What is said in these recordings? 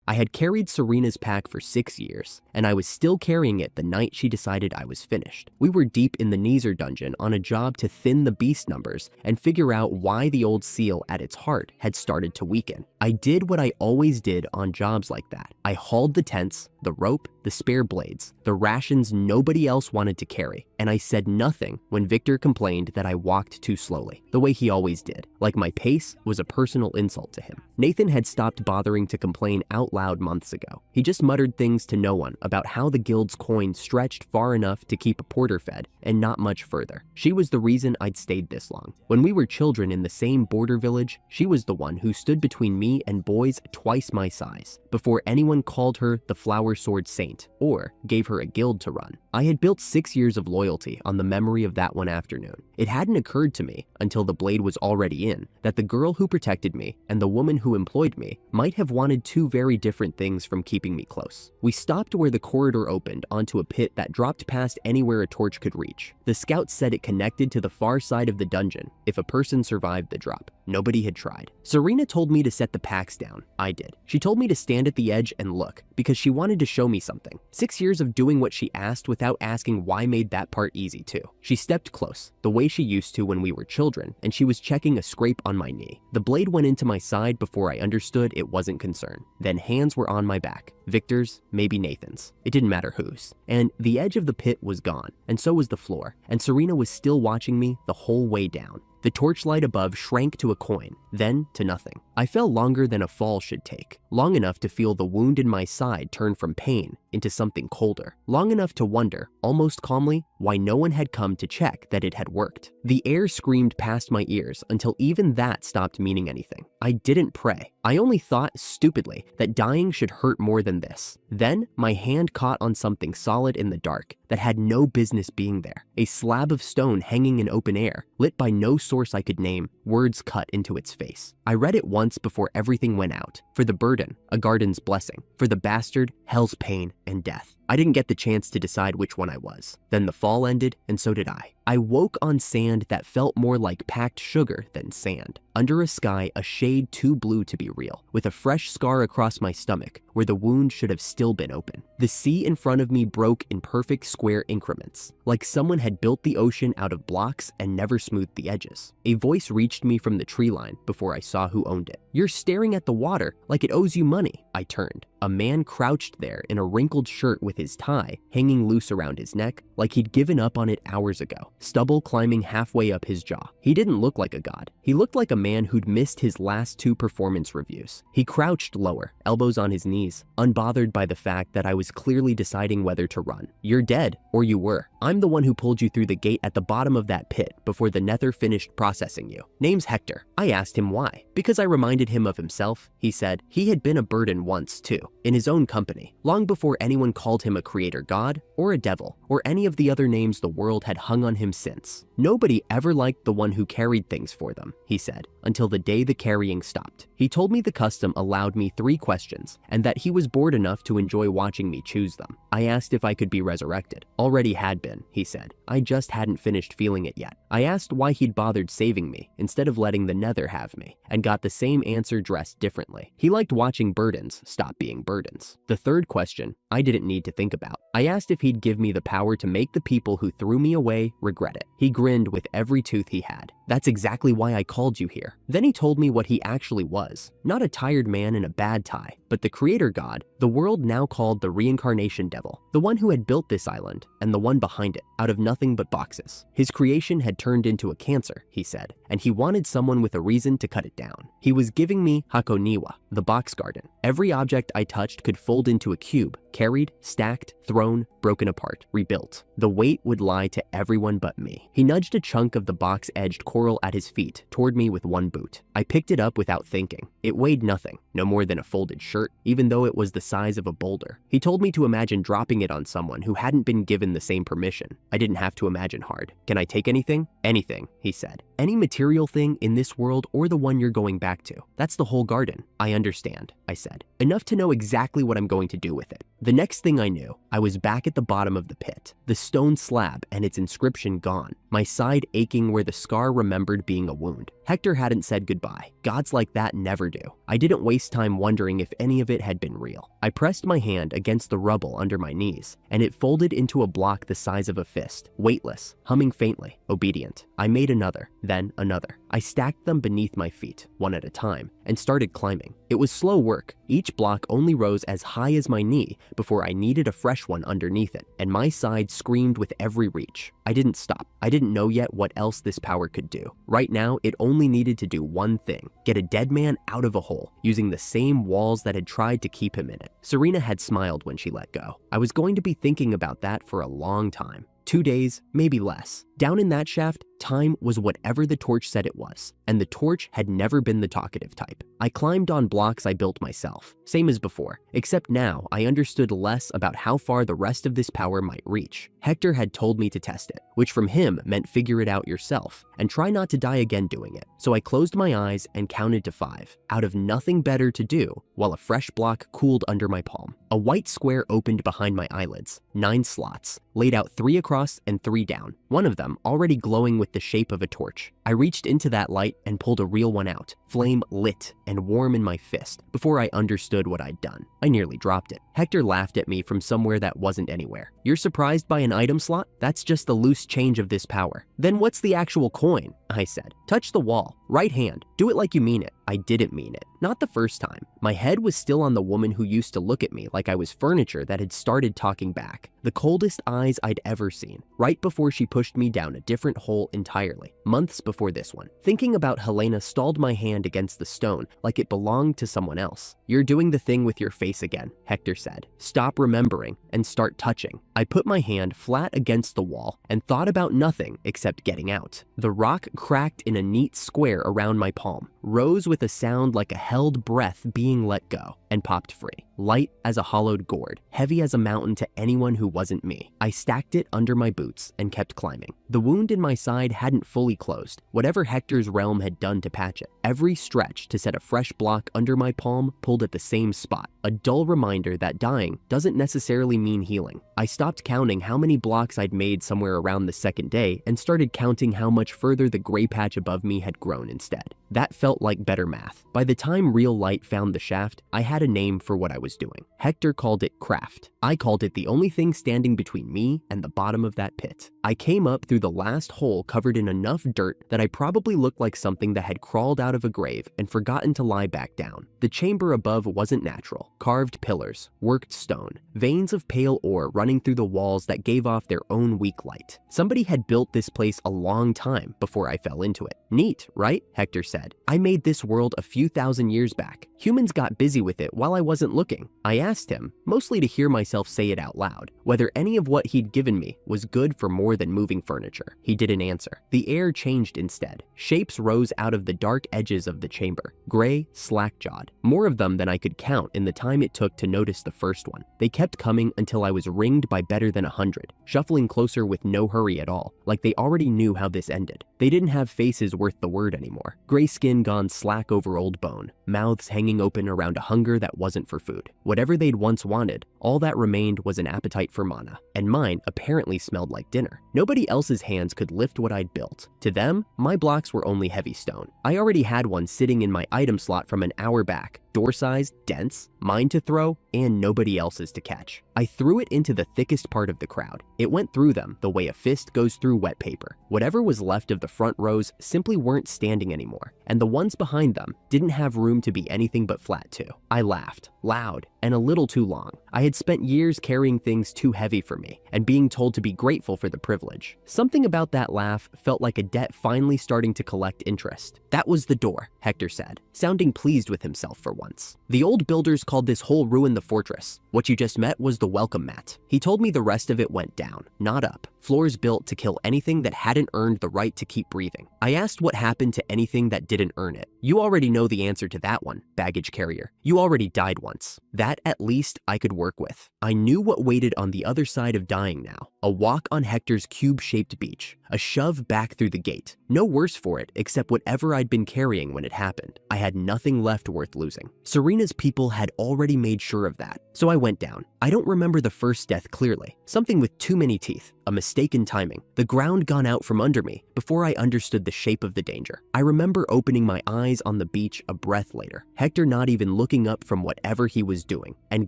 I had carried Serena's pack for 6 years, and I was still carrying it the night she decided I was finished. We were deep in the Neezer dungeon on a job to thin the beast numbers and figure out why the old seal at its heart had started to weaken. I did what I always did on jobs like that. I hauled the tents, the rope, the spare blades, the rations nobody else wanted to carry, and I said nothing when Victor complained that I walked too slowly, the way he always did, like my pace was a personal insult to him. Nathan had stopped bothering to complain out loud months ago. He just muttered things to no one about how the guild's coin stretched far enough to keep a porter fed and not much further. She was the reason I'd stayed this long. When we were children in the same border village, she was the one who stood between me and boys twice my size, before anyone called her the Flower Sword Saint or gave her a guild to run. I had built 6 years of loyalty on the memory of that one afternoon. It hadn't occurred to me, until the blade was already in, that the girl who protected me and the woman who employed me might have wanted two very different things from keeping me close. We stopped where the corridor opened onto a pit that dropped past anywhere a torch could reach. The scouts said it connected to the far side of the dungeon if a person survived the drop. Nobody had tried. Serena told me to set the packs down. I did. She told me to stand at the edge and look, because she wanted to show me something. 6 years of doing what she asked without asking why made that part easy too. She stepped close, the way she used to when we were children, and she was checking a scrape on my knee. The blade went into my side before I understood it wasn't concern. Then hands were on my back. Victor's, maybe Nathan's. It didn't matter whose. And the edge of the pit was gone, and so was the floor, and Serena was still watching me the whole way down. The torchlight above shrank to a coin, then to nothing. I fell longer than a fall should take, long enough to feel the wound in my side turn from pain into something colder, long enough to wonder, almost calmly, why no one had come to check that it had worked. The air screamed past my ears until even that stopped meaning anything. I didn't pray. I only thought, stupidly, that dying should hurt more than this. Then, my hand caught on something solid in the dark that had no business being there. A slab of stone hanging in open air, lit by no source I could name, words cut into its face. I read it once before everything went out. For the burden, a garden's blessing. For the bastard, hell's pain and death. I didn't get the chance to decide which one I was. Then the fall ended, and so did I. I woke on sand that felt more like packed sugar than sand, under a sky a shade too blue to be real, with a fresh scar across my stomach where the wound should have still been open. The sea in front of me broke in perfect square increments, like someone had built the ocean out of blocks and never smoothed the edges. A voice reached me from the tree line before I saw who owned it. "You're staring at the water like it owes you money." I turned. A man crouched there in a wrinkled shirt with his tie hanging loose around his neck, like he'd given up on it hours ago, stubble climbing halfway up his jaw. He didn't look like a god. He looked like a man who'd missed his last 2 performance reviews. He crouched lower, elbows on his knees, unbothered by the fact that I was clearly deciding whether to run. "You're dead, or you were. I'm the one who pulled you through the gate at the bottom of that pit before the Nether finished processing you. Name's Hector." I asked him why. Because I reminded him of himself, he said. He had been a burden once too, in his own company, long before anyone called him a creator god, or a devil, or any of the other names the world had hung on him since. Nobody ever liked the one who carried things for them, he said, until the day the carrying stopped. He told me the custom allowed me 3 questions, and that he was bored enough to enjoy watching me choose them. I asked if I could be resurrected. Already had been, he said. I just hadn't finished feeling it yet. I asked why he'd bothered saving me instead of letting the Nether have me, and got the same answer dressed differently. He liked watching burdens stop being burdens. The 3rd question, I didn't need to think about. I asked if he'd give me the power to make the people who threw me away regret it. He grinned with every tooth he had. "That's exactly why I called you here." Then he told me what he actually was. Not a tired man in a bad tie, but the creator god, the world now called the reincarnation devil, the one who had built this island, and the one behind it, out of nothing but boxes. His creation had turned into a cancer, he said, and he wanted someone with a reason to cut it down. He was giving me Hakoniwa, the box garden. Every object I touched could fold into a cube, carried, stacked, thrown, broken apart, rebuilt. The weight would lie to everyone but me. He nudged a chunk of the box-edged coral at his feet toward me with one boot. I picked it up without thinking. It weighed nothing, no more than a folded shirt, even though it was the size of a boulder. He told me to imagine dropping it on someone who hadn't been given the same permission. I didn't have to imagine hard. "Can I take anything?" "Anything," he said. Any material thing in this world or the one you're going back to. That's the whole garden. I understand, I said. Enough to know exactly what I'm going to do with it. The next thing I knew, I was back at the bottom of the pit, the stone slab and its inscription gone, my side aching where the scar remembered being a wound. Hector hadn't said goodbye. Gods like that never do. I didn't waste time wondering if any of it had been real. I pressed my hand against the rubble under my knees, and it folded into a block the size of a fist, weightless, humming faintly, obedient. I made another, then another. I stacked them beneath my feet, one at a time, and started climbing. It was slow work. Each block only rose as high as my knee before I needed a fresh one underneath it, and my side screamed with every reach. I didn't stop. I didn't know yet what else this power could do. Right now, it only needed to do one thing: get a dead man out of a hole, using the same walls that had tried to keep him in it. Serena had smiled when she let go. I was going to be thinking about that for a long time. 2 days, maybe less. Down in that shaft, time was whatever the torch said it was, and the torch had never been the talkative type. I climbed on blocks I built myself, same as before, except now I understood less about how far the rest of this power might reach. Hector had told me to test it, which from him meant figure it out yourself, and try not to die again doing it. So I closed my eyes and counted to 5, out of nothing better to do, while a fresh block cooled under my palm. A white square opened behind my eyelids, 9 slots, laid out 3 across and 3 down, one of them already glowing with the shape of a torch. I reached into that light and pulled a real one out, flame lit and warm in my fist, before I understood what I'd done. I nearly dropped it. Hector laughed at me from somewhere that wasn't anywhere. You're surprised by an item slot? That's just the loose change of this power. Then what's the actual coin? I said. Touch the wall. Right hand. Do it like you mean it. I didn't mean it. Not the first time. My head was still on the woman who used to look at me like I was furniture that had started talking back. The coldest eyes I'd ever seen, right before she pushed me down a different hole entirely, months before this one. Thinking about Helena stalled my hand against the stone like it belonged to someone else. You're doing the thing with your face again, Hector said. Stop remembering and start touching. I put my hand flat against the wall and thought about nothing except getting out. The rock cracked in a neat square around my palm, rose with a sound like a held breath being let go, and popped free. Light as a hollowed gourd, heavy as a mountain to anyone who wasn't me. I stacked it under my boots and kept climbing. The wound in my side hadn't fully closed, whatever Hector's realm had done to patch it. Every stretch to set a fresh block under my palm pulled at the same spot, a dull reminder that dying doesn't necessarily mean healing. I stopped counting how many blocks I'd made somewhere around the second day and started counting how much further the gray patch above me had grown instead. That felt like better math. By the time real light found the shaft, I had a name for what I was doing. Hector called it craft. I called it the only thing standing between me and the bottom of that pit. I came up through the last hole covered in enough dirt that I probably looked like something that had crawled out of a grave and forgotten to lie back down. The chamber above wasn't natural. Carved pillars, worked stone, veins of pale ore running through the walls that gave off their own weak light. Somebody had built this place a long time before I fell into it. Neat, right? Hector said. I made this world a few thousand years back. Humans got busy with it while I wasn't looking. I asked him, mostly to hear myself say it out loud, whether any of what he'd given me was good for more than moving furniture. He didn't answer. The air changed instead. Shapes rose out of the dark edges of the chamber, gray, slack-jawed. More of them than I could count in the time it took to notice the first one. They kept coming until I was ringed by better than 100, shuffling closer with no hurry at all, like they already knew how this ended. They didn't have faces worth the word anymore. Gray skin gone slack over old bone, mouths hanging open around a hunger that wasn't for food. Whatever they'd once wanted, all that remained was an appetite for mana, and mine apparently smelled like dinner. Nobody else's hands could lift what I'd built. To them, my blocks were only heavy stone. I already had one sitting in my item slot from an hour back, door-sized, dense, mine to throw, and nobody else's to catch. I threw it into the thickest part of the crowd. It went through them the way a fist goes through wet paper. Whatever was left of the front rows simply weren't standing anymore, and the ones behind them didn't have room to be anything but flat too. I laughed, loud, and a little too long. I had spent years carrying things too heavy for me, and being told to be grateful for the privilege. Something about that laugh felt like a debt finally starting to collect interest. That was the door, Hector said, sounding pleased with himself for once. The old builders called this whole ruin the fortress. What you just met was the welcome mat. He told me the rest of it went down, not up. Floors built to kill anything that hadn't earned the right to keep breathing. I asked what happened to anything that didn't earn it. "You already know the answer to that one, baggage carrier. You already died once." That at least I could work with. I knew what waited on the other side of dying now. A walk on Hector's cube-shaped beach. A shove back through the gate. No worse for it, except whatever I'd been carrying when it happened. I had nothing left worth losing. Serena's people had already made sure of that, so I went down. I don't remember the first death clearly. Something with too many teeth. A mistake in timing. The ground gone out from under me before I understood the shape of the danger. I remember opening my eyes on the beach a breath later. Hector not even looking up from whatever he was doing and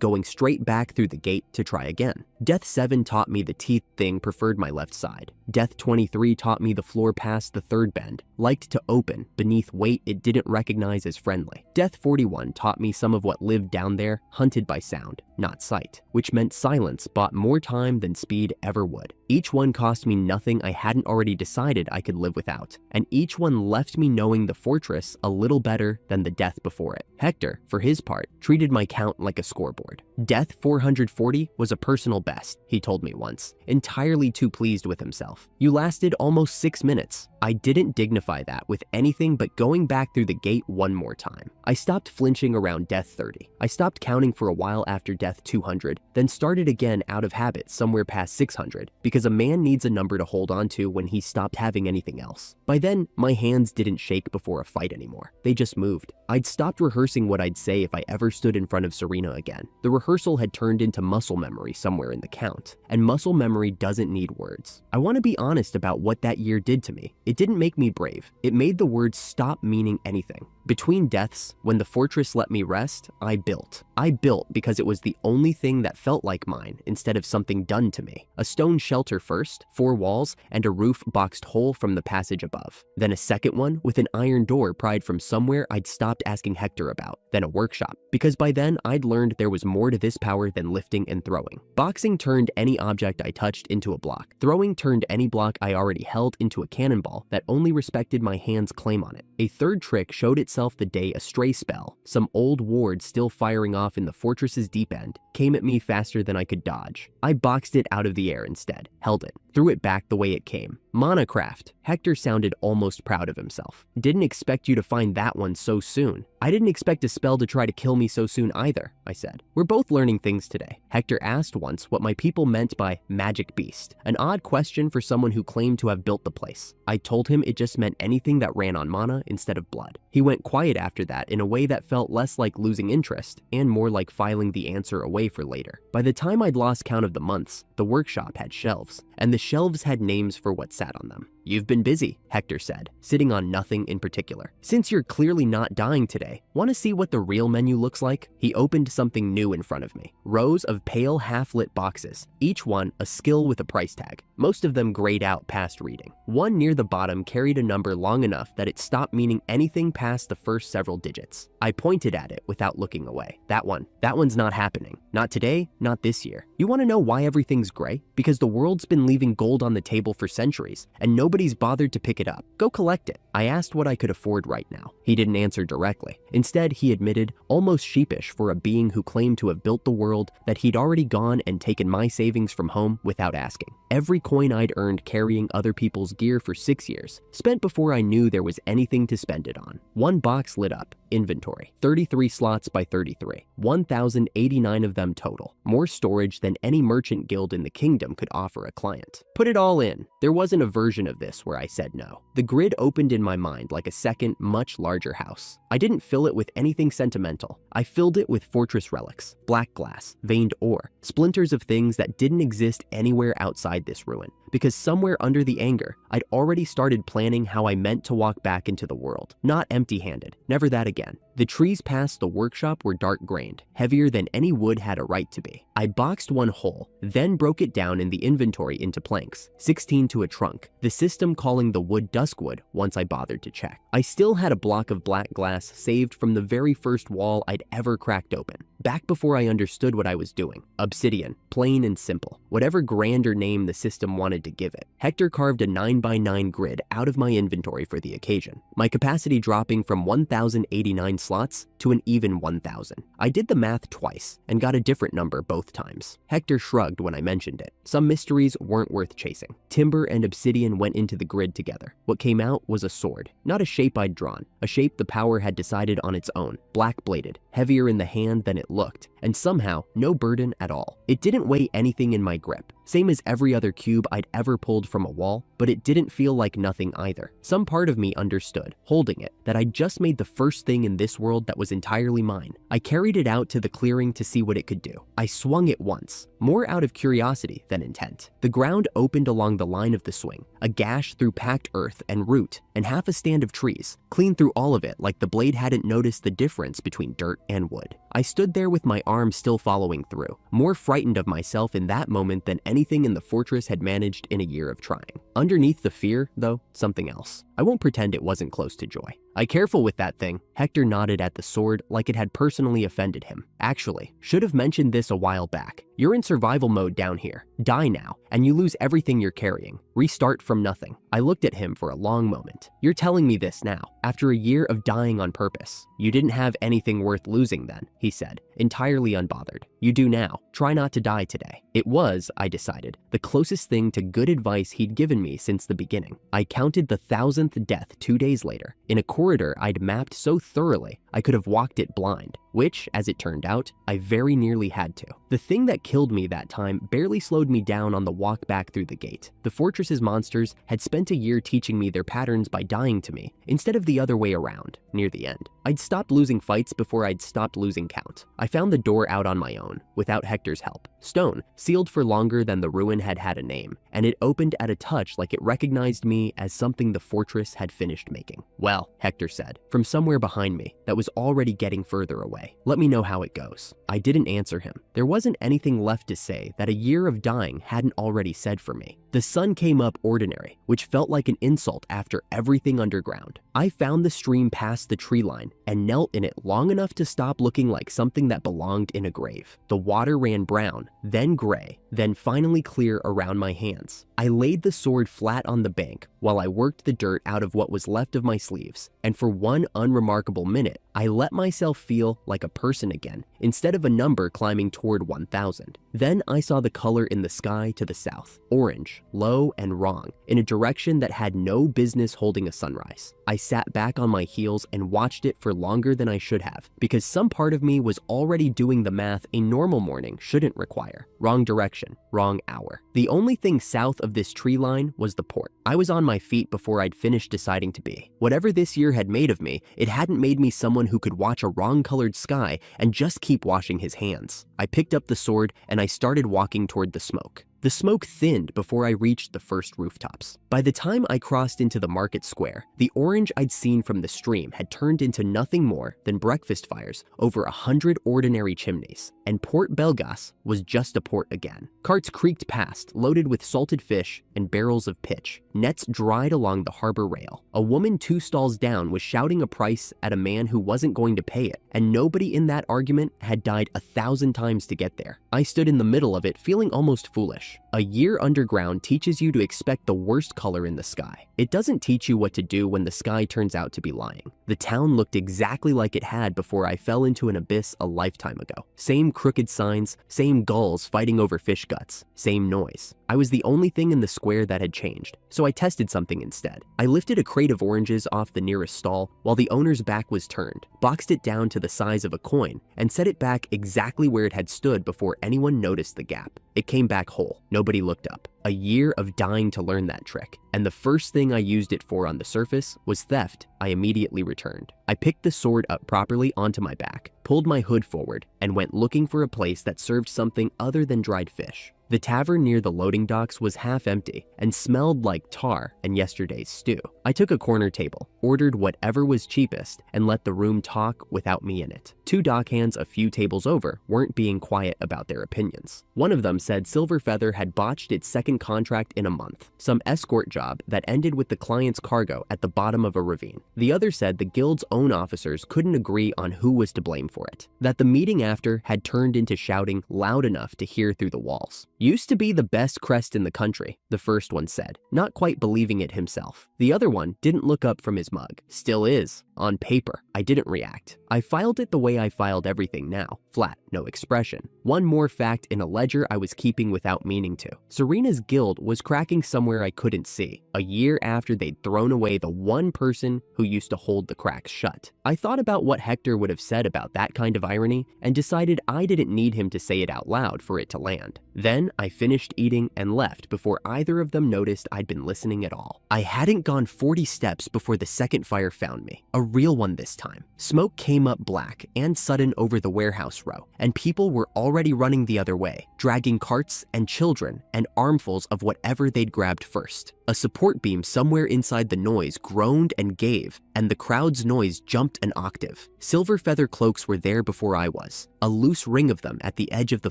going straight back through the gate to try again. Death 7 taught me the teeth thing preferred my left side. Death 23 taught me the floor past the third bend liked to open beneath weight it didn't recognize as friendly. Death 41 taught me some of what lived down there hunted by sound, not sight, which meant silence bought more time than speed ever would. Each one cost me nothing I hadn't already decided I could live without, and each one left me knowing the fortress a little better than the death before it. Hector, for his part, treated my count like a scoreboard. Death 440 was a personal best, he told me once, entirely too pleased with himself. You lasted almost 6 minutes. I didn't dignify that with anything but going back through the gate one more time. I stopped flinching around Death 30. I stopped counting for a while after Death 200, then started again out of habit somewhere past 600, because a man needs a number to hold on to when he stopped having anything else. By then, my hands didn't shake before a fight anymore. They just moved. I'd stopped rehearsing what I'd say if I ever stood in front of Serena again. The rehearsal had turned into muscle memory somewhere in the count, and muscle memory doesn't need words. I want to be honest about what that year did to me. It didn't make me brave. It made the words stop meaning anything. Between deaths, when the fortress let me rest, I built. I built because it was the only thing that felt like mine instead of something done to me. A stone shelter first, 4 walls, and a roof boxed whole from the passage above. Then a second one with an iron door pried from somewhere I'd stopped asking Hector about. Then a workshop, because by then I'd learned there was more to this power than lifting and throwing. Boxing turned any object I touched into a block. Throwing turned any block I already held into a cannonball that only respected my hand's claim on it. A third trick showed itself the day a stray spell, some old ward still firing off in the fortress's deep end, came at me faster than I could dodge. I boxed it out of the air instead, held it, threw it back the way it came. Manacraft. Hector sounded almost proud of himself. Didn't expect you to find that one so soon. I didn't expect a spell to try to kill me so soon either, I said. We're both learning things today. Hector asked once what my people meant by magic beast, an odd question for someone who claimed to have built the place. I told him it just meant anything that ran on mana instead of blood. He went quiet after that in a way that felt less like losing interest and more like filing the answer away for later. By the time I'd lost count of the months, the workshop had shelves, and the shelves had names for what sat on them. You've been busy, Hector said, sitting on nothing in particular. Since you're clearly not dying today, want to see what the real menu looks like? He opened something new in front of me. Rows of pale half-lit boxes, each one a skill with a price tag, most of them grayed out past reading. One near the bottom carried a number long enough that it stopped meaning anything past the first several digits. I pointed at it without looking away. That one's not happening. Not today, not this year. You want to know why everything's gray? Because the world's been leaving gold on the table for centuries, and nobody's bothered to pick it up. Go collect it. I asked what I could afford right now. He didn't answer directly. Instead, he admitted, almost sheepish for a being who claimed to have built the world, that he'd already gone and taken my savings from home without asking. Every coin I'd earned carrying other people's gear for 6 years, spent before I knew there was anything to spend it on. One box lit up. Inventory. 33 slots by 33. 1,089 of them total. More storage than any merchant guild in the kingdom could offer a client. Put it all in. There wasn't a version of this where I said no. The grid opened in my mind like a second, much larger house. I didn't fill it with anything sentimental. I filled it with fortress relics, black glass, veined ore, splinters of things that didn't exist anywhere outside this ruin. Because somewhere under the anger, I'd already started planning how I meant to walk back into the world. Not empty-handed. Never that again. The trees past the workshop were dark-grained, heavier than any wood had a right to be. I boxed one whole, then broke it down in the inventory into planks, 16 to a trunk, the system calling the wood duskwood once I bothered to check. I still had a block of black glass saved from the very first wall I'd ever cracked open, back before I understood what I was doing. Obsidian, plain and simple, whatever grander name the system wanted to give it. Hector carved a 9x9 grid out of my inventory for the occasion, my capacity dropping from 1,089 slots to an even 1,000. I did the math twice and got a different number both times. Hector shrugged when I mentioned it. Some mysteries weren't worth chasing. Timber Amber and obsidian went into the grid together. What came out was a sword, not a shape I'd drawn, a shape the power had decided on its own, black-bladed, heavier in the hand than it looked, and somehow no burden at all. It didn't weigh anything in my grip, same as every other cube I'd ever pulled from a wall, but it didn't feel like nothing either. Some part of me understood, holding it, that I'd just made the first thing in this world that was entirely mine. I carried it out to the clearing to see what it could do. I swung it once, more out of curiosity than intent. The ground opened along the line of the swing, a gash through packed earth and root, and half a stand of trees, clean through all of it like the blade hadn't noticed the difference between dirt and wood. I stood there with my arm still following through, more frightened of myself in that moment than anything in the fortress had managed in a year of trying. Underneath the fear, though, something else. I won't pretend it wasn't close to joy. Careful with that thing. Hector nodded at the sword like it had personally offended him. Actually, should have mentioned this a while back. You're in survival mode down here. Die now, and you lose everything you're carrying. Restart from nothing. I looked at him for a long moment. You're telling me this now, after a year of dying on purpose. You didn't have anything worth losing then, he said, entirely unbothered. You do now. Try not to die today. It was, I decided, the closest thing to good advice he'd given me since the beginning. I counted the 1,000th death 2 days later, in a corridor I'd mapped so thoroughly I could have walked it blind, which, as it turned out, I very nearly had to. The thing that killed me that time barely slowed me down on the walk back through the gate. The fortress's monsters had spent a year teaching me their patterns by dying to me, instead of the other way around, near the end. I'd stopped losing fights before I'd stopped losing count. I found the door out on my own, without Hector's help. Stone, sealed for longer than the ruin had had a name, and it opened at a touch like it recognized me as something the fortress had finished making. Well, Hector said, from somewhere behind me that was already getting further away. Let me know how it goes. I didn't answer him. There wasn't anything left to say that a year of dying hadn't already said for me. The sun came up ordinary, which felt like an insult after everything underground. I found the stream past the tree line and knelt in it long enough to stop looking like something that belonged in a grave. The water ran brown, then gray, then finally clear around my hands. I laid the sword flat on the bank while I worked the dirt out of what was left of my sleeves, and for one unremarkable minute, I let myself feel like a person again, instead of a number climbing toward 1,000. Then I saw the color in the sky to the south, orange, low and wrong, in a direction that had no business holding a sunrise. I sat back on my heels and watched it for longer than I should have, because some part of me was already doing the math a normal morning shouldn't require. Wrong direction, wrong hour. The only thing south of this tree line was the port. I was on my feet before I'd finished deciding to be. Whatever this year had made of me, it hadn't made me someone who could watch a wrong-colored sky and just keep washing his hands. I picked up the sword and I started walking toward the smoke. The smoke thinned before I reached the first rooftops. By the time I crossed into the market square, the orange I'd seen from the stream had turned into nothing more than breakfast fires over 100 ordinary chimneys, and Port Belgas was just a port again. Carts creaked past, loaded with salted fish and barrels of pitch. Nets dried along the harbor rail. A woman 2 stalls down was shouting a price at a man who wasn't going to pay it, and nobody in that argument had died 1,000 times to get there. I stood in the middle of it, feeling almost foolish. A year underground teaches you to expect the worst color in the sky. It doesn't teach you what to do when the sky turns out to be lying. The town looked exactly like it had before I fell into an abyss a lifetime ago. Same crooked signs, same gulls fighting over fish guts, same noise. I was the only thing in the square that had changed, so I tested something instead. I lifted a crate of oranges off the nearest stall while the owner's back was turned, boxed it down to the size of a coin, and set it back exactly where it had stood before anyone noticed the gap. It came back whole. Nobody looked up. A year of dying to learn that trick, and the first thing I used it for on the surface was theft. I immediately returned. I picked the sword up properly onto my back, pulled my hood forward, and went looking for a place that served something other than dried fish. The tavern near the loading docks was half empty and smelled like tar and yesterday's stew. I took a corner table, ordered whatever was cheapest, and let the room talk without me in it. 2 dockhands a few tables over weren't being quiet about their opinions. One of them said Silver Feather had botched its second contract in a month, some escort job that ended with the client's cargo at the bottom of a ravine. The other said the guild's own officers couldn't agree on who was to blame for it, that the meeting after had turned into shouting loud enough to hear through the walls. Used to be the best crest in the country, the first one said, not quite believing it himself. The other one didn't look up from his buyer's mug. Still is. On paper. I didn't react. I filed it the way I filed everything now. Flat, no expression. One more fact in a ledger I was keeping without meaning to. Serena's guild was cracking somewhere I couldn't see, a year after they'd thrown away the one person who used to hold the cracks shut. I thought about what Hector would have said about that kind of irony and decided I didn't need him to say it out loud for it to land. Then I finished eating and left before either of them noticed I'd been listening at all. I hadn't gone 40 steps before the second fire found me, a real one this time. Smoke came up black and sudden over the warehouse row, and people were already running the other way, dragging carts and children and armfuls of whatever they'd grabbed first. A support beam somewhere inside the noise groaned and gave, and the crowd's noise jumped an octave. Silver feather cloaks were there before I was, a loose ring of them at the edge of the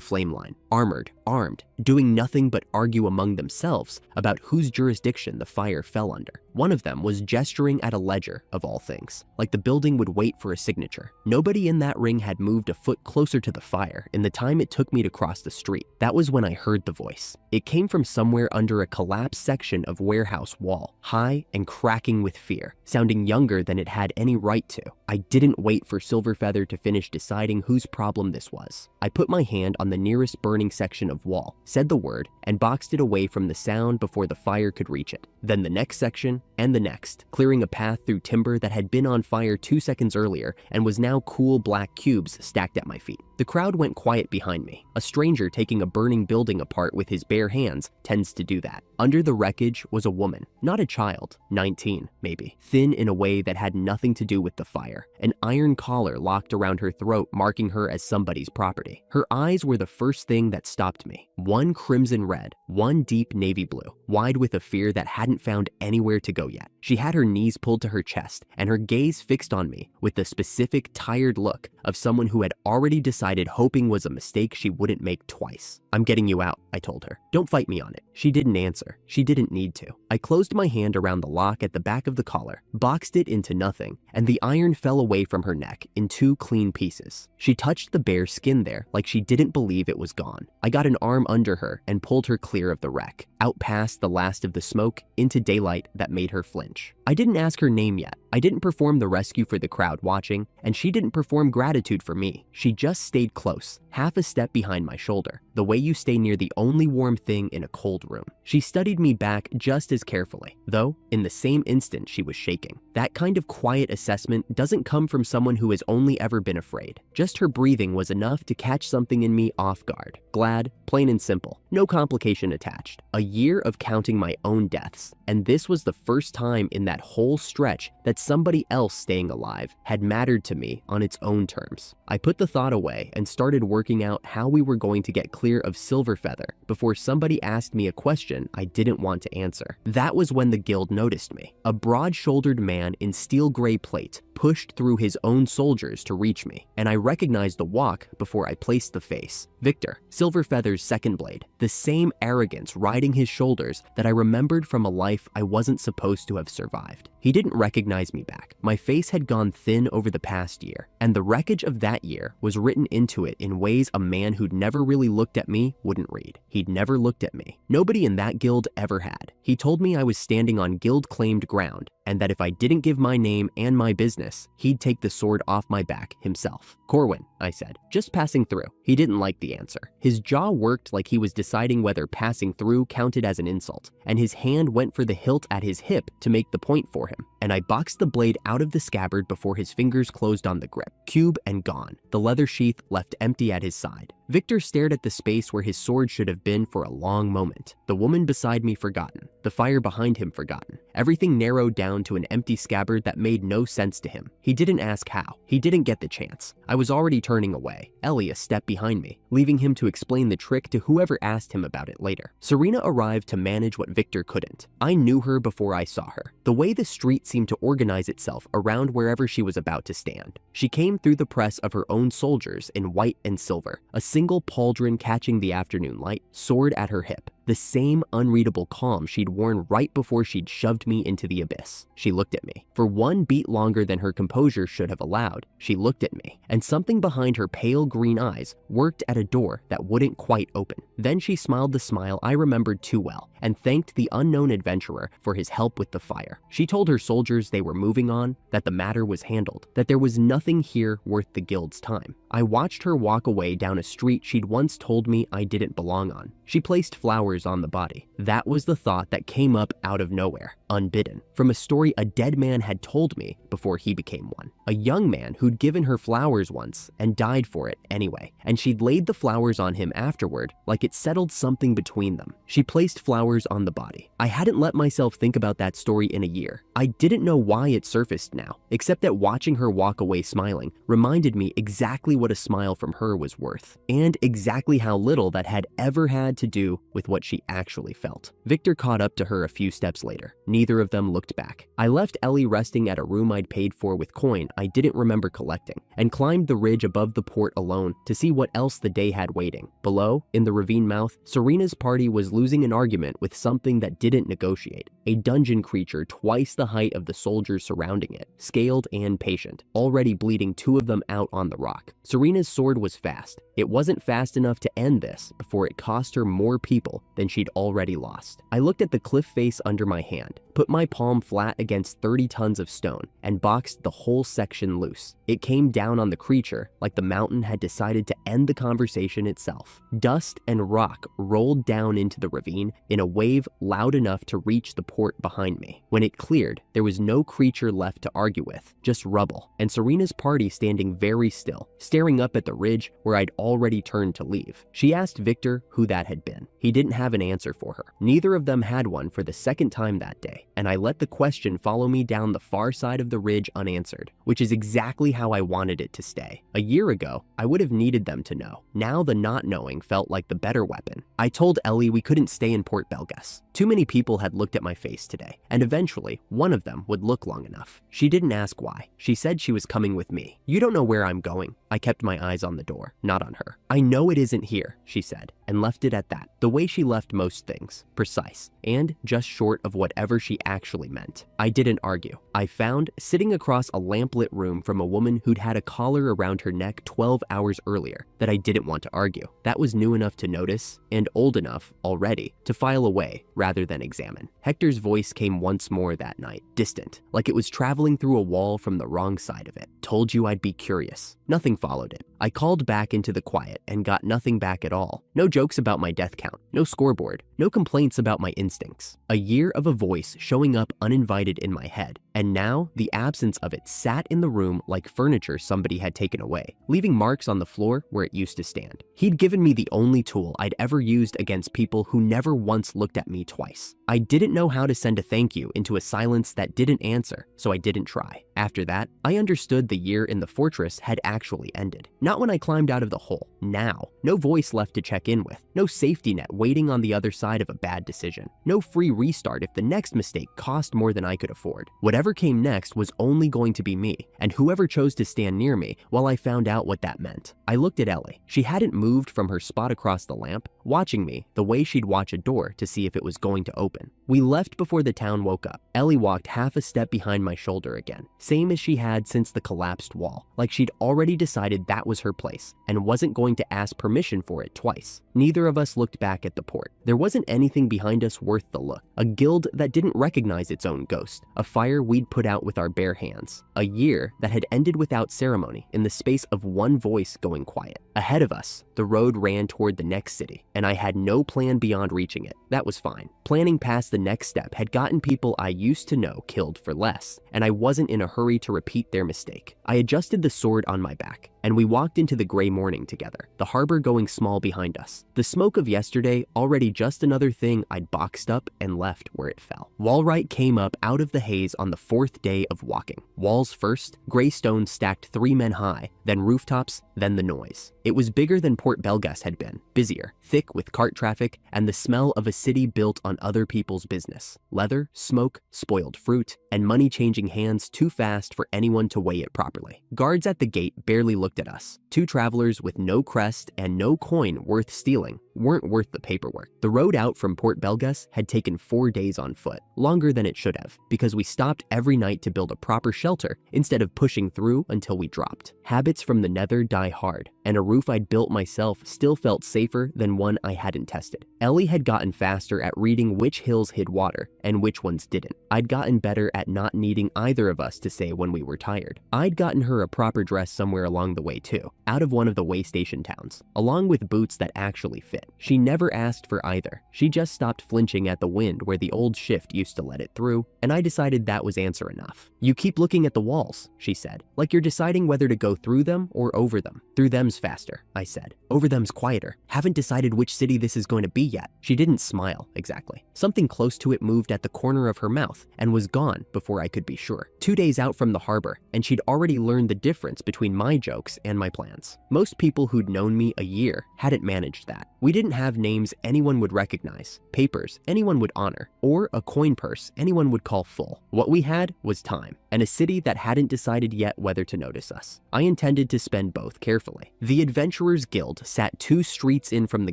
flame line, armored, armed, doing nothing but argue among themselves about whose jurisdiction the fire fell under. One of them was gesturing at a ledger, of all things, like the building would wait for a signature. Nobody in that ring had moved a foot closer to the fire in the time it took me to cross the street. That was when I heard the voice. It came from somewhere under a collapsed section of warehouse wall, high and cracking with fear, sounding younger than it had any right to. I didn't wait for Silverfeather to finish deciding whose problem this was. I put my hand on the nearest burning section of wall, said the word, and boxed it away from the sound before the fire could reach it. Then the next section, and the next, clearing a path through timber that had been on fire 2 seconds earlier and was now cool black cubes stacked at my feet. The crowd went quiet behind me. A stranger taking a burning building apart with his bare hands tends to do that. Under the wreckage was a woman, not a child, 19 maybe, thin in a way that had nothing to do with the fire, an iron collar locked around her throat marking her as somebody's property. Her eyes were the first thing that stopped me. One crimson red, one deep navy blue, wide with a fear that hadn't found anywhere to go yet. She had her knees pulled to her chest and her gaze fixed on me with the specific tired look of someone who had already decided hoping was a mistake she wouldn't make twice. "I'm getting you out," I told her. "Don't fight me on it." She didn't answer. She didn't need to. I closed my hand around the lock at the back of the collar, boxed it into nothing, and the iron fell away from her neck in 2 clean pieces. She touched the bare skin there like she didn't believe it was gone. I got an arm under her and pulled her clear of the wreck, out past the last of the smoke, into daylight that made her flinch. I didn't ask her name yet. I didn't perform the rescue for the crowd watching, and she didn't perform gratitude for me. She just stayed close, half a step behind my shoulder, the way you stay near the only warm thing in a cold room. She studied me back just as carefully, though in the same instant she was shaking. That kind of quiet assessment doesn't come from someone who has only ever been afraid. Just her breathing was enough to catch something in me off guard. Glad, plain and simple, no complication attached. A year of counting my own deaths, and this was the first time in that whole stretch that somebody else staying alive had mattered to me on its own terms. I put the thought away and started working out how we were going to get clear of Silverfeather before somebody asked me a question I didn't want to answer. That was when the guild noticed me. A broad-shouldered man in steel gray plate pushed through his own soldiers to reach me, and I recognized the walk before I placed the face. Victor, Silverfeather's second blade, the same arrogance riding his shoulders that I remembered from a life I wasn't supposed to have survived. He didn't recognize me back. My face had gone thin over the past year, and the wreckage of that year was written into it in ways a man who'd never really looked at me wouldn't read. He'd never looked at me. Nobody in that guild ever had. He told me I was standing on guild-claimed ground, and that if I didn't give my name and my business, he'd take the sword off my back himself. "Corwin," I said, just passing through. He didn't like the answer. His jaw worked like he was deciding whether passing through counted as an insult, and his hand went for the hilt at his hip to make the point for him, and I boxed the blade out of the scabbard before his fingers closed on the grip. Cube and gone, the leather sheath left empty at his side. Victor stared at the space where his sword should have been for a long moment. The woman beside me forgotten, the fire behind him forgotten. Everything narrowed down to an empty scabbard that made no sense to him. He didn't ask how. He didn't get the chance. I was already turning away, Ellie a step behind me, leaving him to explain the trick to whoever asked him about it later. Serena arrived to manage what Victor couldn't. I knew her before I saw her. The way the street seemed to organize itself around wherever she was about to stand. She came through the press of her own soldiers in white and silver, a single pauldron catching the afternoon light, sword at her hip. the same unreadable calm she'd worn right before she'd shoved me into the abyss. She looked at me. For one beat longer than her composure should have allowed, she looked at me, and something behind her pale green eyes worked at a door that wouldn't quite open. Then she smiled the smile I remembered too well and thanked the unknown adventurer for his help with the fire. She told her soldiers they were moving on, that the matter was handled, that there was nothing here worth the guild's time. I watched her walk away down a street she'd once told me I didn't belong on. She placed flowers on the body. That was the thought that came up out of nowhere, unbidden, from a story a dead man had told me before he became one. A young man who'd given her flowers once and died for it anyway, and she'd laid the flowers on him afterward like it settled something between them. She placed flowers on the body. I hadn't let myself think about that story in a year. I didn't know why it surfaced now, except that watching her walk away smiling reminded me exactly what a smile from her was worth, and exactly how little that had ever had to do with what she actually felt. Victor caught up to her a few steps later. Neither of them looked back. I left Ellie resting at a room I'd paid for with coin I didn't remember collecting, and climbed the ridge above the port alone to see what else the day had waiting. Below, in the ravine mouth, Serena's party was losing an argument with something that didn't negotiate. A dungeon creature twice the height of the soldiers surrounding it, scaled and patient, already bleeding two of them out on the rock. Serena's sword was fast. It wasn't fast enough to end this before it cost her more people than she'd already lost. I looked at the cliff face under my hand, put my palm flat against 30 tons of stone, and boxed the whole section loose. It came down on the creature like the mountain had decided to end the conversation itself. Dust and rock rolled down into the ravine in a wave loud enough to reach the port behind me. When it cleared, there was no creature left to argue with, just rubble, and Serena's party standing very still, staring up at the ridge where I'd already turned to leave. She asked Victor who that had been. He didn't have an answer for her. Neither of them had one for the second time that day, and I let the question follow me down the far side of the ridge unanswered, which is exactly how I wanted it to stay. A year ago, I would have needed them to know. Now the not knowing felt like the better weapon. I told Ellie we couldn't stay in Port Belgas. Too many people had looked at my face today, and eventually, one of them would look long enough. She didn't ask why. She said she was coming with me. You don't know where I'm going. I kept my eyes on the door, not on her. I know it isn't here, she said, and left it at that. The way she left most things. Precise, and just short of whatever she actually meant. I didn't argue. I found, sitting across a lamplit room from a woman who'd had a collar around her neck 12 hours earlier, that I didn't want to argue. That was new enough to notice, and old enough, already, to file away rather than examine. Hector's voice came once more that night, distant, like it was traveling through a wall from the wrong side of it. Told you I'd be curious. Nothing followed it. I called back into the quiet and got nothing back at all. No jokes about my death count, no scoreboard, no complaints about my instincts. A year of a voice showing up uninvited in my head, and now the absence of it sat in the room like furniture somebody had taken away, leaving marks on the floor where it used to stand. He'd given me the only tool I'd ever used against people who never once looked at me twice. I didn't know how to send a thank you into a silence that didn't answer, so I didn't try. After that, I understood the year in the fortress had actually ended. Not when I climbed out of the hole. Now. No voice left to check in with. No safety net waiting on the other side of a bad decision. No free restart if the next mistake cost more than I could afford. Whatever came next was only going to be me, and whoever chose to stand near me while I found out what that meant. I looked at Ellie. She hadn't moved from her spot across the lamp, watching me the way she'd watch a door to see if it was going to open. We left before the town woke up. Ellie walked half a step behind my shoulder again, same as she had since the collapsed wall, like she'd already decided that was her place and wasn't going to ask permission for it twice. Neither of us looked back at the port. There wasn't anything behind us worth the look. A guild that didn't recognize its own ghost. A fire we'd put out with our bare hands. A year that had ended without ceremony in the space of one voice going quiet. Ahead of us, the road ran toward the next city, and I had no plan beyond reaching it. That was fine. Planning past the next step had gotten people I used to know killed for less, and I wasn't in a hurry to repeat their mistake. I adjusted the sword on my back, and we walked into the gray morning together, the harbor going small behind us. The smoke of yesterday already just another thing I'd boxed up and left where it fell. Wallright came up out of the haze on the fourth day of walking. Walls first, gray stone stacked 3 men high, then rooftops, then the noise. It was bigger than Port Belgas had been, busier, thick with cart traffic, and the smell of a city built on other people's business. Leather, smoke, spoiled fruit, and money changing hands too fast for anyone to weigh it properly. Guards at the gate barely looked at us. 2 travelers with no crest and no coin worth stealing weren't worth the paperwork. The road out from Port Belgas had taken 4 days on foot, longer than it should have, because we stopped every night to build a proper shelter instead of pushing through until we dropped. Habits from the nether die hard, and a roof I'd built myself still felt safer than one I hadn't tested. Ellie had gotten faster at reading which hills hid water and which ones didn't. I'd gotten better at not needing either of us to say when we were tired. I'd gotten her a proper dress somewhere along the way too, out of one of the way station towns, along with boots that actually fit. She never asked for either. She just stopped flinching at the wind where the old shift used to let it through, and I decided that was answer enough. "You keep looking at the walls," she said, "like you're deciding whether to go through them or over them." "Through them's faster," I said. "Over them's quieter. Haven't decided which city this is going to be yet." She didn't smile, exactly. Something close to it moved at the corner of her mouth and was gone before I could be sure. 2 days out from the harbor, and she'd already learned the difference between my jokes and my plans. Most people who'd known me a year hadn't managed that. We didn't have names anyone would recognize, papers anyone would honor, or a coin purse anyone would call full. What we had was time, and a city that hadn't decided yet whether to notice us. I intended to spend both carefully. The Adventurers Guild sat 2 streets in from the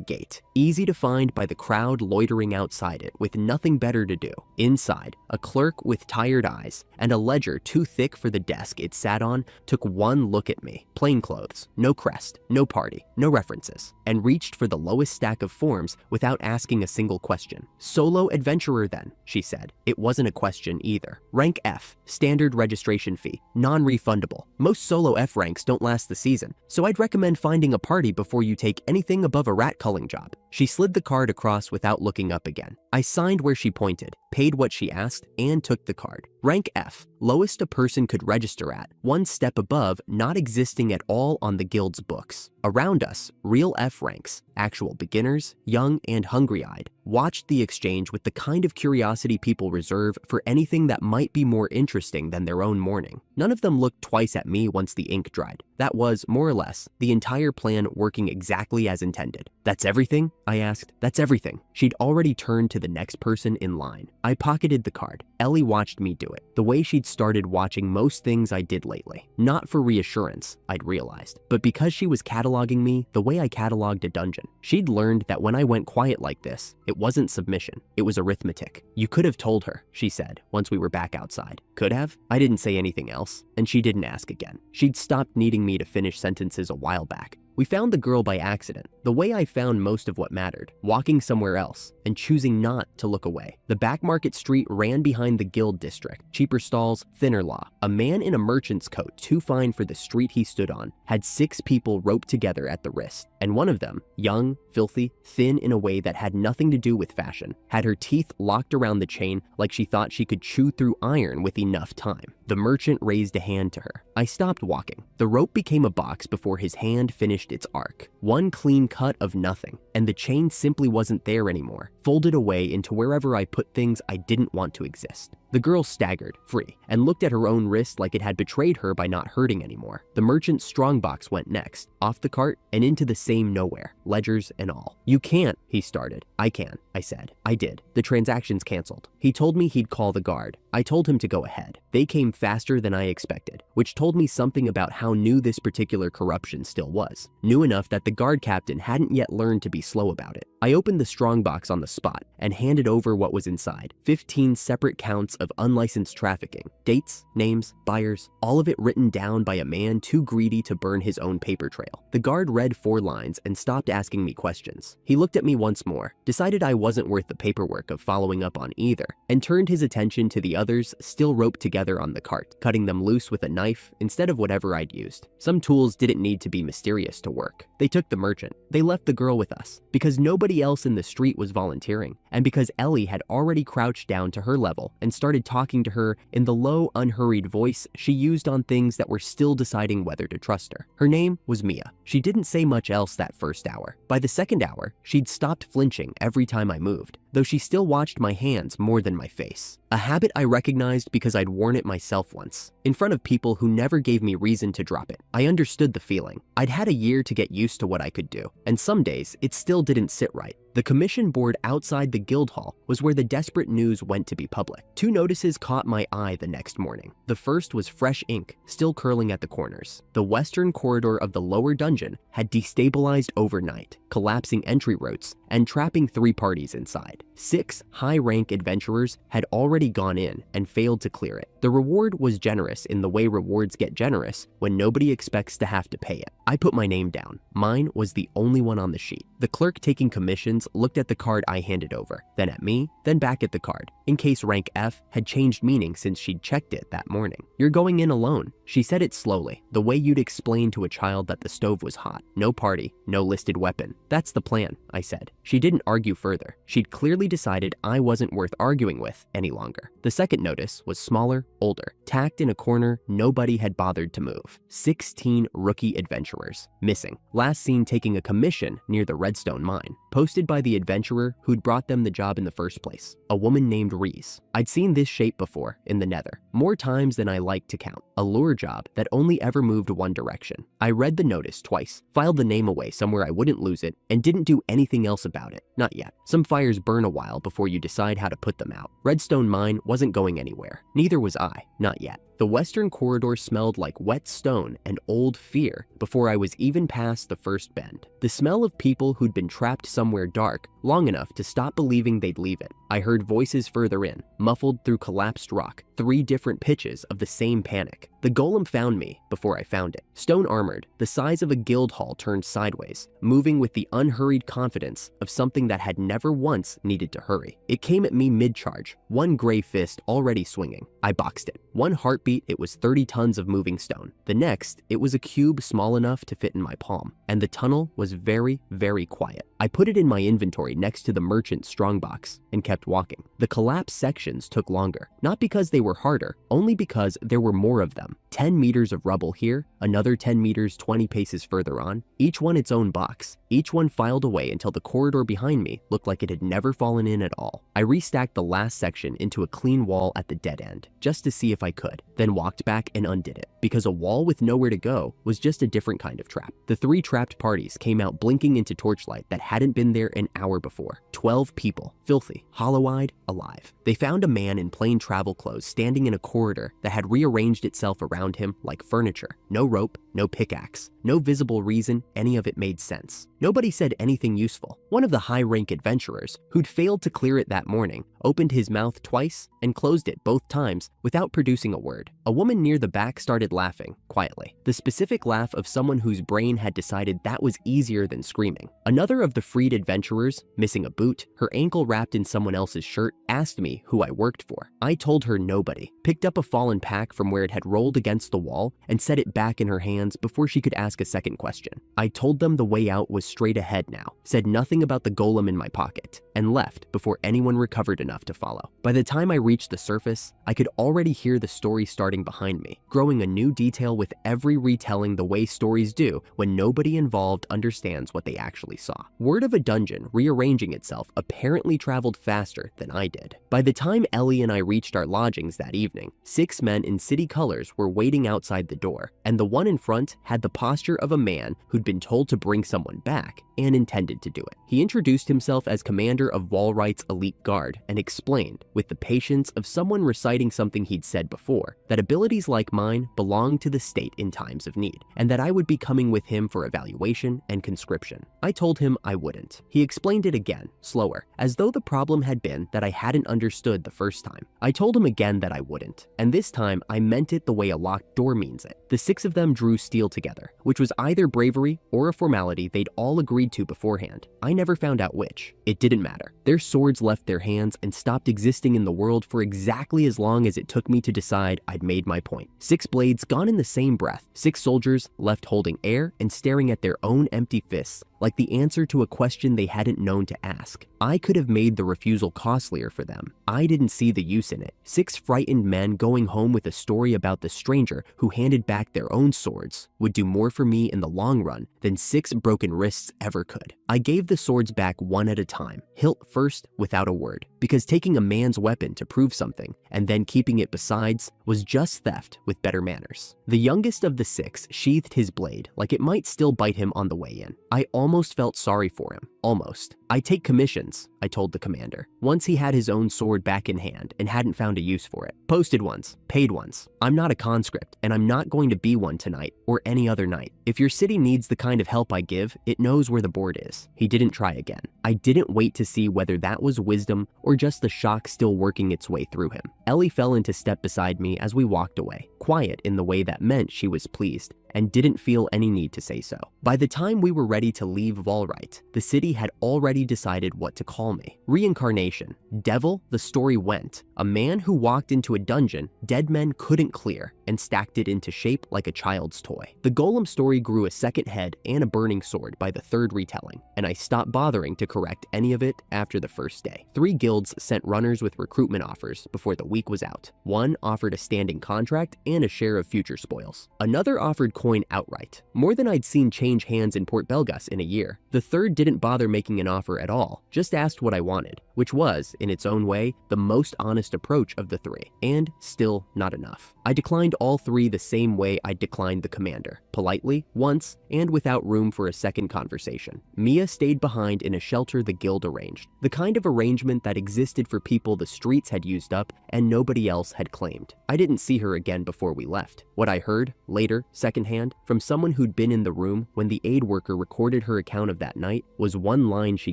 gate, easy to find by the crowd loitering outside it with nothing better to do. Inside, a clerk with tired eyes and a ledger too thick for the desk it sat on took one look at me, plain clothes, no crest, no party, no references, and reached for the lowest stack of forms without asking a single question. "Solo adventurer then," she said. It wasn't a question either. "Rank F, standard registration fee, non-refundable. Most solo F ranks don't last the season, so I'd recommend finding a party before you take anything above a rat culling job." She slid the card across without looking up again. I signed where she pointed, paid what she asked, and took the card. Rank F, lowest a person could register at, one step above not existing at all on the guild's books. Around us, real F ranks, actual beginners, young and hungry-eyed, watched the exchange with the kind of curiosity people reserve for anything that might be more interesting than their own morning. None of them looked twice at me once the ink dried. That was, more or less, the entire plan working exactly as intended. "That's everything?" I asked. "That's everything." She'd already turned to the next person in line. I pocketed the card. Ellie watched me do it, the way she'd started watching most things I did lately. Not for reassurance, I'd realized, but because she was cataloging me the way I cataloged a dungeon. She'd learned that when I went quiet like this, it wasn't submission, it was arithmetic. "You could have told her," she said, once we were back outside. Could have? I didn't say anything else, and she didn't ask again. She'd stopped needing me to finish sentences a while back. We found the girl by accident, the way I found most of what mattered, walking somewhere else and choosing not to look away. The back market street ran behind the guild district, cheaper stalls, thinner law. A man in a merchant's coat too fine for the street he stood on had 6 people roped together at the wrist, and one of them, young, filthy, thin in a way that had nothing to do with fashion, had her teeth locked around the chain like she thought she could chew through iron with enough time. The merchant raised a hand to her. I stopped walking. The rope became a box before his hand finished its arc. One clean cut of nothing, and the chain simply wasn't there anymore, folded away into wherever I put things I didn't want to exist. The girl staggered, free, and looked at her own wrist like it had betrayed her by not hurting anymore. The merchant's strongbox went next, off the cart and into the same nowhere, ledgers and all. "You can't," he started. "I can," I said. I did. The transaction's canceled. He told me he'd call the guard. I told him to go ahead. They came faster than I expected, which told me something about how new this particular corruption still was. New enough that the guard captain hadn't yet learned to be slow about it. I opened the strongbox on the spot and handed over what was inside. 15 separate counts of unlicensed trafficking. Dates, names, buyers, all of it written down by a man too greedy to burn his own paper trail. The guard read 4 lines and stopped asking me questions. He looked at me once more, decided I wasn't worth the paperwork of following up on either, and turned his attention to the others still roped together on the cart, cutting them loose with a knife instead of whatever I'd used. Some tools didn't need to be mysterious to work. They took the merchant. They left the girl with us, because nobody else in the street was volunteering, and because Ellie had already crouched down to her level and started talking to her in the low, unhurried voice she used on things that were still deciding whether to trust her. Her name was Mia. She didn't say much else that first hour. By the second hour, she'd stopped flinching every time I moved, though she still watched my hands more than my face. A habit I recognized because I'd worn it myself once, in front of people who never gave me reason to drop it. I understood the feeling. I'd had a year to get used to what I could do, and some days it still didn't sit right. The commission board outside the guild hall was where the desperate news went to be public. Two notices caught my eye the next morning. The first was fresh ink, still curling at the corners. The western corridor of the lower dungeon had destabilized overnight, collapsing entry routes and trapping 3 parties inside. 6 high-rank adventurers had already gone in and failed to clear it. The reward was generous in the way rewards get generous when nobody expects to have to pay it. I put my name down. Mine was the only one on the sheet. The clerk taking commissions looked at the card I handed over, then at me, then back at the card, in case rank F had changed meaning since she'd checked it that morning. "You're going in alone." She said it slowly, the way you'd explain to a child that the stove was hot. "No party, no listed weapon." "That's the plan," I said. She didn't argue further. She'd clearly decided I wasn't worth arguing with any longer. The second notice was smaller, older, tacked in a corner nobody had bothered to move. 16 rookie adventurers, missing. Last seen taking a commission near the Redstone mine, posted by the adventurer who'd brought them the job in the first place, a woman named Reese. I'd seen this shape before in the Nether, more times than I like to count. A lure job that only ever moved one direction. I read the notice twice, filed the name away somewhere I wouldn't lose it, and didn't do anything else about it. Not yet. Some fires burn a while before you decide how to put them out. Redstone mine wasn't going anywhere. Neither was I. Not yet. The western corridor smelled like wet stone and old fear before I was even past the first bend. The smell of people who'd been trapped somewhere dark long enough to stop believing they'd leave it. I heard voices further in, muffled through collapsed rock, 3 different pitches of the same panic. The golem found me before I found it. Stone armored, the size of a guild hall turned sideways, moving with the unhurried confidence of something that had never once needed to hurry. It came at me mid-charge, one gray fist already swinging. I boxed it. One heartbeat, it was 30 tons of moving stone. The next, it was a cube small enough to fit in my palm, and the tunnel was very, very quiet. I put it in my inventory next to the merchant's strongbox and kept walking. The collapsed sections took longer, not because they were harder, only because there were more of them. 10 meters of rubble here, another 10 meters 20 paces further on, each one its own box, each one filed away until the corridor behind me looked like it had never fallen in at all. I restacked the last section into a clean wall at the dead end, just to see if I could, then walked back and undid it, because a wall with nowhere to go was just a different kind of trap. The 3 trapped parties came out blinking into torchlight that hadn't been there an hour before. 12 people, filthy, hollow-eyed, alive. They found a man in plain travel clothes standing in a corridor that had rearranged itself around him like furniture. No rope, no pickaxe, no visible reason any of it made sense. Nobody said anything useful. One of the high-rank adventurers, who'd failed to clear it that morning, opened his mouth twice and closed it both times without producing a word. A woman near the back started laughing, quietly. The specific laugh of someone whose brain had decided that was easier than screaming. Another of the freed adventurers, missing a boot, her ankle wrapped in someone else's shirt, asked me who I worked for. I told her nobody, picked up a fallen pack from where it had rolled against the wall, and set it back in her hands before she could ask a second question. I told them the way out was straight ahead now, said nothing about the golem in my pocket, and left before anyone recovered enough to follow. By the time I reached the surface, I could already hear the story starting behind me, growing a new detail with every retelling the way stories do when nobody involved understands what they actually saw. Word of a dungeon rearranging itself apparently traveled faster than I did. By the time Ellie and I reached our lodgings that evening, 6 men in city colors were waiting outside the door, and the one in front had the posture of a man who'd been told to bring someone back and intended to do it. He introduced himself as commander of Walright's elite guard and explained, with the patience of someone reciting something he'd said before, that abilities like mine belonged to the state in times of need, and that I would be coming with him for evaluation and conscription. I told him I wouldn't. He explained it again, slower, as though the problem had been that I hadn't understood the first time. I told him again that I wouldn't, and this time I meant it the way a locked door means it. The 6 of them drew steel together, which was either bravery or a formality they'd all agreed to beforehand. I never found out which. It didn't matter. Their swords left their hands and stopped existing in the world for exactly as long as it took me to decide I'd made my point. 6 blades gone in the same breath. 6 soldiers left holding air and staring at their own empty fists, like the answer to a question they hadn't known to ask. I could have made the refusal costlier for them. I didn't see the use in it. 6 frightened men going home with a story about the stranger who handed back their own swords would do more for me in the long run than 6 broken wrists ever could. I gave the swords back one at a time, hilt first without a word, because taking a man's weapon to prove something and then keeping it besides was just theft with better manners. The youngest of the 6 sheathed his blade like it might still bite him on the way in. I almost felt sorry for him. Almost. "I take commissions," I told the commander, once he had his own sword back in hand and hadn't found a use for it. "Posted ones, paid ones. I'm not a conscript, and I'm not going to be one tonight or any other night. If your city needs the kind of help I give, it knows where the board is." He didn't try again. I didn't wait to see whether that was wisdom or just the shock still working its way through him. Ellie fell into step beside me as we walked away, quiet in the way that meant she was pleased and didn't feel any need to say so. By the time we were ready to leave Volrite, the city had already decided what to call me. Reincarnation, devil, the story went. A man who walked into a dungeon dead men couldn't clear and stacked it into shape like a child's toy. The golem story grew a second head and a burning sword by the 3rd retelling, and I stopped bothering to correct any of it after the first day. 3 guilds sent runners with recruitment offers before the week was out. One offered a standing contract and a share of future spoils. Another offered coin outright, more than I'd seen change hands in Port Belgas in a year. The 3rd didn't bother making an offer at all, just asked what I wanted, which was, in its own way, the most honest approach of the 3, and still not enough. I declined all 3 the same way I declined the commander, politely, once, and without room for a second conversation. Mia stayed behind in a shelter the guild arranged, the kind of arrangement that existed for people the streets had used up and nobody else had claimed. I didn't see her again before we left. What I heard, later, secondhand, from someone who'd been in the room when the aid worker recorded her account of that night, was one line she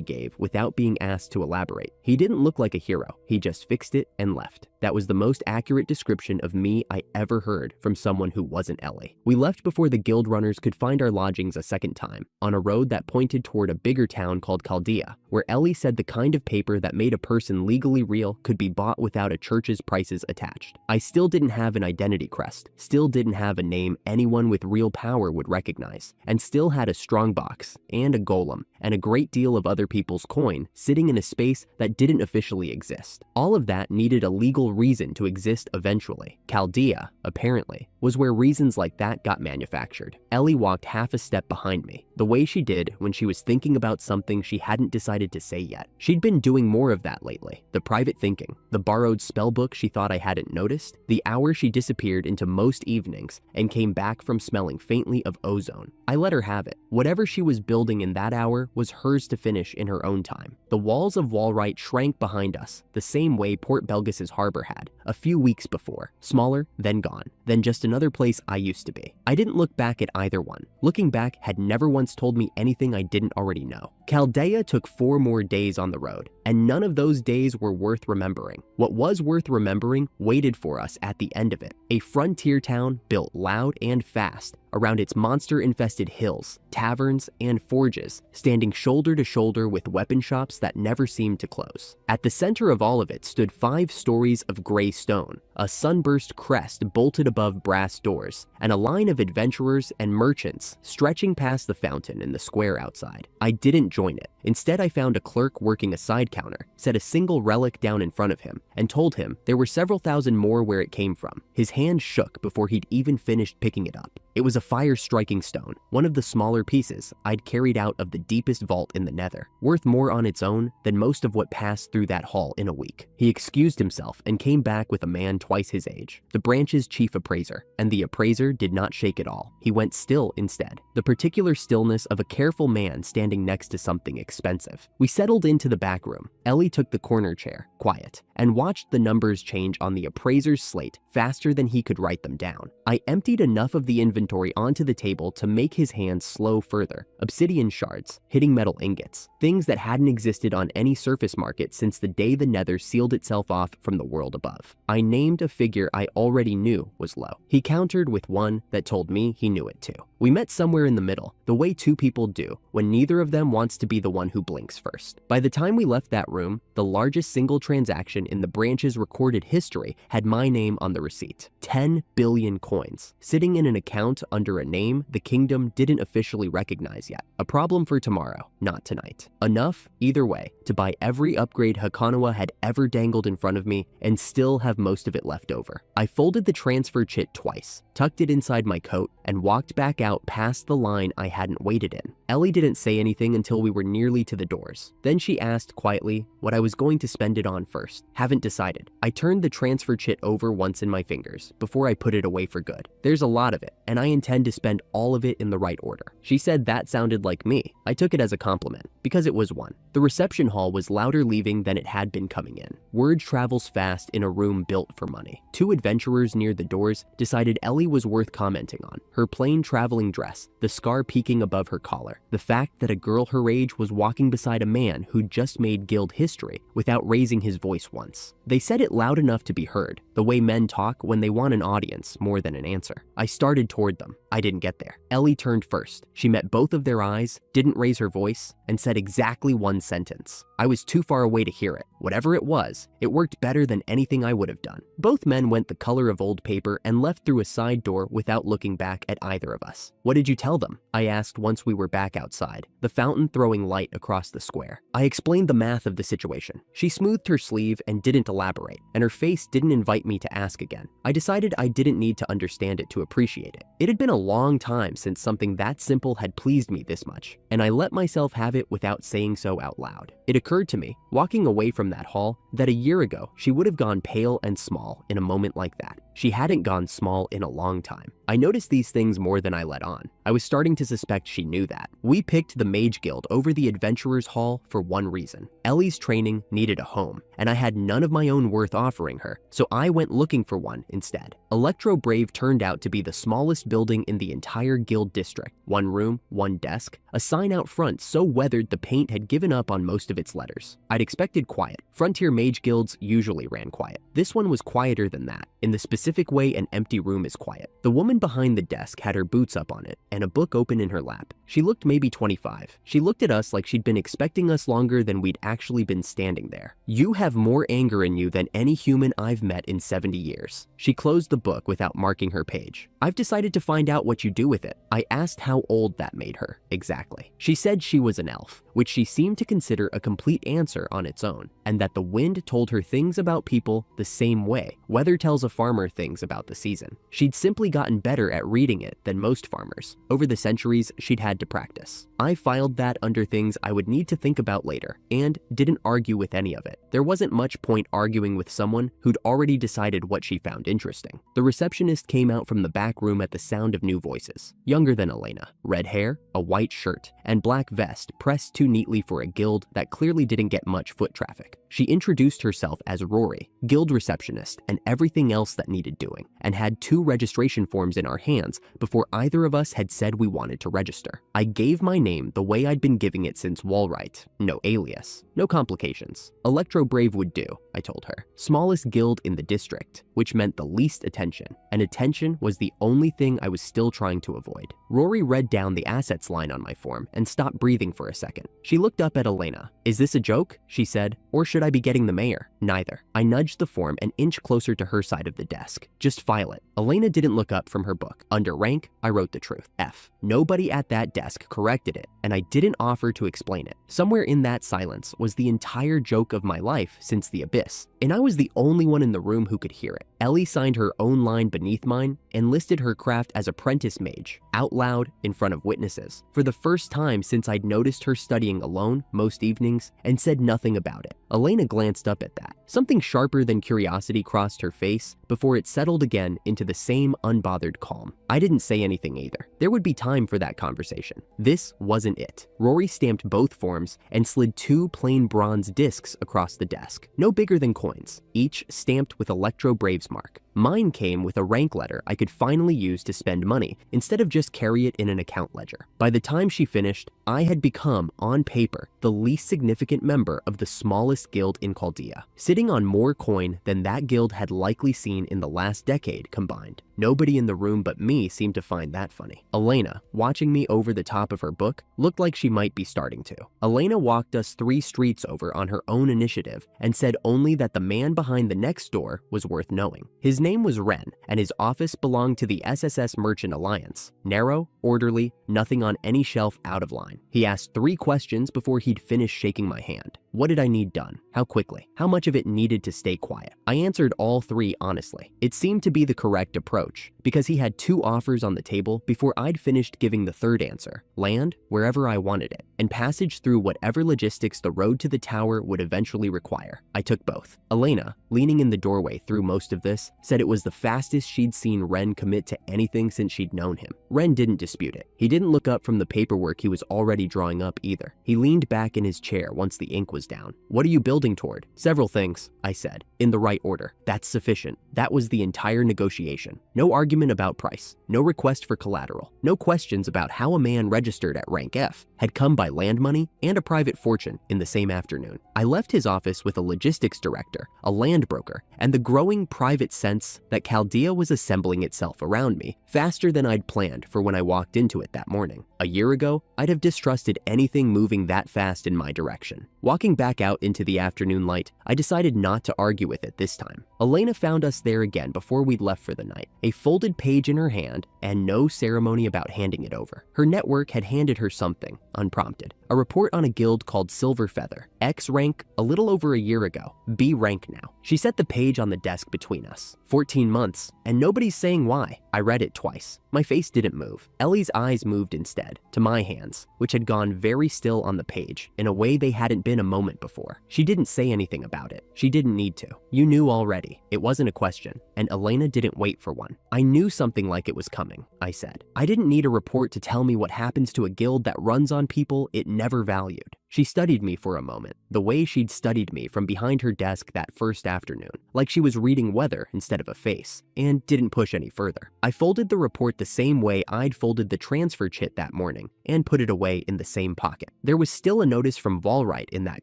gave without being asked to elaborate. "He didn't look like a hero. He just fixed it and left." That was the most accurate description of me I ever heard from someone who wasn't Ellie. We left before the guild runners could find our lodgings a second time, on a road that pointed toward a bigger town called Chaldea, where Ellie said the kind of paper that made a person legally real could be bought without a church's prices attached. I still didn't have an identity crest, still didn't have a name anyone with real power would recognize, and still had a strongbox, and a golem, and a great deal of other people's coin sitting in a space that didn't officially exist. All of that needed a legal reason to exist eventually. Chaldea, apparently, was where reasons like that got manufactured. Ellie walked half a step behind me, the way she did when she was thinking about something she hadn't decided to say yet. She'd been doing more of that lately. The private thinking, the borrowed spellbook she thought I hadn't noticed, the hour she disappeared into most evenings and came back from smelling faintly of ozone. I let her have it. Whatever she was building in that hour was hers to finish in her own time. The walls of Walrite shrank behind us, the same way Port Belgas's harbor had, a few weeks before. Smaller, then gone, then just another place I used to be. I didn't look back at either one. Looking back had never once told me anything I didn't already know. Chaldea took 4 more days on the road, and none of those days were worth remembering. What was worth remembering waited for us at the end of it. A frontier town built loud and fast around its monster-infested hills, taverns, and forges, standing shoulder to shoulder with weapon shops that never seemed to close. At the center of all of it stood 5 stories of gray stone, a sunburst crest bolted above brass doors, and a line of adventurers and merchants stretching past the fountain in the square outside. I didn't join it. Instead, I found a clerk working a side counter, set a single relic down in front of him, and told him there were several thousand more where it came from. His hand shook before he'd even finished picking it up. It was a fire-striking stone, one of the smaller pieces I'd carried out of the deepest vault in the Nether, worth more on its own than most of what passed through that hall in a week. He excused himself and came back with a man twice his age, the branch's chief appraiser, and the appraiser did not shake at all. He went still instead, the particular stillness of a careful man standing next to something expensive. We settled into the back room. Ellie took the corner chair, quiet, and watched the numbers change on the appraiser's slate faster than he could write them down. I emptied enough of the inventory onto the table to make his hands slow further. Obsidian shards, hitting metal ingots, things that hadn't existed on any surface market since the day the Nether sealed itself off from the world above. I named a figure I already knew was low. He countered with one that told me he knew it too. We met somewhere in the middle, the way 2 people do when neither of them wants to be the one who blinks first. By the time we left that room, the largest single transaction in the branch's recorded history had my name on the receipt. 10 billion coins, sitting in an account under a name the kingdom didn't officially recognize yet. A problem for tomorrow, not tonight. Enough, either way, to buy every upgrade Hakanawa had ever dangled in front of me and still have most of it left over. I folded the transfer chit twice, tucked it inside my coat, and walked back out past the line I hadn't waited in. Ellie didn't say anything until we were nearly to the doors. Then she asked quietly what I was going to spend it on first. Haven't decided. I turned the transfer chit over once in my fingers before I put it away for good. There's a lot of it, and I intend to spend all of it in the right order. She said that sounded like me. I took it as a compliment, because it was one. The reception hall was louder leaving than it had been coming in. Word travels fast in a room built for money. Two adventurers near the doors decided Ellie was worth commenting on. Her plain traveling dress, the scar peeking above her collar, the fact that a girl her age was walking beside a man who'd just made guild history without raising his voice once. They said it loud enough to be heard, the way men talk when they want an audience more than an answer. I started toward them. I didn't get there. Ellie turned first. She met both of their eyes, didn't raise her voice, and said exactly one sentence. I was too far away to hear it. Whatever it was, it worked better than anything I would have done. Both men went the color of old paper and left through a side door without looking back at either of us. What did you tell them? I asked once we were back outside, the fountain throwing light across the square. I explained the math of the situation. She smoothed her sleeve and didn't elaborate, and her face didn't invite me to ask again. I decided I didn't need to understand it to appreciate it. It had been a long time since something that simple had pleased me this much, and I let myself have it without saying so out loud. It occurred to me, walking away from that hall, that a year ago she would have gone pale and small in a moment like that. She hadn't gone small in a long time. I noticed these things more than I let on. I was starting to suspect she knew that. We picked the Mage Guild over the Adventurers Hall for one reason. Ellie's training needed a home, and I had none of my own worth offering her, so I went looking for one instead. Electro Brave turned out to be the smallest building in the entire guild district. One room, one desk, a sign out front so weathered the paint had given up on most of its letters. I'd expected quiet. Frontier Mage Guilds usually ran quiet. This one was quieter than that, in the specific way an empty room is quiet. The woman behind the desk had her boots up on it and a book open in her lap. She looked maybe 25. She looked at us like she'd been expecting us longer than we'd actually been standing there. You have more anger in you than any human I've met in 70 years. She closed the book without marking her page. I've decided to find out what you do with it. I asked how old that made her, exactly. She said she was an elf, which she seemed to consider a complete answer on its own, and that the wind told her things about people the same way weather tells a farmer things about the season. She'd simply gotten better at reading it than most farmers. Over the centuries, she'd had to practice. I filed that under things I would need to think about later, and didn't argue with any of it. There wasn't much point arguing with someone who'd already decided what she found interesting. The receptionist came out from the back room at the sound of new voices. Younger than Elena. Red hair, a white shirt, and black vest pressed too neatly for a guild that clearly didn't get much foot traffic. She introduced herself as Rory, guild receptionist, and everything else that needed doing, and had 2 registration forms in our hands before either of us had said we wanted to register. I gave my name the way I'd been giving it since Wallwright. No alias. No complications. Electro Brave would do, I told her. Smallest guild in the district, which meant the least attention, and attention was the only thing I was still trying to avoid. Rory read down the assets line on my form and stopped breathing for a second. She looked up at Elena. Is this a joke? She said. Or should I be getting the mayor? Neither. I nudged the form an inch closer to her side of the desk. Just file it. Elena didn't look up from her book. Under rank, I wrote the truth. F. Nobody at that desk corrected it, and I didn't offer to explain it. Somewhere in that silence was the entire joke of my life since the abyss, and I was the only one in the room who could hear it. Ellie signed her own line beneath mine and listed her craft as apprentice mage, out loud in front of witnesses, for the first time since I'd noticed her studying alone most evenings and said nothing about it. Elena glanced up at that. Something sharper than curiosity crossed her face before it settled again into the same unbothered calm. I didn't say anything either. There would be time for that conversation. This wasn't it. Rory stamped both forms and slid 2 plain bronze discs across the desk, no bigger than coins, each stamped with Electro Brave's mark. Mine came with a rank letter I could finally use to spend money instead of just carry it in an account ledger. By the time she finished, I had become, on paper, the least significant member of the smallest guild in Chaldea, sitting on more coin than that guild had likely seen in the last decade combined. Nobody in the room but me seemed to find that funny. Elena, watching me over the top of her book, looked like she might be starting to. Elena walked us 3 streets over on her own initiative and said only that the man behind the next door was worth knowing. His name was Ren, and his office belonged to the SSS Merchant Alliance. Narrow, orderly, nothing on any shelf out of line. He asked 3 questions before he'd finished shaking my hand. What did I need done? How quickly? How much of it needed to stay quiet? I answered all three honestly. It seemed to be the correct approach because he had two offers on the table before I'd finished giving the third answer: land wherever I wanted it, and passage through whatever logistics the road to the tower would eventually require. I took both. Elena, leaning in the doorway through most of this, said it was the fastest she'd seen Ren commit to anything since she'd known him. Ren didn't dispute it. He didn't look up from the paperwork he was already drawing up either. He leaned back in his chair once the ink was down. What are you building toward? Several things, I said, in the right order. That's sufficient. That was the entire negotiation. No argument about price. No request for collateral. No questions about how a man registered at rank F had come by land money and a private fortune in the same afternoon. I left his office with a logistics director, a land broker, and the growing private sense that Chaldea was assembling itself around me faster than I'd planned for when I walked into it that morning. A year ago, I'd have distrusted anything moving that fast in my direction. Walking back out into the afternoon light, I decided not to argue with it this time. Elena found us there again before we'd left for the night, a folded page in her hand and no ceremony about handing it over. Her network had handed her something, unprompted. A report on a guild called Silver Feather, X rank a little over a year ago, B rank now. She set the page on the desk between us. 14 months, and nobody's saying why. I read it twice. My face didn't move. Ellie's eyes moved instead, to my hands, which had gone very still on the page in a way they hadn't been a moment before. She didn't say anything about it. She didn't need to. You knew already. It wasn't a question, and Elena didn't wait for one. I knew something like it was coming, I said. I didn't need a report to tell me what happens to a guild that runs on people it never valued. She studied me for a moment, the way she'd studied me from behind her desk that first afternoon, like she was reading weather instead of a face, and didn't push any further. I folded the report the same way I'd folded the transfer chit that morning, and put it away in the same pocket. There was still a notice from Volrite in that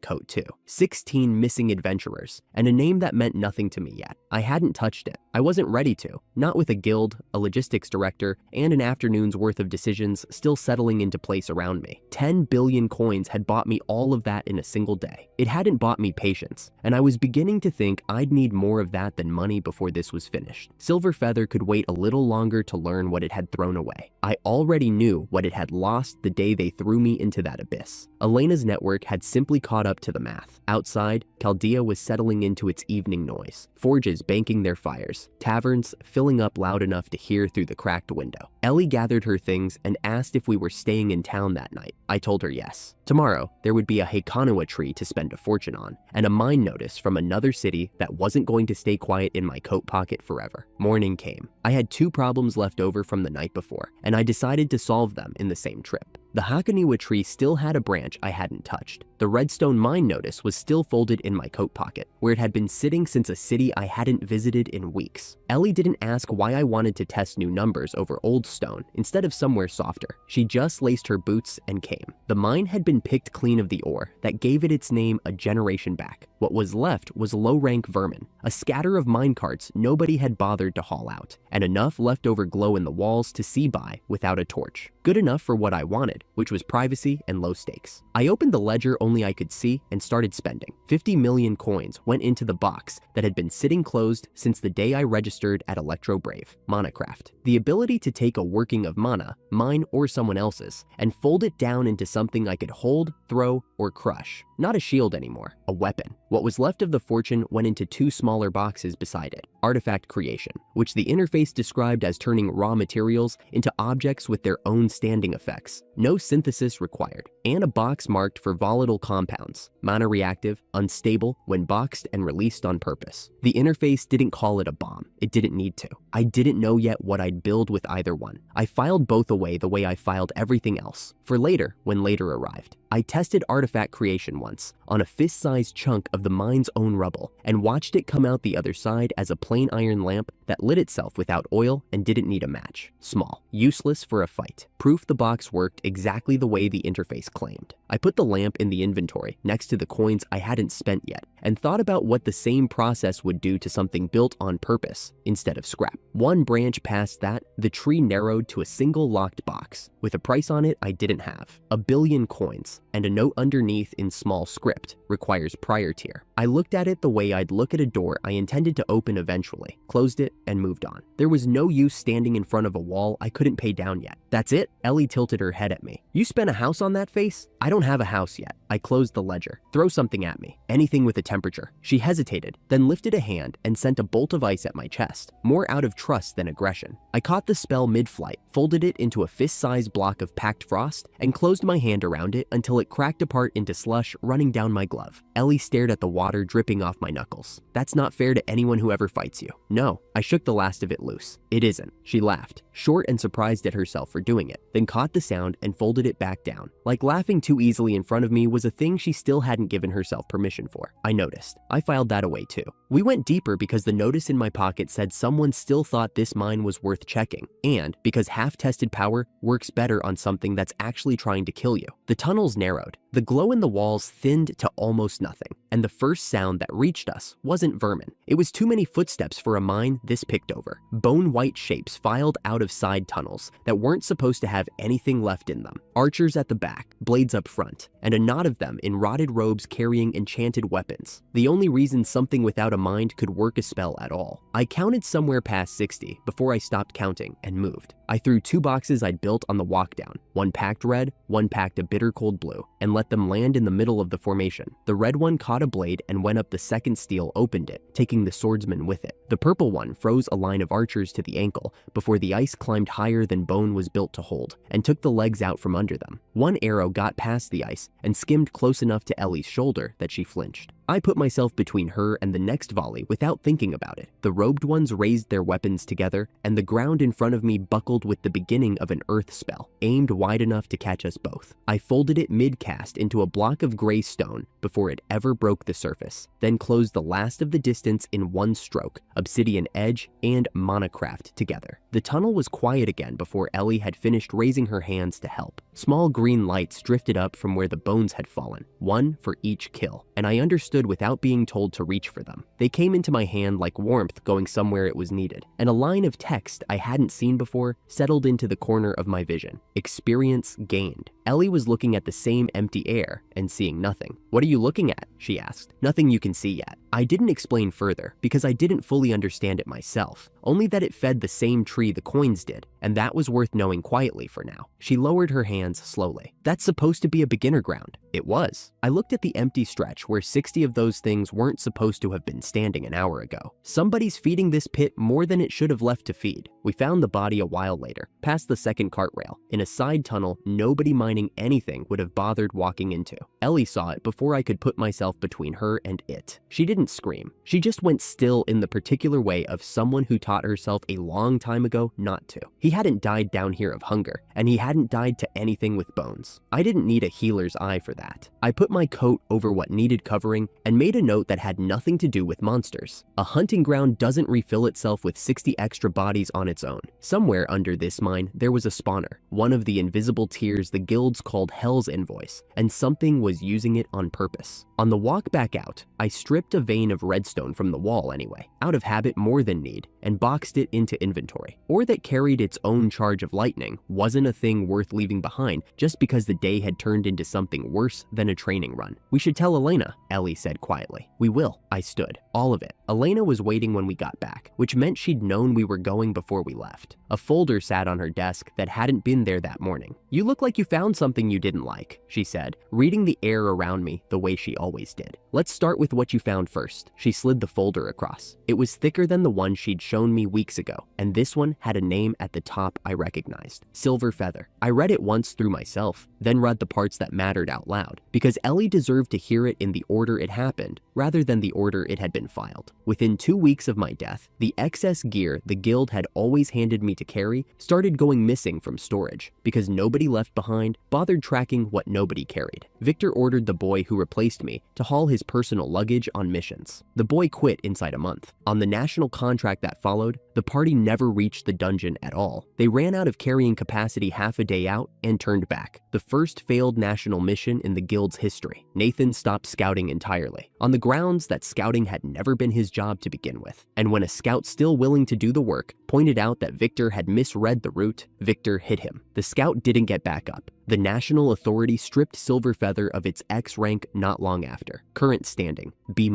coat too. 16 missing adventurers, and a name that meant nothing to me yet. I hadn't touched it. I wasn't ready to, not with a guild, a logistics director, and an afternoon's worth of decisions still settling into place around me. 10 billion coins had bought me all of that in a single day. It hadn't bought me patience, and I was beginning to think I'd need more of that than money before this was finished. Silver Feather could wait a little longer to learn what it had thrown away. I already knew what it had lost the day they threw me into that abyss. Elena's network had simply caught up to the math. Outside, Chaldea was settling into its evening noise. Forges banking their fires, taverns filling up loud enough to hear through the cracked window. Ellie gathered her things and asked if we were staying in town that night. I told her yes. Tomorrow, there would be a Heikanua tree to spend a fortune on, and a mine notice from another city that wasn't going to stay quiet in my coat pocket forever. Morning came. I had 2 problems left over from the night before, and I decided to solve them in the same trip. The Heikanua tree still had a branch I hadn't touched. The redstone mine notice was still folded in my coat pocket, where it had been sitting since a city I hadn't visited in weeks. Ellie didn't ask why I wanted to test new numbers over old stone instead of somewhere softer. She just laced her boots and came. The mine had been picked clean of the ore that gave it its name a generation back. What was left was low-rank vermin, a scatter of minecarts nobody had bothered to haul out, and enough leftover glow in the walls to see by without a torch. Good enough for what I wanted, which was privacy and low stakes. I opened the ledger only I could see and started spending. 50 million coins went into the box that had been sitting closed since the day I registered at Electro Brave, Manacraft. The ability to take a working of mana, mine or someone else's, and fold it down into something I could hold, throw, or crush. Not a shield anymore, a weapon. What was left of the fortune went into 2 smaller boxes beside it. Artifact creation, which the interface described as turning raw materials into objects with their own standing effects. No synthesis required. And a box marked for volatile compounds, mana reactive, unstable when boxed and released on purpose. The interface didn't call it a bomb. It didn't need to. I didn't know yet what I'd build with either one. I filed both away the way I filed everything else, for later when later arrived. I tested artifact creation once, on a fist-sized chunk of the mine's own rubble, and watched it come out the other side as a plain iron lamp that lit itself without oil and didn't need a match. Small. Useless for a fight. Proof the box worked exactly the way the interface claimed. I put the lamp in the inventory next to the coins I hadn't spent yet, and thought about what the same process would do to something built on purpose instead of scrap. One branch past that, the tree narrowed to a single locked box, with a price on it I didn't have. 1 billion coins, and a note underneath in small script, requires prior tier. I looked at it the way I'd look at a door I intended to open eventually, closed it, and moved on. There was no use standing in front of a wall I couldn't pay down yet. That's it? Ellie tilted her head at me. You spent a house on that face? I don't have a house yet. I closed the ledger. Throw something at me. Anything with a temperature. She hesitated, then lifted a hand and sent a bolt of ice at my chest, more out of trust than aggression. I caught the spell mid-flight, folded it into a fist-sized block of packed frost, and closed my hand around it until it cracked apart into slush running down my glove. Ellie stared at the water dripping off my knuckles. That's not fair to anyone who ever fights you. No, I shook the last of it loose. It isn't. She laughed, short and surprised at herself for doing it, then caught the sound and folded it back down. Like laughing too easily in front of me was a thing she still hadn't given herself permission for. I noticed. I filed that away too. We went deeper because the notice in my pocket said someone still thought this mine was worth checking, and because half-tested power works better on something that's actually trying to kill you. The tunnels narrowed. The glow in the walls thinned to almost nothing, and the first sound that reached us wasn't vermin. It was too many footsteps for a mine this picked over. Bone-white shapes filed out of side tunnels that weren't supposed to have anything left in them. Archers at the back, blades up front, and a knot of them in rotted robes carrying enchanted weapons. The only reason something without a mind could work a spell at all. I counted somewhere past 60 before I stopped counting and moved. I threw 2 boxes I'd built on the walk down, one packed red, one packed a bitter cold blue, and let them land in the middle of the formation. The red one caught a blade and went up the second steel, opened it, taking the swordsman with it. The purple one froze a line of archers to the ankle before the ice climbed higher than bone was built to hold, and took the legs out from under them. One arrow got past the ice and skimmed close enough to Ellie's shoulder that she flinched. I put myself between her and the next volley without thinking about it. The robed ones raised their weapons together, and the ground in front of me buckled with the beginning of an earth spell, aimed wide enough to catch us both. I folded it mid-cast into a block of gray stone before it ever broke the surface, then closed the last of the distance in one stroke, obsidian edge and monocraft together. The tunnel was quiet again before Ellie had finished raising her hands to help. Small green lights drifted up from where the bones had fallen, one for each kill, and I understood without being told to reach for them. They came into my hand like warmth going somewhere it was needed, and a line of text I hadn't seen before settled into the corner of my vision. Experience gained. Ellie was looking at the same empty air and seeing nothing. What are you looking at? She asked. Nothing you can see yet. I didn't explain further because I didn't fully understand it myself, only that it fed the same tree the coins did, and that was worth knowing quietly for now. She lowered her hands slowly. That's supposed to be a beginner ground. It was. I looked at the empty stretch where 60 of those things weren't supposed to have been standing an hour ago. Somebody's feeding this pit more than it should have left to feed. We found the body a while later, past the second cart rail, in a side tunnel nobody mining anything would have bothered walking into. Ellie saw it before I could put myself between her and it. She didn't scream. She just went still in the particular way of someone who taught herself a long time ago not to. He hadn't died down here of hunger, and he hadn't died to anything with bones. I didn't need a healer's eye for that. I put my coat over what needed covering and made a note that had nothing to do with monsters. A hunting ground doesn't refill itself with 60 extra bodies on its own. Somewhere under this mine, there was a spawner, one of the invisible tiers the guilds called Hell's Invoice, and something was using it on purpose. On the walk back out, I stripped a vein of redstone from the wall anyway, out of habit more than need, and boxed it into inventory. Ore that carried its own charge of lightning wasn't a thing worth leaving behind just because the day had turned into something worse than a training run. We should tell Elena, Ellie said quietly. We will. I stood. All of it. Elena was waiting when we got back, which meant she'd known we were going before we left. A folder sat on her desk that hadn't been there that morning. You look like you found something you didn't like, she said, reading the air around me the way she always did. Let's start with what you found first. She slid the folder across. It was thicker than the one she'd shown me weeks ago, and this one had a name at the top I recognized. Silver Feather. I read it once through myself, then read the parts that mattered out loud, because Ellie deserved to hear it in the order it happened, rather than the order it had been filed. Within 2 weeks of my death, the excess gear the guild had always handed me to carry started going missing from storage, because nobody left behind bothered tracking what nobody carried. Victor ordered the boy who replaced me to haul his personal luggage on missions. The boy quit inside a month. On the national contract that followed, the party never reached the dungeon at all. They ran out of carrying capacity half a day out and turned back. The first failed national mission in the guild's history. Nathan stopped scouting entirely, on the grounds that scouting had never been his job to begin with. And when a scout still willing to do the work pointed out that Victor had misread the route, Victor hit him. The scout didn't get back up, The national authority stripped Silver Feather of its X rank not long after. Current standing, B-.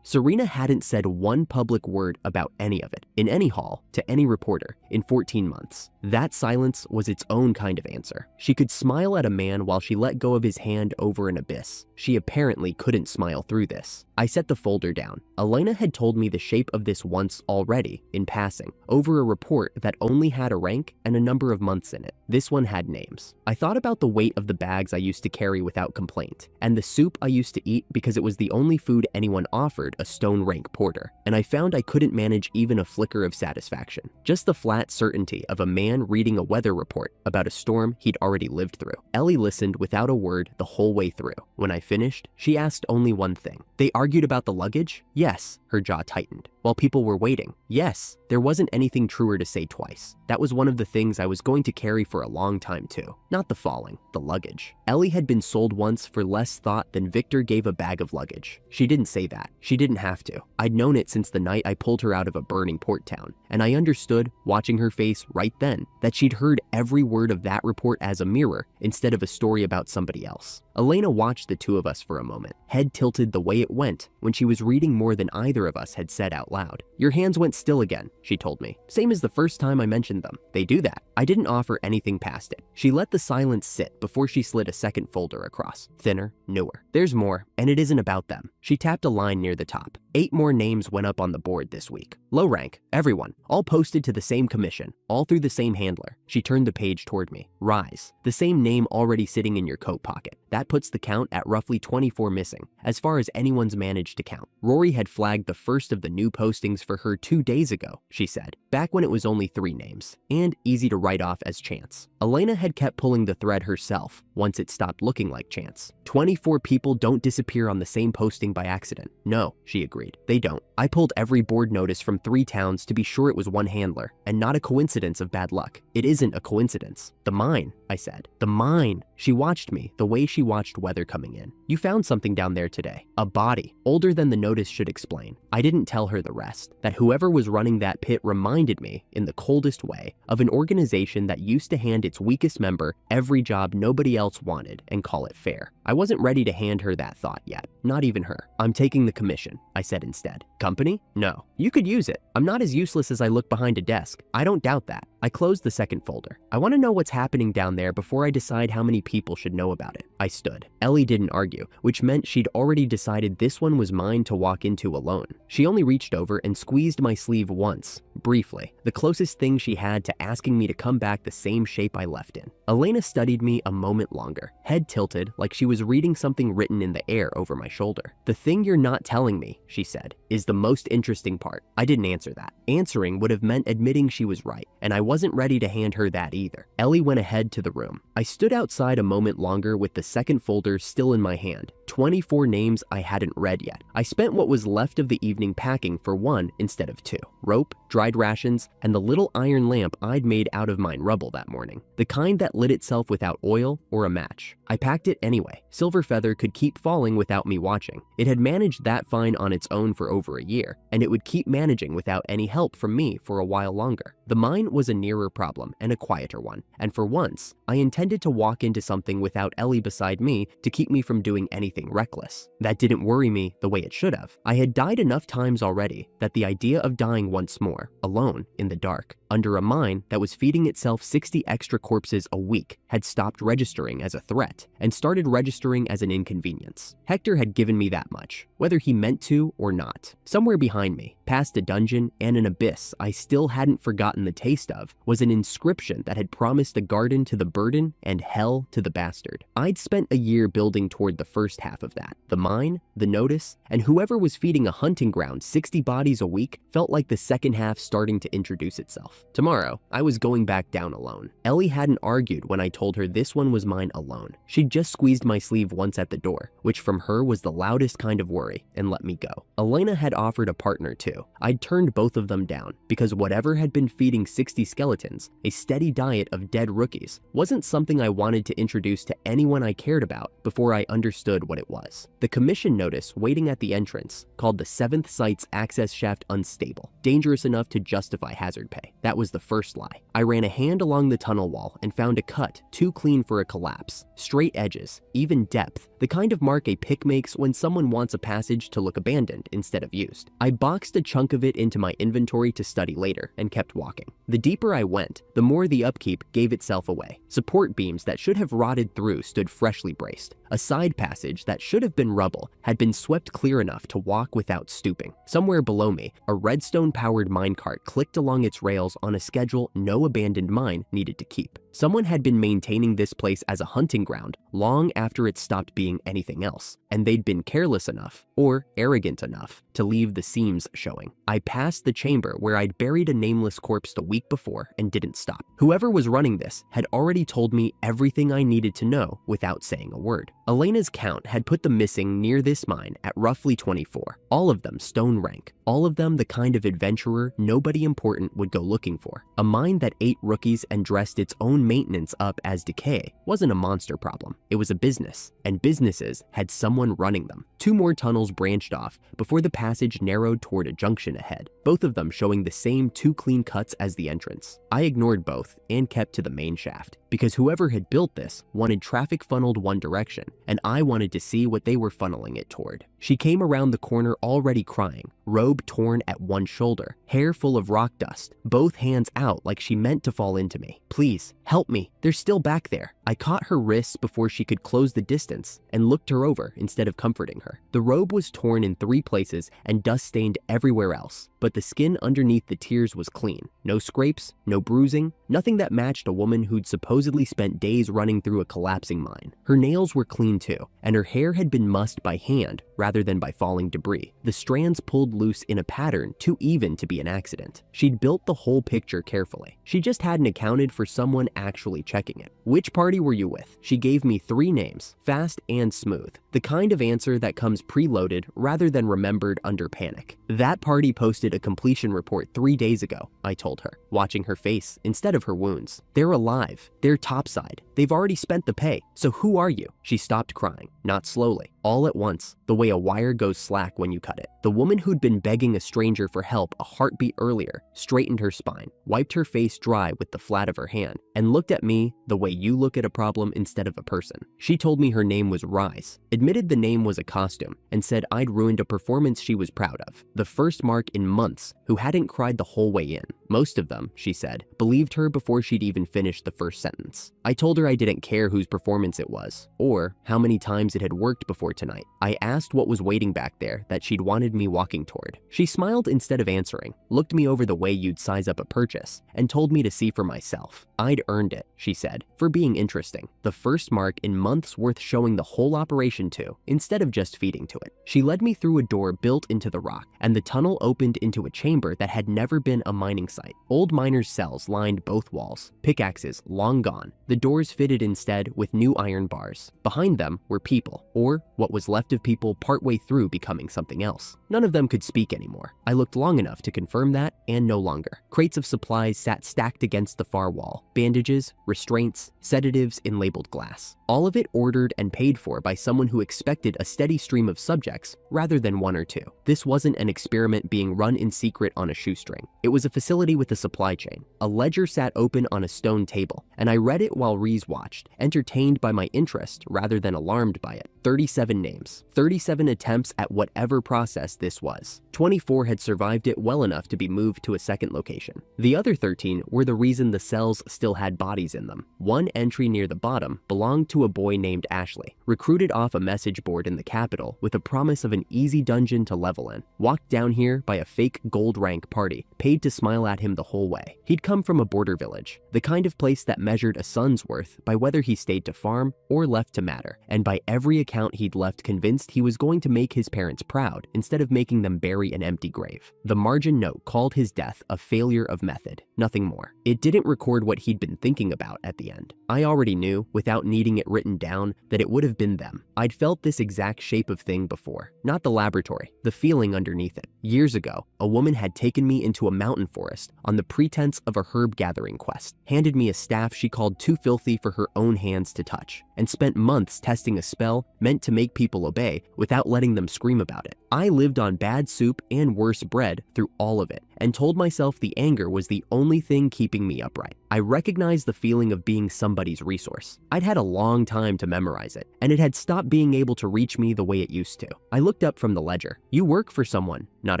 Serena hadn't said one public word about any of it, in any hall, to any reporter, in 14 months. That silence was its own kind of answer. She could smile at a man while she let go of his hand over an abyss. She apparently couldn't smile through this. I set the folder down. Elena had told me the shape of this once already, in passing, over a report that only had a rank and a number of months in it. This one had names. I thought about the weight of the bags I used to carry without complaint, and the soup I used to eat because it was the only food anyone offered a stone rank porter, and I found I couldn't manage even a flicker of satisfaction. Just the flat certainty of a man reading a weather report about a storm he'd already lived through. Ellie listened without a word the whole way through. When I finished, she asked only one thing. They argued about the luggage? Yes. Her jaw tightened. While people were waiting? Yes. There wasn't anything truer to say twice. That was one of the things I was going to carry for a long time too. Not the falling, the luggage. Ellie had been sold once for less thought than Victor gave a bag of luggage. She didn't say that. She didn't have to. I'd known it since the night I pulled her out of a burning port town, and I understood, watching her face right then, that she'd heard every word of that report as a mirror instead of a story about somebody else. Elena watched the two of us for a moment, head tilted the way it went when she was reading more than either of us had said out loud. Your hands went still again, she told me. Same as the first time I mentioned them. They do that. I didn't offer anything past it. She let the silence sit before she slid a second folder across. Thinner, newer. There's more, and it isn't about them. She tapped a line near the top. 8 more names went up on the board this week. Low rank, everyone, all posted to the same commission, all through the same handler. She turned the page toward me. Rise, the same name already sitting in your coat pocket. That puts the count at roughly 24 missing, as far as anyone's managed to count. Rory had flagged the first of the new postings for her 2 days ago, she said, back when it was only 3 names, and easy to write off as chance. Elena had kept pulling the thread herself once it stopped looking like chance. 24 people don't disappear on the same posting by accident. No, she agreed. They don't. I pulled every board notice from 3 towns to be sure it was one handler, and not a coincidence of bad luck. It isn't a coincidence. The mine, I said. The mine. She watched me the way she watched weather coming in. You found something down there today. A body, older than the notice should explain. I didn't tell her the rest. That whoever was running that pit reminded me, in the coldest way, of an organization that used to hand its weakest member every job nobody else wanted and call it fair. I wasn't ready to hand her that thought yet. Not even her. I'm taking the commission, I said instead. Company? No. You could use it. I'm not as useless as I look behind a desk. I don't doubt that. I closed the second folder. I want to know what's happening down there before I decide how many people should know about it. I stood. Ellie didn't argue, which meant she'd already decided this one was mine to walk into alone. She only reached over and squeezed my sleeve once, briefly, the closest thing she had to asking me to come back the same shape I left in. Elena studied me a moment longer, head tilted like she was reading something written in the air over my shoulder. The thing you're not telling me, she said, is the most interesting part. I didn't answer that. Answering would have meant admitting she was right, and I wasn't ready to hand her that either. Ellie went ahead to the room. I stood outside a moment longer with the second folder still in my hand. 24 names I hadn't read yet. I spent what was left of the evening packing for 1 instead of 2. Rope, dried rations, and the little iron lamp I'd made out of mine rubble that morning. The kind that lit itself without oil or a match. I packed it anyway. Silver Feather could keep falling without me watching. It had managed that fine on its own for over a year, and it would keep managing without any help from me for a while longer. The mine was a nearer problem and a quieter one, and for once, I intended to walk into something without Ellie beside me to keep me from doing anything reckless. That didn't worry me the way it should have. I had died enough times already that the idea of dying once more, alone, in the dark, under a mine that was feeding itself 60 extra corpses a week, had stopped registering as a threat and started registering as an inconvenience. Hector had given me that much, whether he meant to or not. Somewhere behind me, past a dungeon and an abyss I still hadn't forgotten the taste of, was an inscription that had promised a garden to the burden and hell to the bastard. I'd spent a year building toward the first half of that. The mine, the notice, and whoever was feeding a hunting ground 60 bodies a week felt like the second half starting to introduce itself. Tomorrow, I was going back down alone. Ellie hadn't argued when I told her this one was mine alone. She'd just squeezed my sleeve once at the door, which from her was the loudest kind of worry, and let me go. Elena had offered a partner too. too. I'd turned both of them down because whatever had been feeding 60 skeletons, a steady diet of dead rookies, wasn't something I wanted to introduce to anyone I cared about before I understood what it was. The commission notice waiting at the entrance called the 7th Site's access shaft unstable, dangerous enough to justify hazard pay. That was the first lie. I ran a hand along the tunnel wall and found a cut too clean for a collapse. Straight edges, even depth, the kind of mark a pick makes when someone wants a passage to look abandoned instead of used. I boxed a chunk of it into my inventory to study later and kept walking. The deeper I went, the more the upkeep gave itself away. Support beams that should have rotted through stood freshly braced. A side passage that should have been rubble had been swept clear enough to walk without stooping. Somewhere below me, a redstone-powered minecart clicked along its rails on a schedule no abandoned mine needed to keep. Someone had been maintaining this place as a hunting ground long after it stopped being anything else, and they'd been careless enough, or arrogant enough, to leave the seams showing. I passed the chamber where I'd buried a nameless corpse the week before and didn't stop. Whoever was running this had already told me everything I needed to know without saying a word. Elena's count had put the missing near this mine at roughly 24, all of them stone rank, all of them the kind of adventurer nobody important would go looking for. A mine that ate rookies and dressed its own maintenance up as decay wasn't a monster problem. It was a business, and businesses had someone running them. 2 more tunnels branched off before the passage narrowed toward a junction ahead, both of them showing the same 2 clean cuts as the entrance. I ignored both and kept to the main shaft, because whoever had built this wanted traffic funneled one direction, and I wanted to see what they were funneling it toward. She came around the corner already crying, robe torn at one shoulder, hair full of rock dust, both hands out like she meant to fall into me. Please, help me, they're still back there. I caught her wrists before she could close the distance and looked her over instead of comforting her. The robe was torn in 3 places and dust stained everywhere else, but the skin underneath the tears was clean. No scrapes, no bruising, nothing that matched a woman who'd supposedly spent days running through a collapsing mine. Her nails were clean too, and her hair had been mussed by hand rather than by falling debris. The strands pulled loose in a pattern too even to be an accident. She'd built the whole picture carefully. She just hadn't accounted for someone actually checking it. Which party were you with? She gave me 3 names, fast and smooth. The kind of answer that comes preloaded rather than remembered under panic. That party posted a completion report 3 days ago, I told her, watching her face instead of her wounds. They're alive. They're topside. They've already spent the pay. So who are you? She stopped crying, not slowly, all at once, the way a wire goes slack when you cut it. The woman who'd been begging a stranger for help a heartbeat earlier straightened her spine, wiped her face dry with the flat of her hand, and looked at me the way you look at a problem instead of a person. She told me her name was Rise, admitted the name was a costume, and said I'd ruined a performance she was proud of. The first mark in months who hadn't cried the whole way in. Most of them, she said, believed her before she'd even finished the first sentence. I told her I didn't care whose performance it was, or how many times it had worked before tonight. I asked what was waiting back there that she'd wanted me walking toward. She smiled instead of answering, looked me over the way you'd size up a purchase, and told me to see for myself. I'd earned it, she said, for being interesting. The first mark in months worth showing the whole operation to, instead of just feeding to it. She led me through a door built into the rock, and the tunnel opened into a chamber that had never been a mining site. Old miners' cells lined both walls, pickaxes long gone. The doors fitted instead with new iron bars. Behind them were people, or what was left of people partway through becoming something else. None of them could speak anymore. I looked long enough to confirm that, and no longer. Crates of supplies sat stacked against the far wall. Bandages, restraints, sedatives in labeled glass. All of it ordered and paid for by someone who expected a steady stream of subjects rather than 1 or 2. This wasn't an experiment being run in secret on a shoestring. It was a facility with a supply chain. A ledger sat open on a stone table, and I read it while Reese watched, entertained by my interest rather than alarmed by it. 37 names, 37 attempts at whatever process this was. 24 had survived it well enough to be moved to a second location. The other 13 were the reason the cells still had bodies in them. One entry near the bottom belonged to a boy named Ashley, recruited off a message board in the capital with a promise of an easy dungeon to level in. Walked down here by a fake gold rank party, paid to smile at him the whole way. He'd come from a border village, the kind of place that measured a son's worth by whether he stayed to farm or left to matter, and by every account he'd left convinced he was going to make his parents proud instead of making them bury an empty grave. The margin note called his death a failure of method, nothing more. It didn't record what he'd been thinking about at the end. I already knew, without needing it it written down that it would have been them. I'd felt this exact shape of thing before, not the laboratory, the feeling underneath it. Years ago, a woman had taken me into a mountain forest on the pretense of a herb gathering quest, handed me a staff she called too filthy for her own hands to touch, and spent months testing a spell meant to make people obey without letting them scream about it. I lived on bad soup and worse bread through all of it, and told myself the anger was the only thing keeping me upright. I recognized the feeling of being somebody's resource. I'd had a long time to memorize it, and it had stopped being able to reach me the way it used to. I looked up from the ledger. "You work for someone," not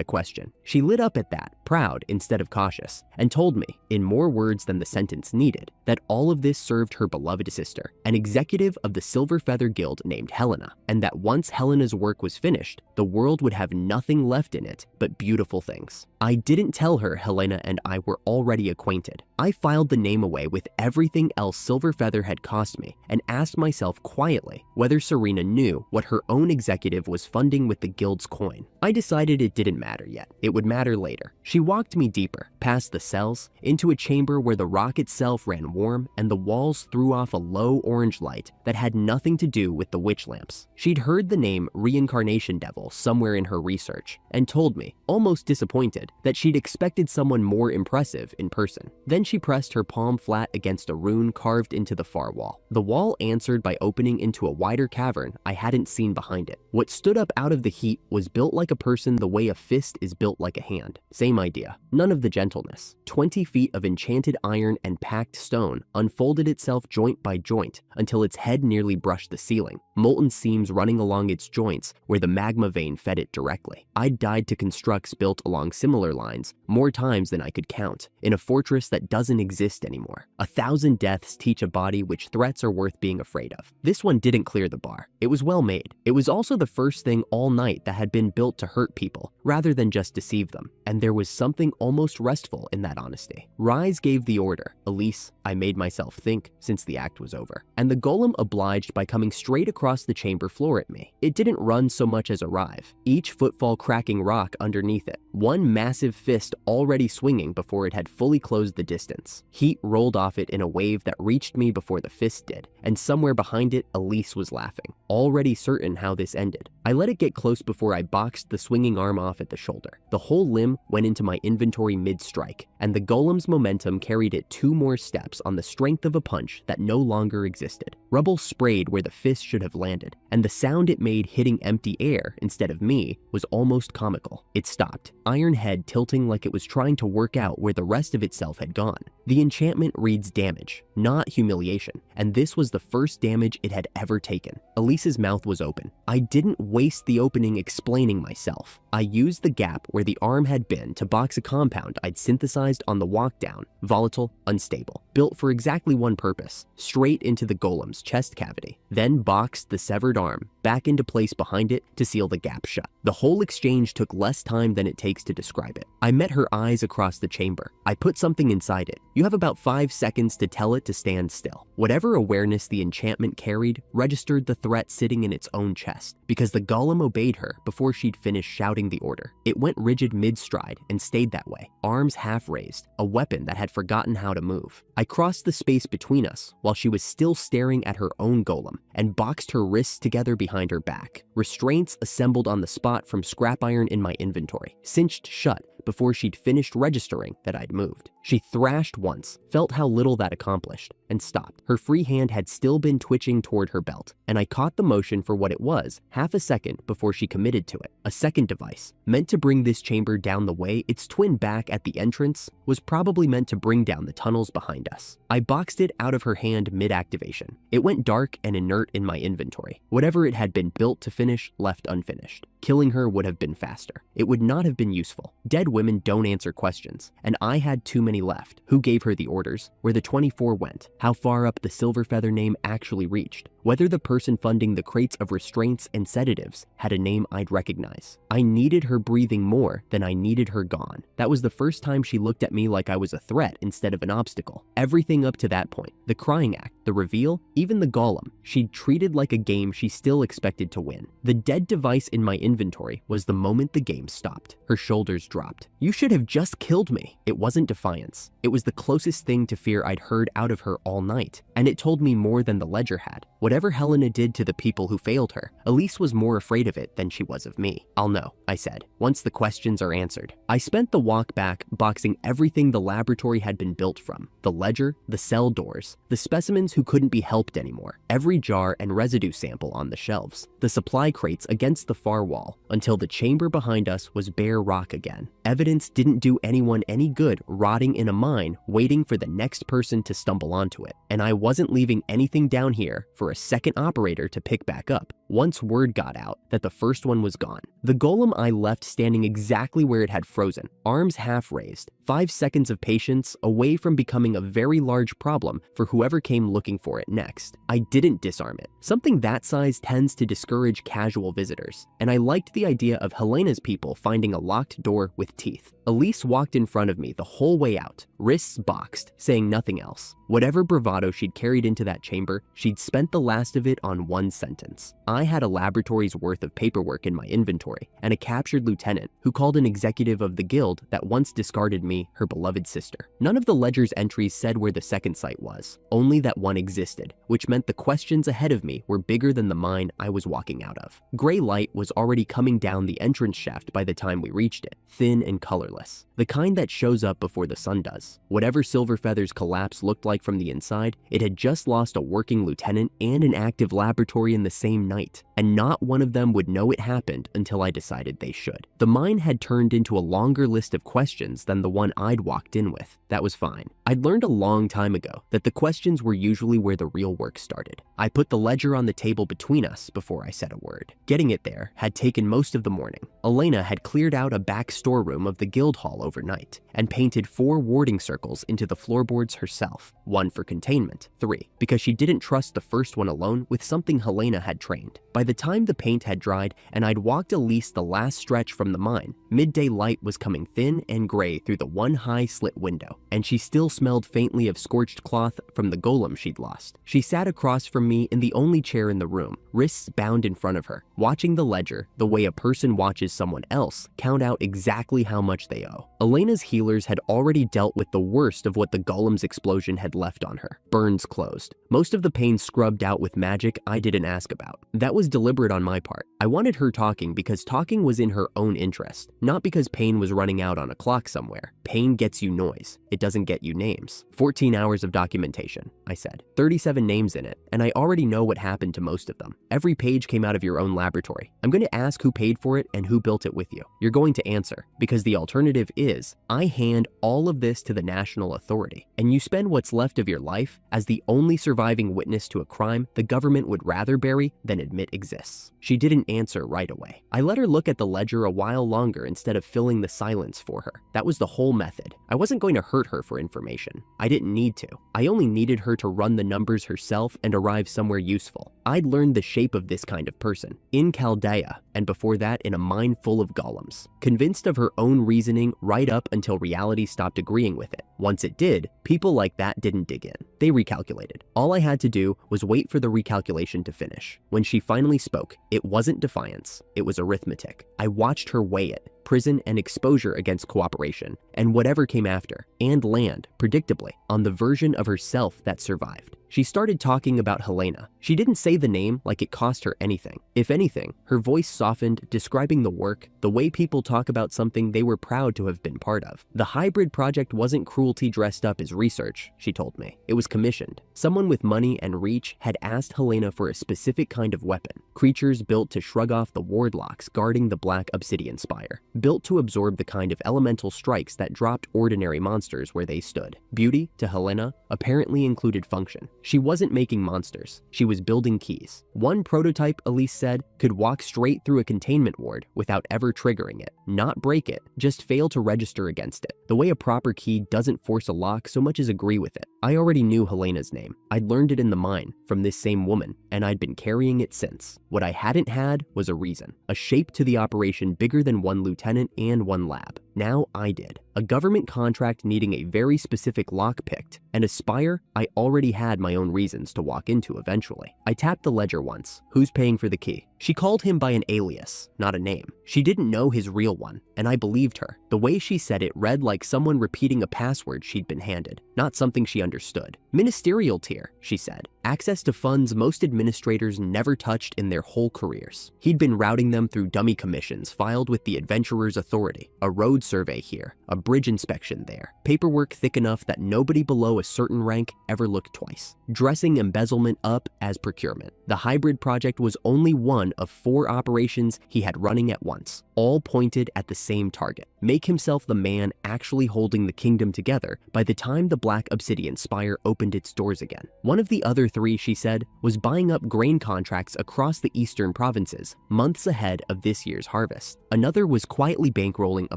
a question. She lit up at that, proud instead of cautious, and told me, in more words than the sentence needed, that all of this served her beloved sister, an executive of the Silver Feather Guild named Helena, and that once Helena's work was finished, the world would have nothing left in it but beautiful things. I didn't tell her Helena and I were already acquainted. I filed the name away with everything else Silver Feather had cost me and asked myself quietly whether Serena knew what her own executive was funding with the guild's coin. I decided it didn't matter yet. It would matter later. She walked me deeper, past the cells, into a chamber where the rock itself ran warm and the walls threw off a low orange light that had nothing to do with the witch lamps. She'd heard the name Reincarnation Devil somewhere in her research and told me, almost disappointed, that she'd expected someone more impressive in person. Then she pressed her palm flat against a rune carved into the far wall. The wall answered by opening into a wider cavern I hadn't seen behind it. What stood up out of the heat was built like a person the way a fist is built like a hand. Same idea. None of the gentleness. 20 feet of enchanted iron and packed stone unfolded itself joint by joint until its head nearly brushed the ceiling, molten seams running along its joints where the magma vein fed it directly. I'd died to constructs built along similar lines more times than I could count, in a fortress that doesn't exist anymore. 1,000 deaths teach a body which threats are worth being afraid of. This one didn't clear the bar. It was well made. It was also the first thing all night that had been built to hurt people, rather than just deceive them, and there was something almost restful in that honesty. Rise gave the order. Elise, I made myself think, since the act was over, and the golem obliged by coming straight across the chamber floor at me. It didn't run so much as arrive, each footfall cracking rock underneath it, one massive fist already swinging before it had fully closed the distance. Heat rolled off it in a wave that reached me before the fist did, and somewhere behind it, Elise was laughing, already certain how this ended. I let it get close before I boxed the swinging arm off at the shoulder. The whole limb went into my inventory mid-strike, and the golem's momentum carried it 2 more steps on the strength of a punch that no longer existed. Rubble sprayed where the fist should have landed, and the sound it made hitting empty air instead of me was almost comical. It stopped, iron head tilting like it was trying to work out where the rest of itself had gone. The enchantment reads damage, not humiliation, and this was the first damage it had ever taken. Elise's mouth was open. I didn't waste the opening explaining myself. I used the gap where the arm had been to box a compound I'd synthesized on the walk down, volatile, unstable, built for exactly one purpose, straight into the golem's chest cavity, then boxed the severed arm back into place behind it to seal the gap shut. The whole exchange took less time than it takes to describe it. I met her eyes across the chamber. I put something inside it. You have about 5 seconds to tell it to stand still. Whatever awareness the enchantment carried registered the threat sitting in its own chest, because the golem obeyed her before she'd finished shouting the order. It went rigid mid-stride and stayed that way, arms half raised, a weapon that had forgotten how to move. I crossed the space between us while she was still staring at her own golem and boxed her wrists together behind her back. Restraints assembled on the spot from scrap iron in my inventory, cinched shut before she'd finished registering that I'd moved. She thrashed once, felt how little that accomplished, and stopped. Her free hand had still been twitching toward her belt, and I caught the motion for what it was half a second before she committed to it. A second device, meant to bring this chamber down the way its twin back at the entrance was probably meant to bring down the tunnels behind us. I boxed it out of her hand mid-activation. It went dark and inert in my inventory. Whatever it had been built to finish left unfinished. Killing her would have been faster. It would not have been useful. Dead women don't answer questions, and I had too many left. Who gave her the orders? Where the 24 went? How far up the Silver Feather name actually reached? Whether the person funding the crates of restraints and sedatives had a name I'd recognize. I needed her breathing more than I needed her gone. That was the first time she looked at me like I was a threat instead of an obstacle. Everything up to that point, the crying act, the reveal, even the golem, she'd treated like a game she still expected to win. The dead device in my inventory was the moment the game stopped. Her shoulders dropped. You should have just killed me. It wasn't defiance. It was the closest thing to fear I'd heard out of her all night, and it told me more than the ledger had. Whatever Helena did to the people who failed her, Elise was more afraid of it than she was of me. I'll know, I said, once the questions are answered. I spent the walk back boxing everything the laboratory had been built from: the ledger, the cell doors, the specimens who couldn't be helped anymore, every jar and residue sample on the shelves, the supply crates against the far wall, until the chamber behind us was bare rock again. Evidence didn't do anyone any good rotting in a mine waiting for the next person to stumble onto it, and I wasn't leaving anything down here for a second operator to pick back up once word got out that the first one was gone. The golem I left standing exactly where it had frozen, arms half raised, 5 seconds of patience away from becoming a very large problem for whoever came looking for it next. I didn't disarm it. Something that size tends to discourage casual visitors, and I liked the idea of Helena's people finding a locked door with teeth. Elise walked in front of me the whole way out, wrists boxed, saying nothing else. Whatever bravado she'd carried into that chamber, she'd spent the last of it on one sentence. I had a laboratory's worth of paperwork in my inventory, and a captured lieutenant who called an executive of the guild that once discarded me her beloved sister. None of the ledger's entries said where the second site was, only that one existed, which meant the questions ahead of me were bigger than the mine I was walking out of. Gray light was already coming down the entrance shaft by the time we reached it, thin and colorless, the kind that shows up before the sun does. Whatever Silverfeather's collapse looked like from the inside, it had just lost a working lieutenant and an active laboratory in the same night, and not one of them would know it happened until I decided they should. The mine had turned into a longer list of questions than the one I'd walked in with. That was fine. I'd learned a long time ago that the questions were usually where the real work started. I put the ledger on the table between us before I said a word. Getting it there had taken most of the morning. Elena had cleared out a back storeroom of the guild hall overnight and painted 4 warding circles into the floorboards herself, 1 for containment, 3 because she didn't trust the first one alone with something Helena had trained. By the time the paint had dried and I'd walked at least the last stretch from the mine, midday light was coming thin and gray through the one high slit window, and she still smelled faintly of scorched cloth from the golem she'd lost. She sat across from me in the only chair in the room, wrists bound in front of her, watching the ledger the way a person watches someone else count out exactly how much they owe. Elena's healers had already dealt with the worst of what the golem's explosion had left on her. Burns closed. Most of the pain scrubbed out with magic I didn't ask about. That was deliberate on my part. I wanted her talking because talking was in her own interest, not because pain was running out on a clock somewhere. Pain gets you noise. It doesn't get you names. 14 hours of documentation, I said. 37 names in it, and I already know what happened to most of them. Every page came out of your own laboratory. I'm going to ask who paid for it and who built it with you. You're going to answer, because the alternative is I hand all of this to the national authority, and you spend what's left of your life as the only surviving witness to a crime the government would rather bury than admit exists. She didn't answer right away. I let her look at the ledger a while longer instead of filling the silence for her. That was the whole method. I wasn't going to hurt her for information. I didn't need to. I only needed her to run the numbers herself and arrive somewhere useful. I'd learned the shape of this kind of person in Chaldea, and before that in a mine full of golems. Convinced of her own reasoning right up until reality stopped agreeing with it. Once it did, people like that didn't dig in. They recalculated. All I had to do was wait for the recalculation to finish. When she finally spoke, it wasn't defiance, it was arithmetic. I watched her weigh it, prison and exposure against cooperation, and whatever came after, and land, predictably, on the version of herself that survived. She started talking about Helena. She didn't say the name like it cost her anything. If anything, her voice softened, describing the work, the way people talk about something they were proud to have been part of. The hybrid project wasn't cruelty dressed up as research, she told me. It was commissioned. Someone with money and reach had asked Helena for a specific kind of weapon, creatures built to shrug off the wardlocks guarding the black obsidian spire, built to absorb the kind of elemental strikes that dropped ordinary monsters where they stood. Beauty, to Helena, apparently included function. She wasn't making monsters. She was building keys. One prototype, Elise said, could walk straight through a containment ward without ever triggering it. Not break it, just fail to register against it. The way a proper key doesn't force a lock so much as agree with it. I already knew Helena's name. I'd learned it in the mine from this same woman, and I'd been carrying it since. What I hadn't had was a reason, a shape to the operation bigger than one lieutenant and one lab. Now I did. A government contract needing a very specific lock picked, and a spire I already had my own reasons to walk into eventually. I tapped the ledger once. Who's paying for the key? She called him by an alias, not a name. She didn't know his real one, and I believed her. The way she said it read like someone repeating a password she'd been handed, not something she understood. Ministerial tier, she said. access to funds most administrators never touched in their whole careers. He'd been routing them through dummy commissions filed with the Adventurers Authority, a road survey here, a bridge inspection there, paperwork thick enough that nobody below a certain rank ever looked twice, dressing embezzlement up as procurement. The hybrid project was only one of 4 operations he had running at once, all pointed at the same target: make himself the man actually holding the kingdom together by the time the Black Obsidian Spire opened its doors again. One of the other 3, she said, was buying up grain contracts across the eastern provinces months ahead of this year's harvest. Another was quietly bankrolling a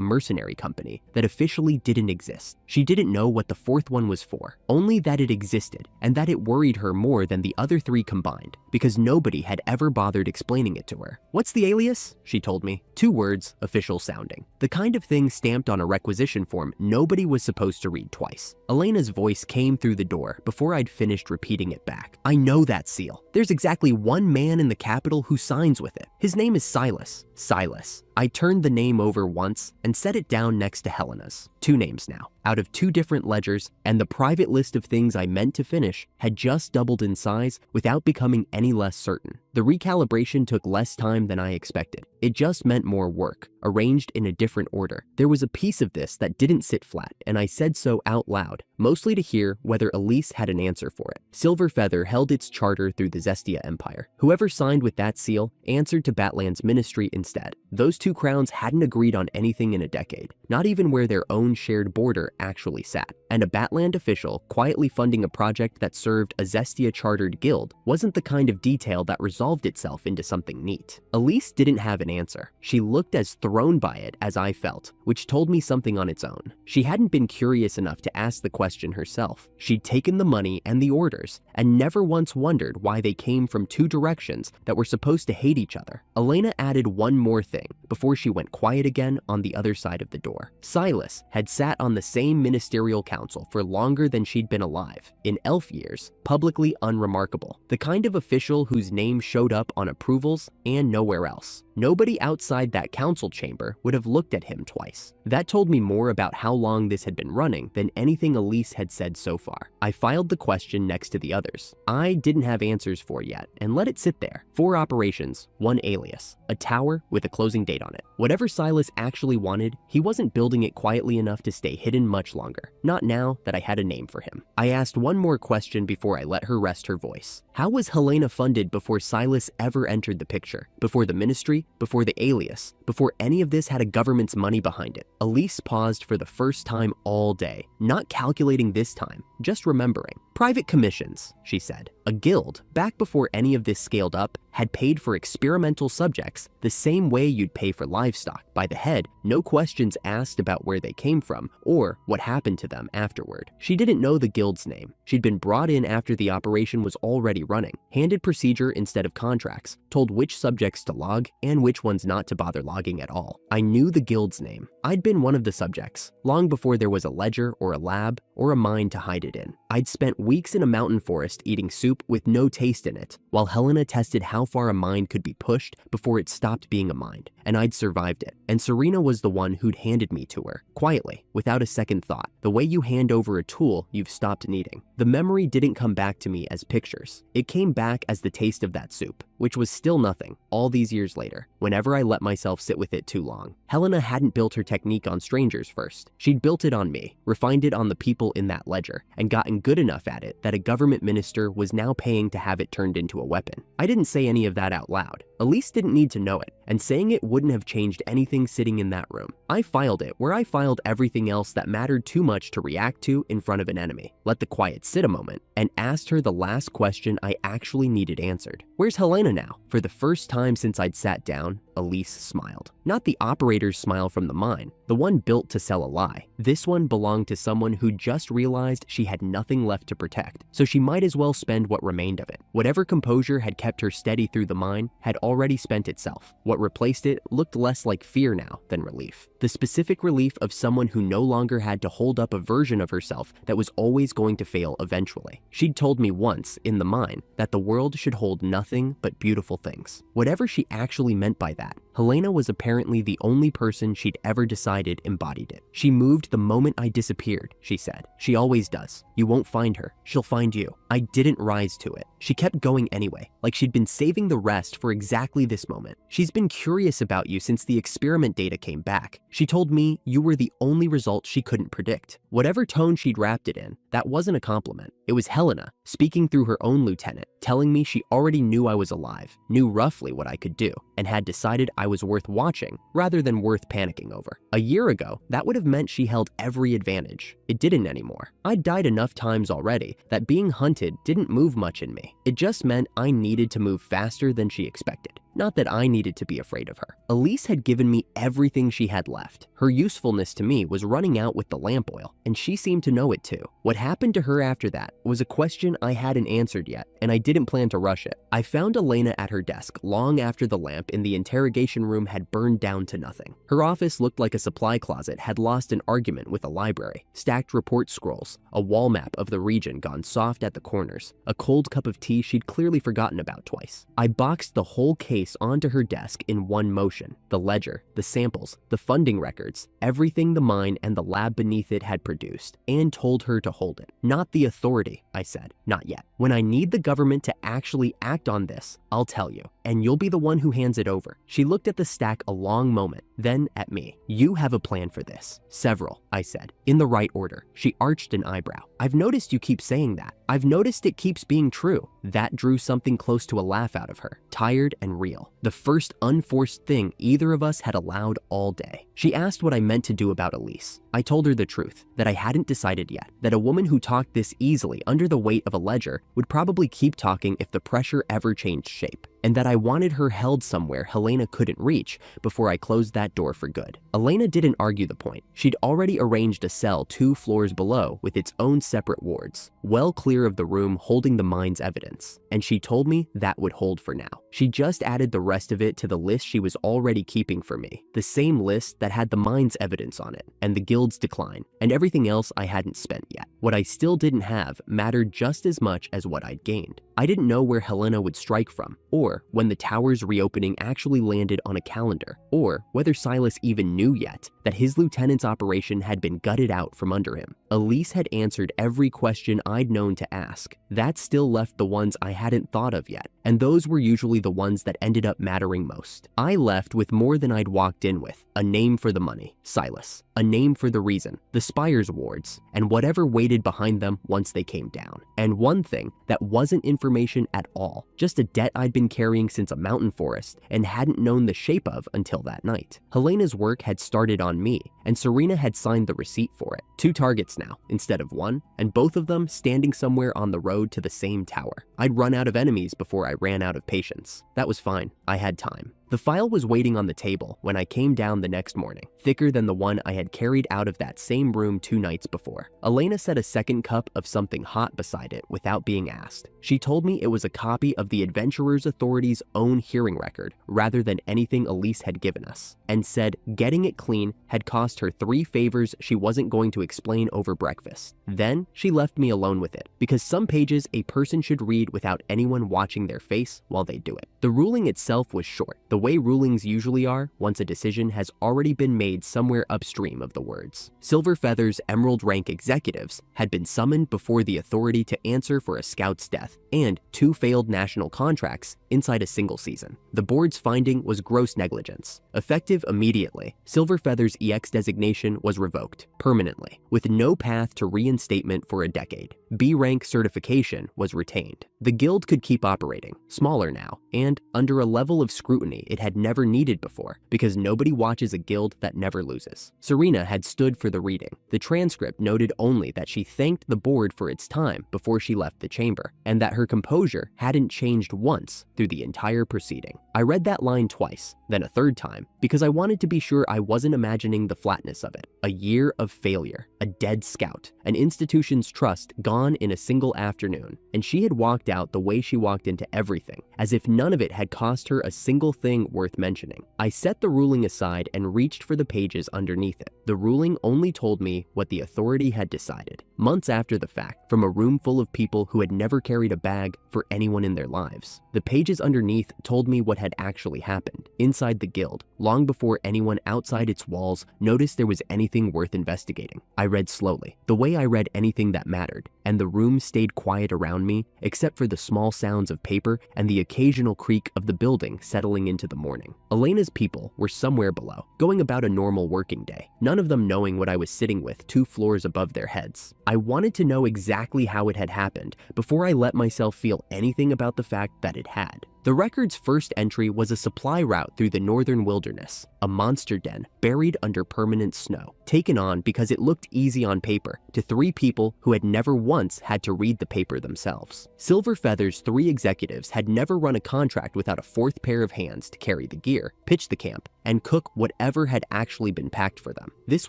mercenary company that officially didn't exist. She didn't know what the 4th one was for, only that it existed and that it worried her more than the other 3 combined, because nobody had ever bothered explaining it to her. "What's the alias?" she told me. 2 words, official sounding. The kind of thing stamped on a requisition form nobody was supposed to read twice. Elena's voice came through the door before I'd finished repeating it back. "I know that seal. There's exactly one man in the capital who signs with it. His name is Silas." Silas. I turned the name over once and set it down next to Helena's. 2 names now, out of 2 different ledgers, and the private list of things I meant to finish had just doubled in size without becoming any less certain. The recalibration took less time than I expected. It just meant more work, arranged in a different order. There was a piece of this that didn't sit flat, and I said so out loud, mostly to hear whether Elise had an answer for it. Silver Feather held its charter through the Zestia Empire. Whoever signed with that seal answered to Batland's ministry instead. Those 2 crowns hadn't agreed on anything in a decade, not even where their own shared border actually sat. And a Batland official quietly funding a project that served a Zestia chartered guild wasn't the kind of detail that resolved itself into something neat. Elise didn't have an answer. She looked as thrown by it as I felt, which told me something on its own. She hadn't been curious enough to ask the question herself. She'd taken the money and the orders, and never once wondered why they came from 2 directions that were supposed to hate each other. Elena added one more thing before she went quiet again on the other side of the door. Silas had sat on the same ministerial council for longer than she'd been alive. In elf years, publicly unremarkable. The kind of official whose name showed up on approvals and nowhere else. Nobody outside that council chamber would have looked at him twice. That told me more about how long this had been running than anything Elise had said so far. I filed the question next to the others. I didn't have answers for yet, and let it sit there. 4 operations, 1 alias, a tower with a closing date on it. Whatever Silas actually wanted, he wasn't building it quietly enough to stay hidden much longer. Not now that I had a name for him. I asked one more question before I let her rest her voice. How was Helena funded before Silas ever entered the picture? Before the ministry? Before the alias? Before any of this had a government's money behind it? Elise paused for the first time all day, not calculating this time, just remembering. "Private commissions," she said. A guild, back before any of this scaled up, had paid for experimental subjects the same way you'd pay for livestock, by the head, no questions asked about where they came from or what happened to them afterward. She didn't know the guild's name. She'd been brought in after the operation was already running, handed procedure instead of contracts, told which subjects to log and which ones not to bother logging at all. I knew the guild's name. I'd been one of the subjects, long before there was a ledger or a lab or a mine to hide it in. I'd spent weeks in a mountain forest eating soup with no taste in it, while Helena tested how far a mine could be pushed before it stopped being a mine, and I'd survived it. And Serena was the one who'd handed me to her, quietly, without a second thought, the way you hand over a tool you've stopped needing. The memory didn't come back to me as pictures. It came back as the taste of that soup, which was still nothing, all these years later, whenever I let myself sit with it too long. Helena hadn't built her technique on strangers first. She'd built it on me, refined it on the people in that ledger, and gotten good enough at it that a government minister was now paying to have it turned into a weapon. I didn't say any of that out loud. Elise didn't need to know it, and saying it wouldn't have changed anything sitting in that room. I filed it where I filed everything else that mattered too much to react to in front of an enemy, let the quiet sit a moment, and asked her the last question I actually needed answered. "Where's Helena now?" For the first time since I'd sat down, Elise smiled. Not the operator's smile from the mine, the one built to sell a lie. This one belonged to someone who just realized she had nothing left to protect, so she might as well spend what remained of it. Whatever composure had kept her steady through the mine had already spent itself. What replaced it looked less like fear now than relief. The specific relief of someone who no longer had to hold up a version of herself that was always going to fail eventually. She'd told me once, in the mine, that the world should hold nothing but beautiful things. Whatever she actually meant by that that. Helena was apparently the only person she'd ever decided embodied it. She moved the moment I disappeared, she said. She always does. You won't find her. She'll find you. I didn't rise to it. She kept going anyway, like she'd been saving the rest for exactly this moment. She's been curious about you since the experiment data came back. She told me you were the only result she couldn't predict. Whatever tone she'd wrapped it in, that wasn't a compliment. It was Helena, speaking through her own lieutenant, telling me she already knew I was alive, knew roughly what I could do, and had decided I was worth watching rather than worth panicking over. A year ago, that would have meant she held every advantage. It didn't anymore. I'd died enough times already that being hunted didn't move much in me. It just meant I needed to move faster than she expected. Not that I needed to be afraid of her. Elise had given me everything she had left. Her usefulness to me was running out with the lamp oil, and she seemed to know it too. What happened to her after that was a question I hadn't answered yet, and I didn't plan to rush it. I found Elena at her desk long after the lamp in the interrogation room had burned down to nothing. Her office looked like a supply closet had lost an argument with a library. Stacked report scrolls, a wall map of the region gone soft at the corners, a cold cup of tea she'd clearly forgotten about twice. I boxed the whole case onto her desk in one motion. The ledger, the samples, the funding records, everything the mine and the lab beneath it had produced, and told her to hold it. Not the authority, I said. Not yet. When I need the government to actually act on this, I'll tell you, and you'll be the one who hands it over. She looked at the stack a long moment, then at me. You have a plan for this. Several, I said, in the right order. She arched an eyebrow. I've noticed you keep saying that. I've noticed it keeps being true. That drew something close to a laugh out of her, tired and real. The first unforced thing either of us had allowed all day. She asked what I meant to do about Elise. I told her the truth, that I hadn't decided yet, that a woman who talked this easily under the weight of a ledger would probably keep talking if the pressure ever changed shape, and that I wanted her held somewhere Helena couldn't reach before I closed that door for good. Elena didn't argue the point. She'd already arranged a cell 2 floors below with its own separate wards, well clear of the room holding the mine's evidence, and she told me that would hold for now. She just added the rest of it to the list she was already keeping for me, the same list that had the mine's evidence on it, and the guild's decline, and everything else I hadn't spent yet. What I still didn't have mattered just as much as what I'd gained. I didn't know where Helena would strike from, or when the tower's reopening actually landed on a calendar, or whether Silas even knew yet that his lieutenant's operation had been gutted out from under him. Elise had answered every question I'd known to ask. That still left the ones I hadn't thought of yet, and those were usually the ones that ended up mattering most. I left with more than I'd walked in with: a name for the money, Silas, a name for the reason, the Spires wards, and whatever waited behind them once they came down. And one thing that wasn't information at all, just a debt I'd been carrying since a mountain forest and hadn't known the shape of until that night. Helena's work had started on me, and Serena had signed the receipt for it. 2 targets now, instead of 1, and both of them standing somewhere on the road to the same tower. I'd run out of enemies before I ran out of patience. That was fine. I had time. The file was waiting on the table when I came down the next morning, thicker than the one I had carried out of that same room 2 nights before. Elena set a second cup of something hot beside it without being asked. She told me it was a copy of the Adventurers Authority's own hearing record rather than anything Elise had given us, and said getting it clean had cost her 3 favors she wasn't going to explain over breakfast. Then she left me alone with it, because some pages a person should read without anyone watching their face while they do it. The ruling itself was short, the way rulings usually are once a decision has already been made somewhere upstream of the words. Silver Feather's Emerald rank executives had been summoned before the authority to answer for a scout's death and 2 failed national contracts inside a single season. The board's finding was gross negligence. Effective immediately, Silver Feather's EX designation was revoked permanently, with no path to reinstatement for a decade. B rank certification was retained. The guild could keep operating, smaller now, and under a level of scrutiny it had never needed before, because nobody watches a guild that never loses. Serena had stood for the reading. The transcript noted only that she thanked the board for its time before she left the chamber, and that her composure hadn't changed once through the entire proceeding. I read that line twice, then a third time, because I wanted to be sure I wasn't imagining the flatness of it. A year of failure, a dead scout, an institution's trust gone in a single afternoon, and she had walked out the way she walked into everything, as if none of it had cost her a single thing worth mentioning. I set the ruling aside and reached for the pages underneath it. The ruling only told me what the authority had decided. months after the fact, from a room full of people who had never carried a bag for anyone in their lives. The pages underneath told me what had actually happened inside the guild, long before anyone outside its walls noticed there was anything worth investigating. I read slowly, the way I read anything that mattered, and the room stayed quiet around me except for the small sounds of paper and the occasional creak of the building settling into the morning. Elena's people were somewhere below, going about a normal working day, none of them knowing what I was sitting with 2 floors above their heads. I wanted to know exactly how it had happened before I let myself feel anything about the fact that it had. The record's first entry was a supply route through the northern wilderness, a monster den buried under permanent snow, taken on because it looked easy on paper to 3 people who had never once had to read the paper themselves. Silver Feather's 3 executives had never run a contract without a 4th pair of hands to carry the gear, pitch the camp, and cook whatever had actually been packed for them. This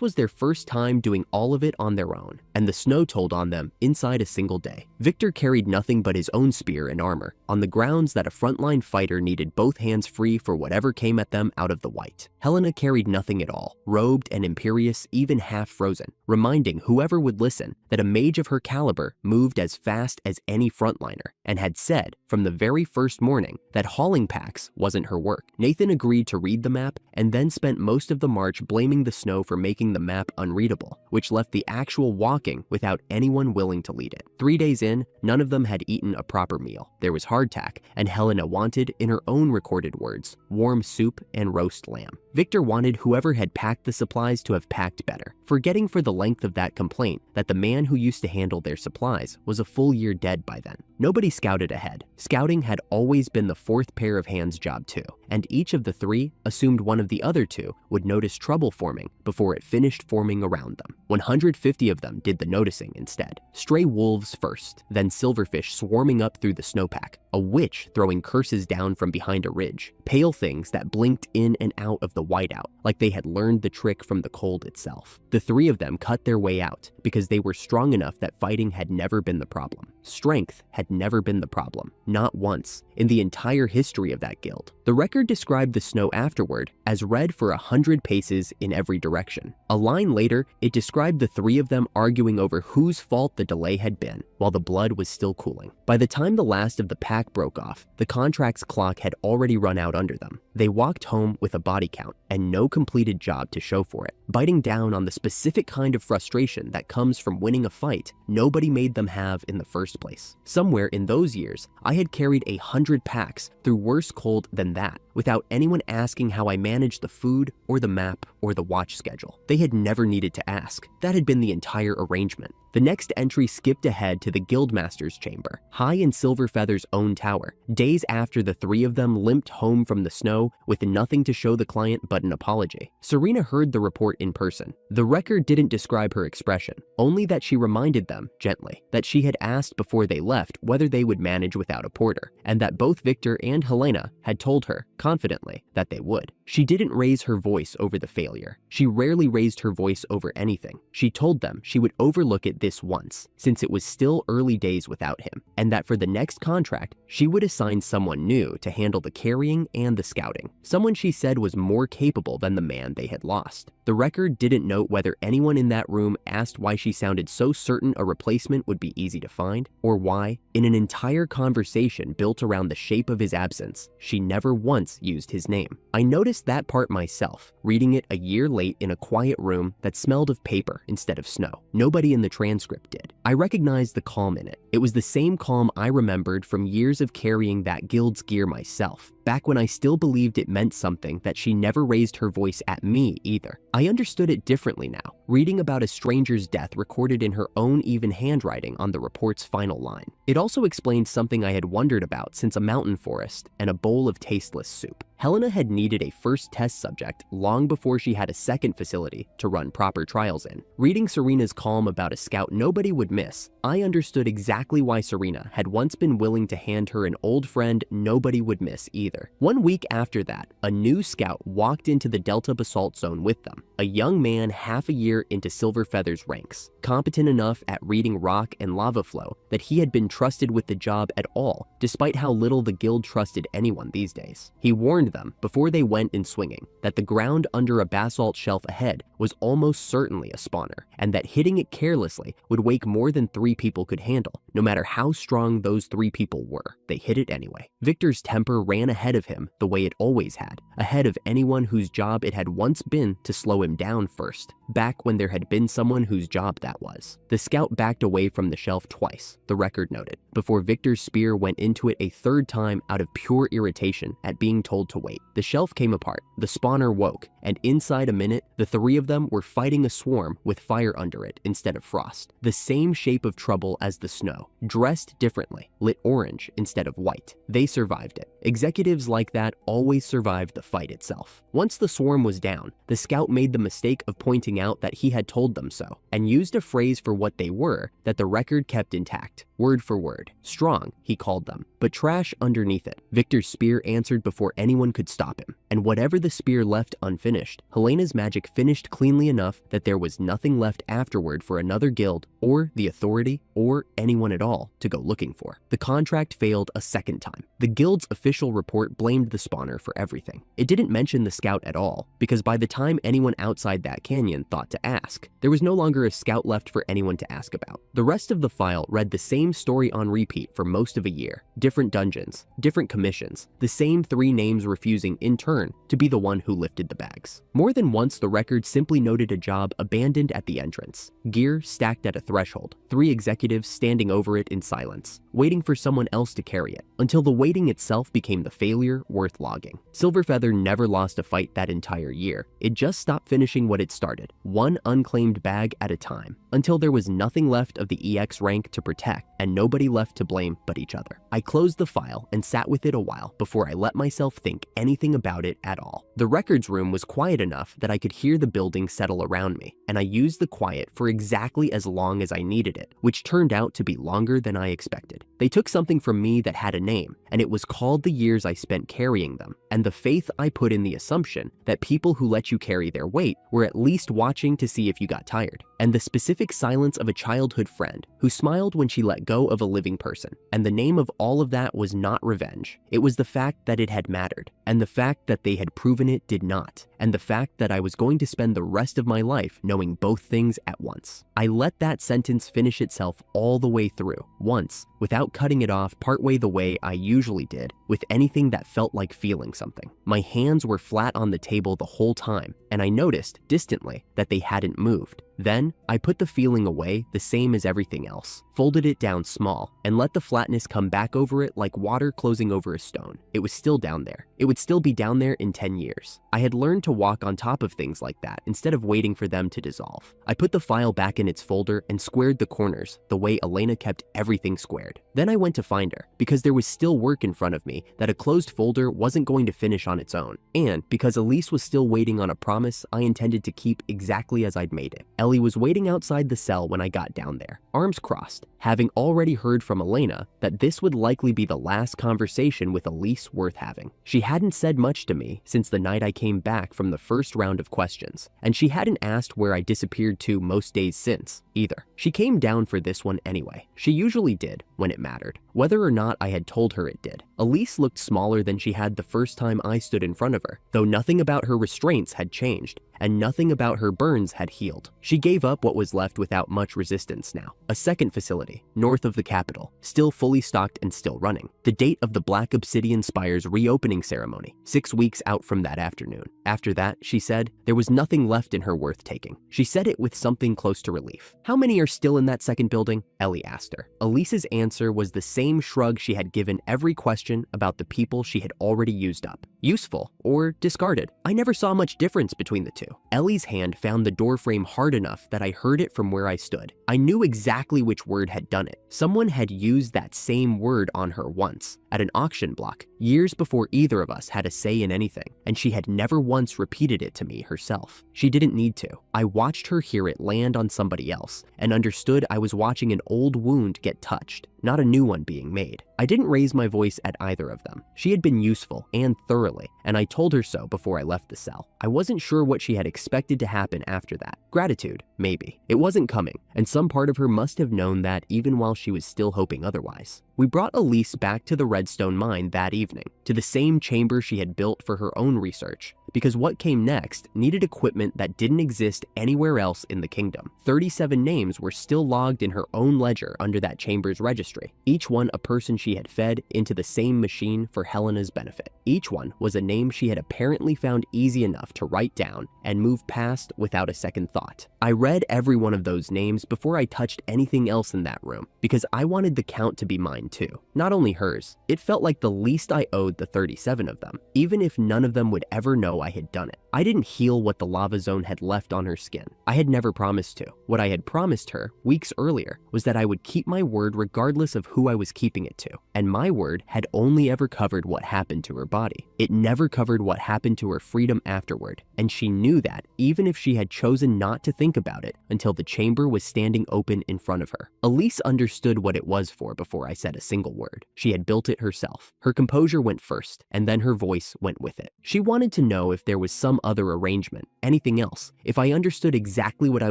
was their first time doing all of it on their own, and the snow told on them inside a single day. Victor carried nothing but his own spear and armor, on the grounds that a frontline fighter needed both hands free for whatever came at them out of the white. Helena carried nothing at all, robed and imperious, even half frozen, reminding whoever would listen that a mage of her caliber moved as fast as any frontliner, and had said from the very first morning that hauling packs wasn't her work. Nathan agreed to read the map and then spent most of the march blaming the snow for making the map unreadable, which left the actual walking without anyone willing to lead it. 3 days in, none of them had eaten a proper meal. There was hardtack, and Helena wanted, in her own recorded words, warm soup and roast lamb. Victor wanted whoever had packed the supplies to have packed better, forgetting for the length of that complaint that the man who used to handle their supplies was a full year dead by then. Nobody scouted ahead. Scouting had always been the 4th pair of hands' job too, and each of the 3 assumed one of the other 2 would notice trouble forming before it finished forming around them. 150 of them did the noticing instead. Stray wolves first, then silverfish swarming up through the snowpack, a witch throwing curses down from behind a ridge, pale things that blinked in and out of the whiteout like they had learned the trick from the cold itself. The 3 of them cut their way out because they were strong enough that fighting had never been the problem. Strength had never been the problem, not once, in the entire history of that guild. The record described the snow afterward as red for 100 paces in every direction. A line later, it described the 3 of them arguing over whose fault the delay had been, while the blood was still cooling. By the time the last of the pack broke off, the contract's clock had already run out under them. They walked home with a body count and no completed job to show for it, biting down on the specific kind of frustration that comes from winning a fight nobody made them have in the first place. Somewhere in those years, I had carried 100 packs through worse cold than that, without anyone asking how I managed the food or the map or the watch schedule. They had never needed to ask. That had been the entire arrangement. The next entry skipped ahead to the Guildmaster's chamber, high in Silverfeather's own tower, days after the 3 of them limped home from the snow with nothing to show the client but an apology. Serena heard the report in person. The record didn't describe her expression, only that she reminded them, gently, that she had asked before they left whether they would manage without a porter, and that both Victor and Helena had told her, confidently, that they would. She didn't raise her voice over the failure. She rarely raised her voice over anything. She told them she would overlook it this once, since it was still early days without him, and that for the next contract, she would assign someone new to handle the carrying and the scouting. Someone she said was more capable than the man they had lost. The record didn't note whether anyone in that room asked why she sounded so certain a replacement would be easy to find, or why, in an entire conversation built around the shape of his absence, she never once used his name. I noticed that part myself, reading it a year late in a quiet room that smelled of paper instead of snow. Nobody in the transcript did. I recognized the calm in it. It was the same calm I remembered from years of carrying that guild's gear myself, back when I still believed it meant something that she never raised her voice at me either. I understood it differently now, reading about a stranger's death recorded in her own even handwriting on the report's final line. It also explained something I had wondered about since a mountain forest and a bowl of tasteless soup. Helena had needed a first test subject long before she had a second facility to run proper trials in. Reading Serena's calm about a scout nobody would miss, I understood exactly why Serena had once been willing to hand her an old friend nobody would miss either. 1 week after that, a new scout walked into the Delta Basalt Zone with them, a young man half a year into Silverfeather's ranks, competent enough at reading rock and lava flow that he had been trusted with the job at all, despite how little the guild trusted anyone these days. He warned warned them before they went in swinging that the ground under a basalt shelf ahead was almost certainly a spawner, and that hitting it carelessly would wake more than 3 people could handle, no matter how strong those 3 people were. They hit it anyway. Victor's temper ran ahead of him the way it always had, ahead of anyone whose job it had once been to slow him down first, back when there had been someone whose job that was. The scout backed away from the shelf twice, the record noted, before Victor's spear went into it a 3rd time out of pure irritation at being told to wait. The shelf came apart, the spawner woke, and inside a minute, the 3 of them were fighting a swarm with fire under it instead of frost. The same shape of trouble as the snow, dressed differently, lit orange instead of white. They survived it. Executives like that always survived the fight itself. Once the swarm was down, the scout made the mistake of pointing out that he had told them so, and used a phrase for what they were that the record kept intact, word for word. Strong, he called them, but trash underneath it. Victor's spear answered before anyone could stop him, and whatever the spear left unfinished, Helena's magic finished cleanly enough that there was nothing left afterward for another guild, or the authority, or anyone at all to go looking for. The contract failed a 2nd time. The guild's official report blamed the spawner for everything. It didn't mention the scout at all, because by the time anyone outside that canyon thought to ask, there was no longer a scout left for anyone to ask about. The rest of the file read the same story on repeat for most of a year. Different dungeons, different commissions, the same 3 names refusing in turn to be the one who lifted the bags. More than once, the record simply noted a job abandoned at the entrance, gear stacked at a threshold, 3 executives standing over it in silence, waiting for someone else to carry it, until the waiting itself became the failure worth logging. Silverfeather never lost a fight that entire year. It just stopped finishing what it started, one unclaimed bag at a time, until there was nothing left of the EX rank to protect and nobody left to blame but each other. I closed the file and sat with it a while before I let myself think anything about it at all. The records room was quiet enough that I could hear the building settle around me, and I used the quiet for exactly as long as I needed it, which turned out to be longer than I expected. They took something from me that had a name, and it was called the years I spent carrying them, and the faith I put in the assumption that people who let you carry their weight were at least watching to see if you got tired, and the specific silence of a childhood friend who smiled when she let go of a living person. And the name of all of that was not revenge. It was the fact that it had mattered, and the fact that they had proven it did not, and the fact that I was going to spend the rest of my life knowing both things at once. I let that sentence finish itself all the way through, once, without cutting it off partway the way I usually did with anything that felt like feeling something. My hands were flat on the table the whole time, and I noticed, distantly, that they hadn't moved. Then, I put the feeling away the same as everything else, folded it down small, and let the flatness come back over it like water closing over a stone. It was still down there. It would still be down there in 10 years. I had learned to walk on top of things like that instead of waiting for them to dissolve. I put the file back in its folder and squared the corners the way Elena kept everything squared. Then I went to find her, because there was still work in front of me that a closed folder wasn't going to finish on its own, and because Elise was still waiting on a promise I intended to keep exactly as I'd made it. Ellie was waiting outside the cell when I got down there, arms crossed, having already heard from Elena that this would likely be the last conversation with Elise worth having. She hadn't said much to me since the night I came back from the first round of questions, and she hadn't asked where I disappeared to most days since, either. She came down for this one anyway. She usually did, when it mattered, whether or not I had told her it did. Elise looked smaller than she had the first time I stood in front of her, though nothing about her restraints had changed, and nothing about her burns had healed. She gave up what was left without much resistance now. A second facility, north of the capital, still fully stocked and still running. The date of the Black Obsidian Spire's reopening ceremony, 6 weeks out from that afternoon. After that, she said, there was nothing left in her worth taking. She said it with something close to relief. How many are still in that second building? Ellie asked her. Elise's answer was the same shrug she had given every question about the people she had already used up. Useful or discarded. I never saw much difference between the two. Ellie's hand found the doorframe hard enough that I heard it from where I stood. I knew exactly which word had done it. Someone had used that same word on her once, at an auction block, years before either of us had a say in anything, and she had never once repeated it to me herself. She didn't need to. I watched her hear it land on somebody else, and understood I was watching an old wound get touched, not a new one being made. I didn't raise my voice at either of them. She had been useful, and thoroughly, and I told her so before I left the cell. I wasn't sure what she had expected to happen after that. Gratitude, maybe. It wasn't coming, and some part of her must have known that even while she was still hoping otherwise. We brought Elise back to the redstone mine that evening. evening, to the same chamber she had built for her own research, because what came next needed equipment that didn't exist anywhere else in the kingdom. 37 names were still logged in her own ledger under that chamber's registry, each one a person she had fed into the same machine for Helena's benefit. Each one was a name she had apparently found easy enough to write down and move past without a second thought. I read every one of those names before I touched anything else in that room, because I wanted the count to be mine too, not only hers. It felt like the least I owed the 37 of them, even if none of them would ever know I had done it. I didn't heal what the lava zone had left on her skin. I had never promised to. What I had promised her weeks earlier was that I would keep my word regardless of who I was keeping it to, and my word had only ever covered what happened to her body. It never covered what happened to her freedom afterward, and she knew that even if she had chosen not to think about it until the chamber was standing open in front of her. Elise understood what it was for before I said a single word. She had built it herself. Her composure went first, and then her voice went with it. She wanted to know if there was some other arrangement, anything else, if I understood exactly what I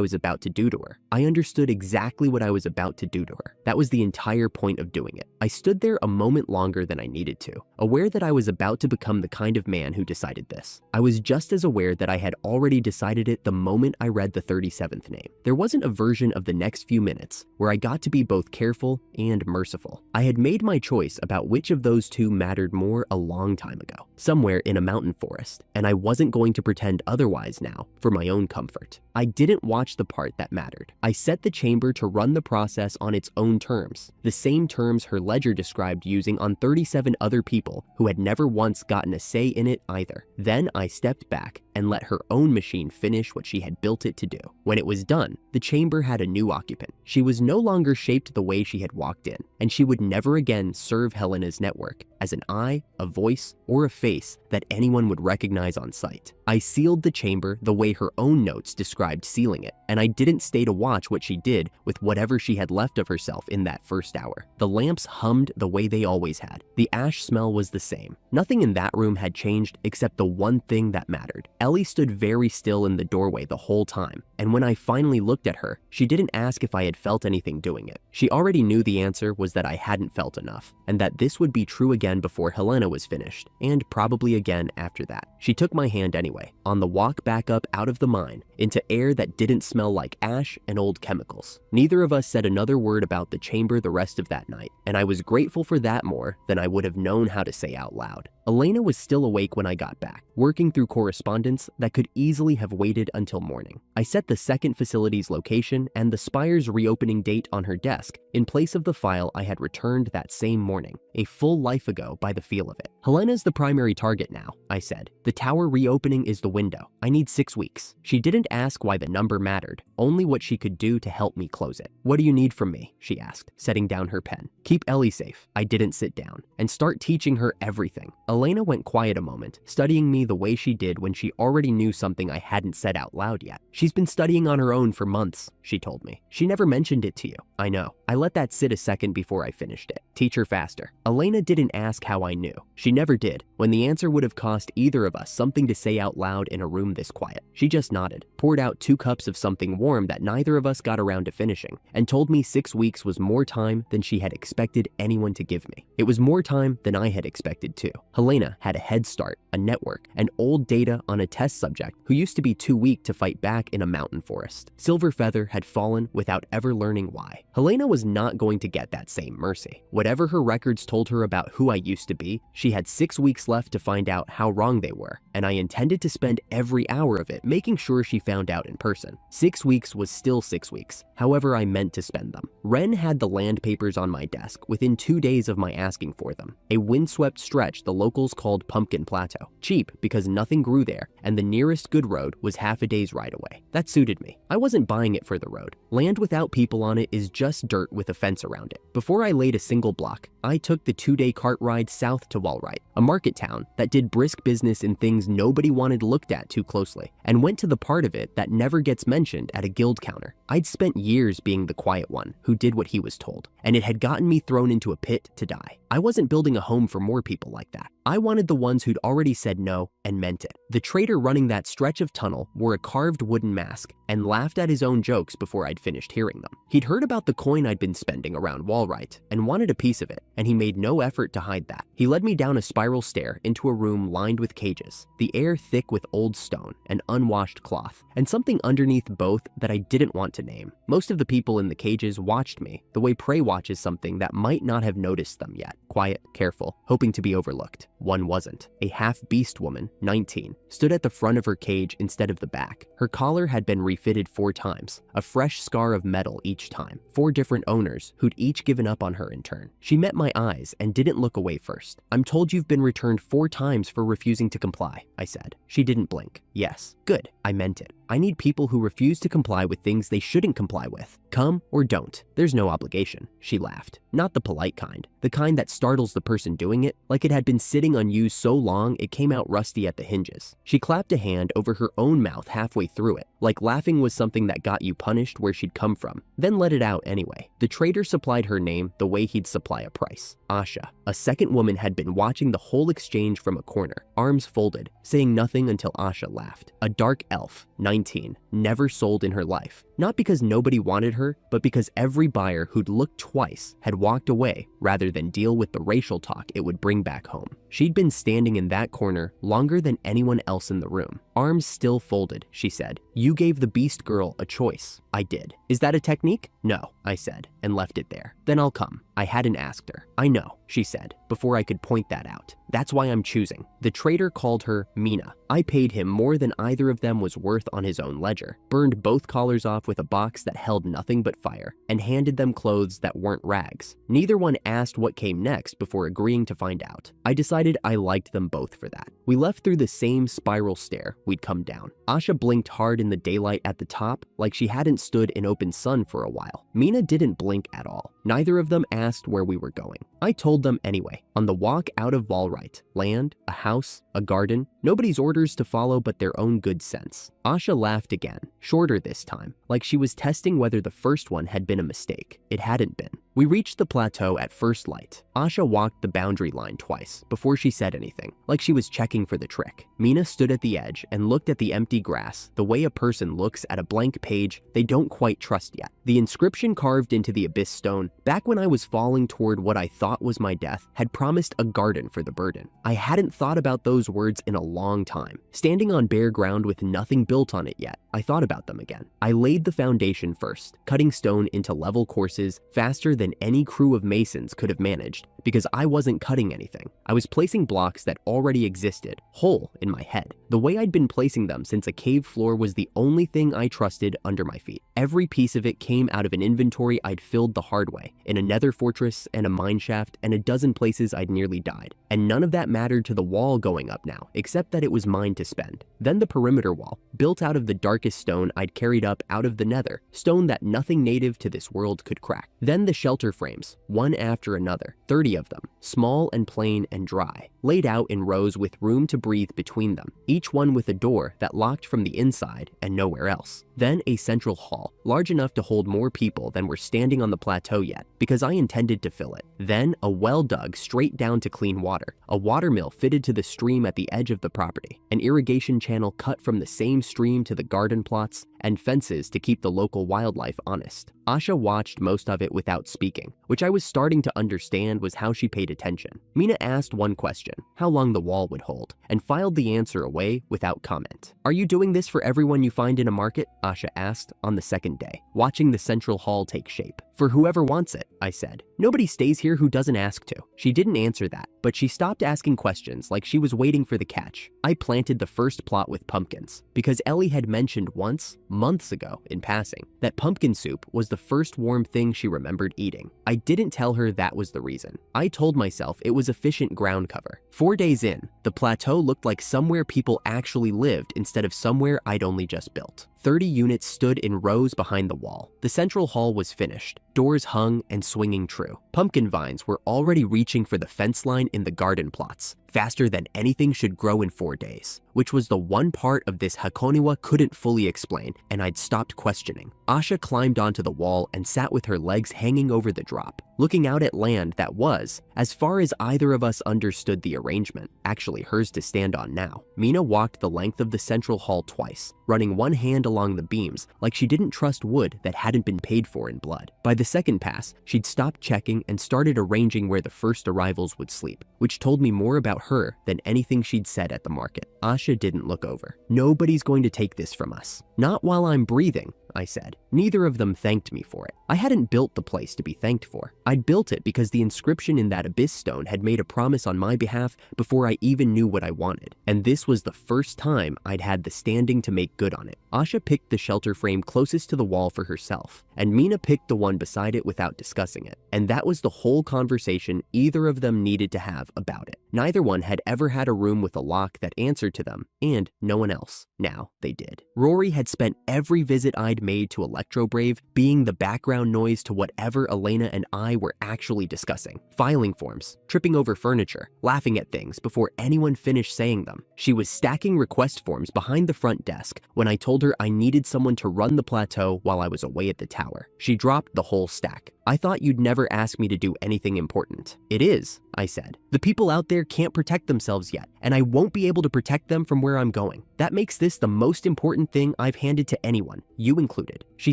was about to do to her. I understood exactly what I was about to do to her. That was the entire point of doing it. I stood there a moment longer than I needed to, aware that I was about to become the kind of man who decided this. I was just as aware that I had already decided it the moment I read the 37th name. There wasn't a version of the next few minutes where I got to be both careful and merciful. I had made my choice about which of those two mattered more a long time ago, somewhere in a mountain forest, and I wasn't going to pretend otherwise now for my own comfort. I didn't watch the part that mattered. I set the chamber to run the process on its own terms, the same terms her ledger described using on 37 other people who had never once gotten a say in it either. Then I stepped back and let her own machine finish what she had built it to do. When it was done, the chamber had a new occupant. She was no longer shaped the way she had walked in, and she would never again serve Helena's network as an eye, a voice, or a face that anyone would recognize on sight. I sealed the chamber the way her own notes described sealing it, and I didn't stay to watch what she did with whatever she had left of herself in that first hour. The lamps hummed the way they always had. The ash smell was the same. Nothing in that room had changed except the one thing that mattered. Ellie stood very still in the doorway the whole time, and when I finally looked at her, she didn't ask if I had felt anything doing it. She already knew the answer was that I hadn't felt enough, and that this would be true again before Helena was finished, and probably again after that. She took my hand anyway, on the walk back up out of the mine, into air that didn't smell like ash and old chemicals. Neither of us said another word about the chamber the rest of that night, and I was grateful for that more than I would have known how to say out loud. Elena was still awake when I got back, working through correspondence that could easily have waited until morning. I set the second facility's location and the spire's reopening date on her desk in place of the file I had returned that same morning, a full life ago by the feel of it. Helena's the primary target now, I said. The tower reopening is the window. I need 6 weeks. She didn't ask why the number mattered, only what she could do to help me close it. What do you need from me? She asked, setting down her pen. Keep Ellie safe. I didn't sit down. And start teaching her everything. Elena went quiet a moment, studying me the way she did when she already knew something I hadn't said out loud yet. She's been studying on her own for months, she told me. She never mentioned it to you. I know. I let that sit a second before I finished it. Teach her faster. Elena didn't ask how I knew. She never did, when the answer would have cost either of us something to say out loud in a room this quiet. She just nodded, poured out 2 cups of something warm that neither of us got around to finishing, and told me 6 weeks was more time than she had expected anyone to give me. It was more time than I had expected too. Helena had a head start, a network, and old data on a test subject who used to be too weak to fight back in a mountain forest. Silver Feather had fallen without ever learning why. Helena was not going to get that same mercy. Whatever her records told her about who I used to be, she had 6 weeks left to find out how wrong they were, and I intended to spend every hour of it making sure she found out in person. 6 weeks was still 6 weeks, however I meant to spend them. Ren had the land papers on my desk within 2 days of my asking for them. A windswept stretch the locals called Pumpkin Plateau. Cheap because nothing grew there, and the nearest good road was half a day's ride away. That suited me. I wasn't buying it for the road. Land without people on it is just dirt with a fence around it. Before I laid a single block, I took the 2-day cart ride south to Walright, a market town that did brisk business in things nobody wanted looked at too closely, and went to the part of it that never gets mentioned at a guild counter. I'd spent years being the quiet one who did what he was told, and it had gotten me thrown into a pit to die. I wasn't building a home for more people like that. I wanted the ones who'd already said no and meant it. The trader running that stretch of tunnel wore a carved wooden mask and laughed at his own jokes before I'd finished hearing them. He'd heard about the coin I'd been spending around Wallright and wanted a piece of it, and he made no effort to hide that. He led me down a spiral stair into a room lined with cages, the air thick with old stone and unwashed cloth, and something underneath both that I didn't want to name. Most of the people in the cages watched me the way prey watches something that might not have noticed them yet. Quiet, careful, hoping to be overlooked. One wasn't. A half-beast woman, 19, stood at the front of her cage instead of the back. Her collar had been refitted 4 times, a fresh scar of metal each time. 4 different owners who'd each given up on her in turn. She met my eyes and didn't look away first. "I'm told you've been returned 4 times for refusing to comply," I said. She didn't blink. "Yes." "Good. I meant it. I need people who refuse to comply with things they shouldn't comply with. Come or don't. There's no obligation." She laughed. Not the polite kind. The kind that startles the person doing it, like it had been sitting unused so long it came out rusty at the hinges. She clapped a hand over her own mouth halfway through it, like laughing was something that got you punished where she'd come from, then let it out anyway. The trader supplied her name the way he'd supply a price. Asha. A second woman had been watching the whole exchange from a corner, arms folded, saying nothing until Asha laughed. A dark elf, 19, never sold in her life. Not because nobody wanted her, but because every buyer who'd looked twice had walked away rather than deal with the racial talk it would bring back home. She'd been standing in that corner longer than anyone else in the room. Arms still folded, she said. "You gave the beast girl a choice." I did. "Is that a technique?" "No," I said, and left it there. "Then I'll come." I hadn't asked her. "I know," she said, before I could point that out. "That's why I'm choosing." The trader called her Mina. I paid him more than either of them was worth on his own ledger, burned both collars off with a box that held nothing but fire, and handed them clothes that weren't rags. Neither one asked what came next before agreeing to find out. I decided I liked them both for that. We left through the same spiral stair we'd come down. Asha blinked hard in the daylight at the top, like she hadn't stood in open sun for a while. Mina didn't blink at all. Neither of them asked where we were going. I told them anyway. On the walk out of Wallright, land, a house, a garden, nobody's orders to follow but their own good sense. Asha laughed again, shorter this time, like she was testing whether the first one had been a mistake. It hadn't been. We reached the plateau at first light. Asha walked the boundary line twice before she said anything, like she was checking for the trick. Mina stood at the edge and looked at the empty grass the way a person looks at a blank page they don't quite trust yet. The inscription carved into the abyss stone, back when I was falling toward what I thought was my death, had promised a garden for the burden. I hadn't thought about those words in a long time. Standing on bare ground with nothing built on it yet, I thought about them again. I laid the foundation first, cutting stone into level courses faster than any crew of masons could have managed, because I wasn't cutting anything. I was placing blocks that already existed, whole in my head, the way I'd been placing them since a cave floor was the only thing I trusted under my feet. Every piece of it came out of an inventory I'd filled the hard way, in a nether fortress and a mine shaft and a dozen places I'd nearly died. And none of that mattered to the wall going up now, except that it was mine to spend. Then the perimeter wall, built out of the darkest stone I'd carried up out of the nether, stone that nothing native to this world could crack. Then the shelter frames, one after another, 30 of them, small and plain and dry, laid out in rows with room to breathe between them, each one with a door that locked from the inside and nowhere else. Then a central hall, large enough to hold more people than were standing on the plateau yet, because I intended to fill it. Then a well dug straight down to clean water, a watermill fitted to the stream at the edge of the property, an irrigation channel cut from the same stream to the garden plots, and fences to keep the local wildlife honest. Asha watched most of it without speaking, which I was starting to understand was how she paid attention. Mina asked one question, how long the wall would hold, and filed the answer away without comment. "Are you doing this for everyone you find in a market?" Asha asked on the second day, watching the central hall take shape. "For whoever wants it," I said. "Nobody stays here who doesn't ask to." She didn't answer that, but she stopped asking questions like she was waiting for the catch. I planted the first plot with pumpkins, because Ellie had mentioned once, months ago in passing, that pumpkin soup was the first warm thing she remembered eating. I didn't tell her that was the reason. I told myself it was efficient ground cover. 4 days in, the plateau looked like somewhere people actually lived instead of somewhere I'd only just built. 30 units stood in rows behind the wall. The central hall was finished, doors hung and swinging true. Pumpkin vines were already reaching for the fence line in the garden plots, faster than anything should grow in 4 days, which was the one part of this Hakoniwa couldn't fully explain, and I'd stopped questioning. Asha climbed onto the wall and sat with her legs hanging over the drop, looking out at land that was, as far as either of us understood the arrangement, actually hers to stand on now. Mina walked the length of the central hall twice, running one hand along the beams like she didn't trust wood that hadn't been paid for in blood. By the second pass, she'd stopped checking and started arranging where the first arrivals would sleep, which told me more about her than anything she'd said at the market. Asha didn't look over. Nobody's going to take this from us. Not while I'm breathing, I said. Neither of them thanked me for it. I hadn't built the place to be thanked for. I'd built it because the inscription in that abyss stone had made a promise on my behalf before I even knew what I wanted. And this was the first time I'd had the standing to make good on it. Asha picked the shelter frame closest to the wall for herself, and Mina picked the one beside it without discussing it. And that was the whole conversation either of them needed to have about it. Neither one had ever had a room with a lock that answered to them, and no one else. Now they did. Rory had spent every visit I'd made to Electro Brave being the background noise to whatever Elena and I were actually discussing. Filing forms, tripping over furniture, laughing at things before anyone finished saying them. She was stacking request forms behind the front desk when I told her I needed someone to run the plateau while I was away at the tower. She dropped the whole stack. I thought you'd never ask me to do anything important. It is, I said. The people out there can't protect themselves yet, and I won't be able to protect them from where I'm going. That makes this the most important thing I've handed to anyone, you included. She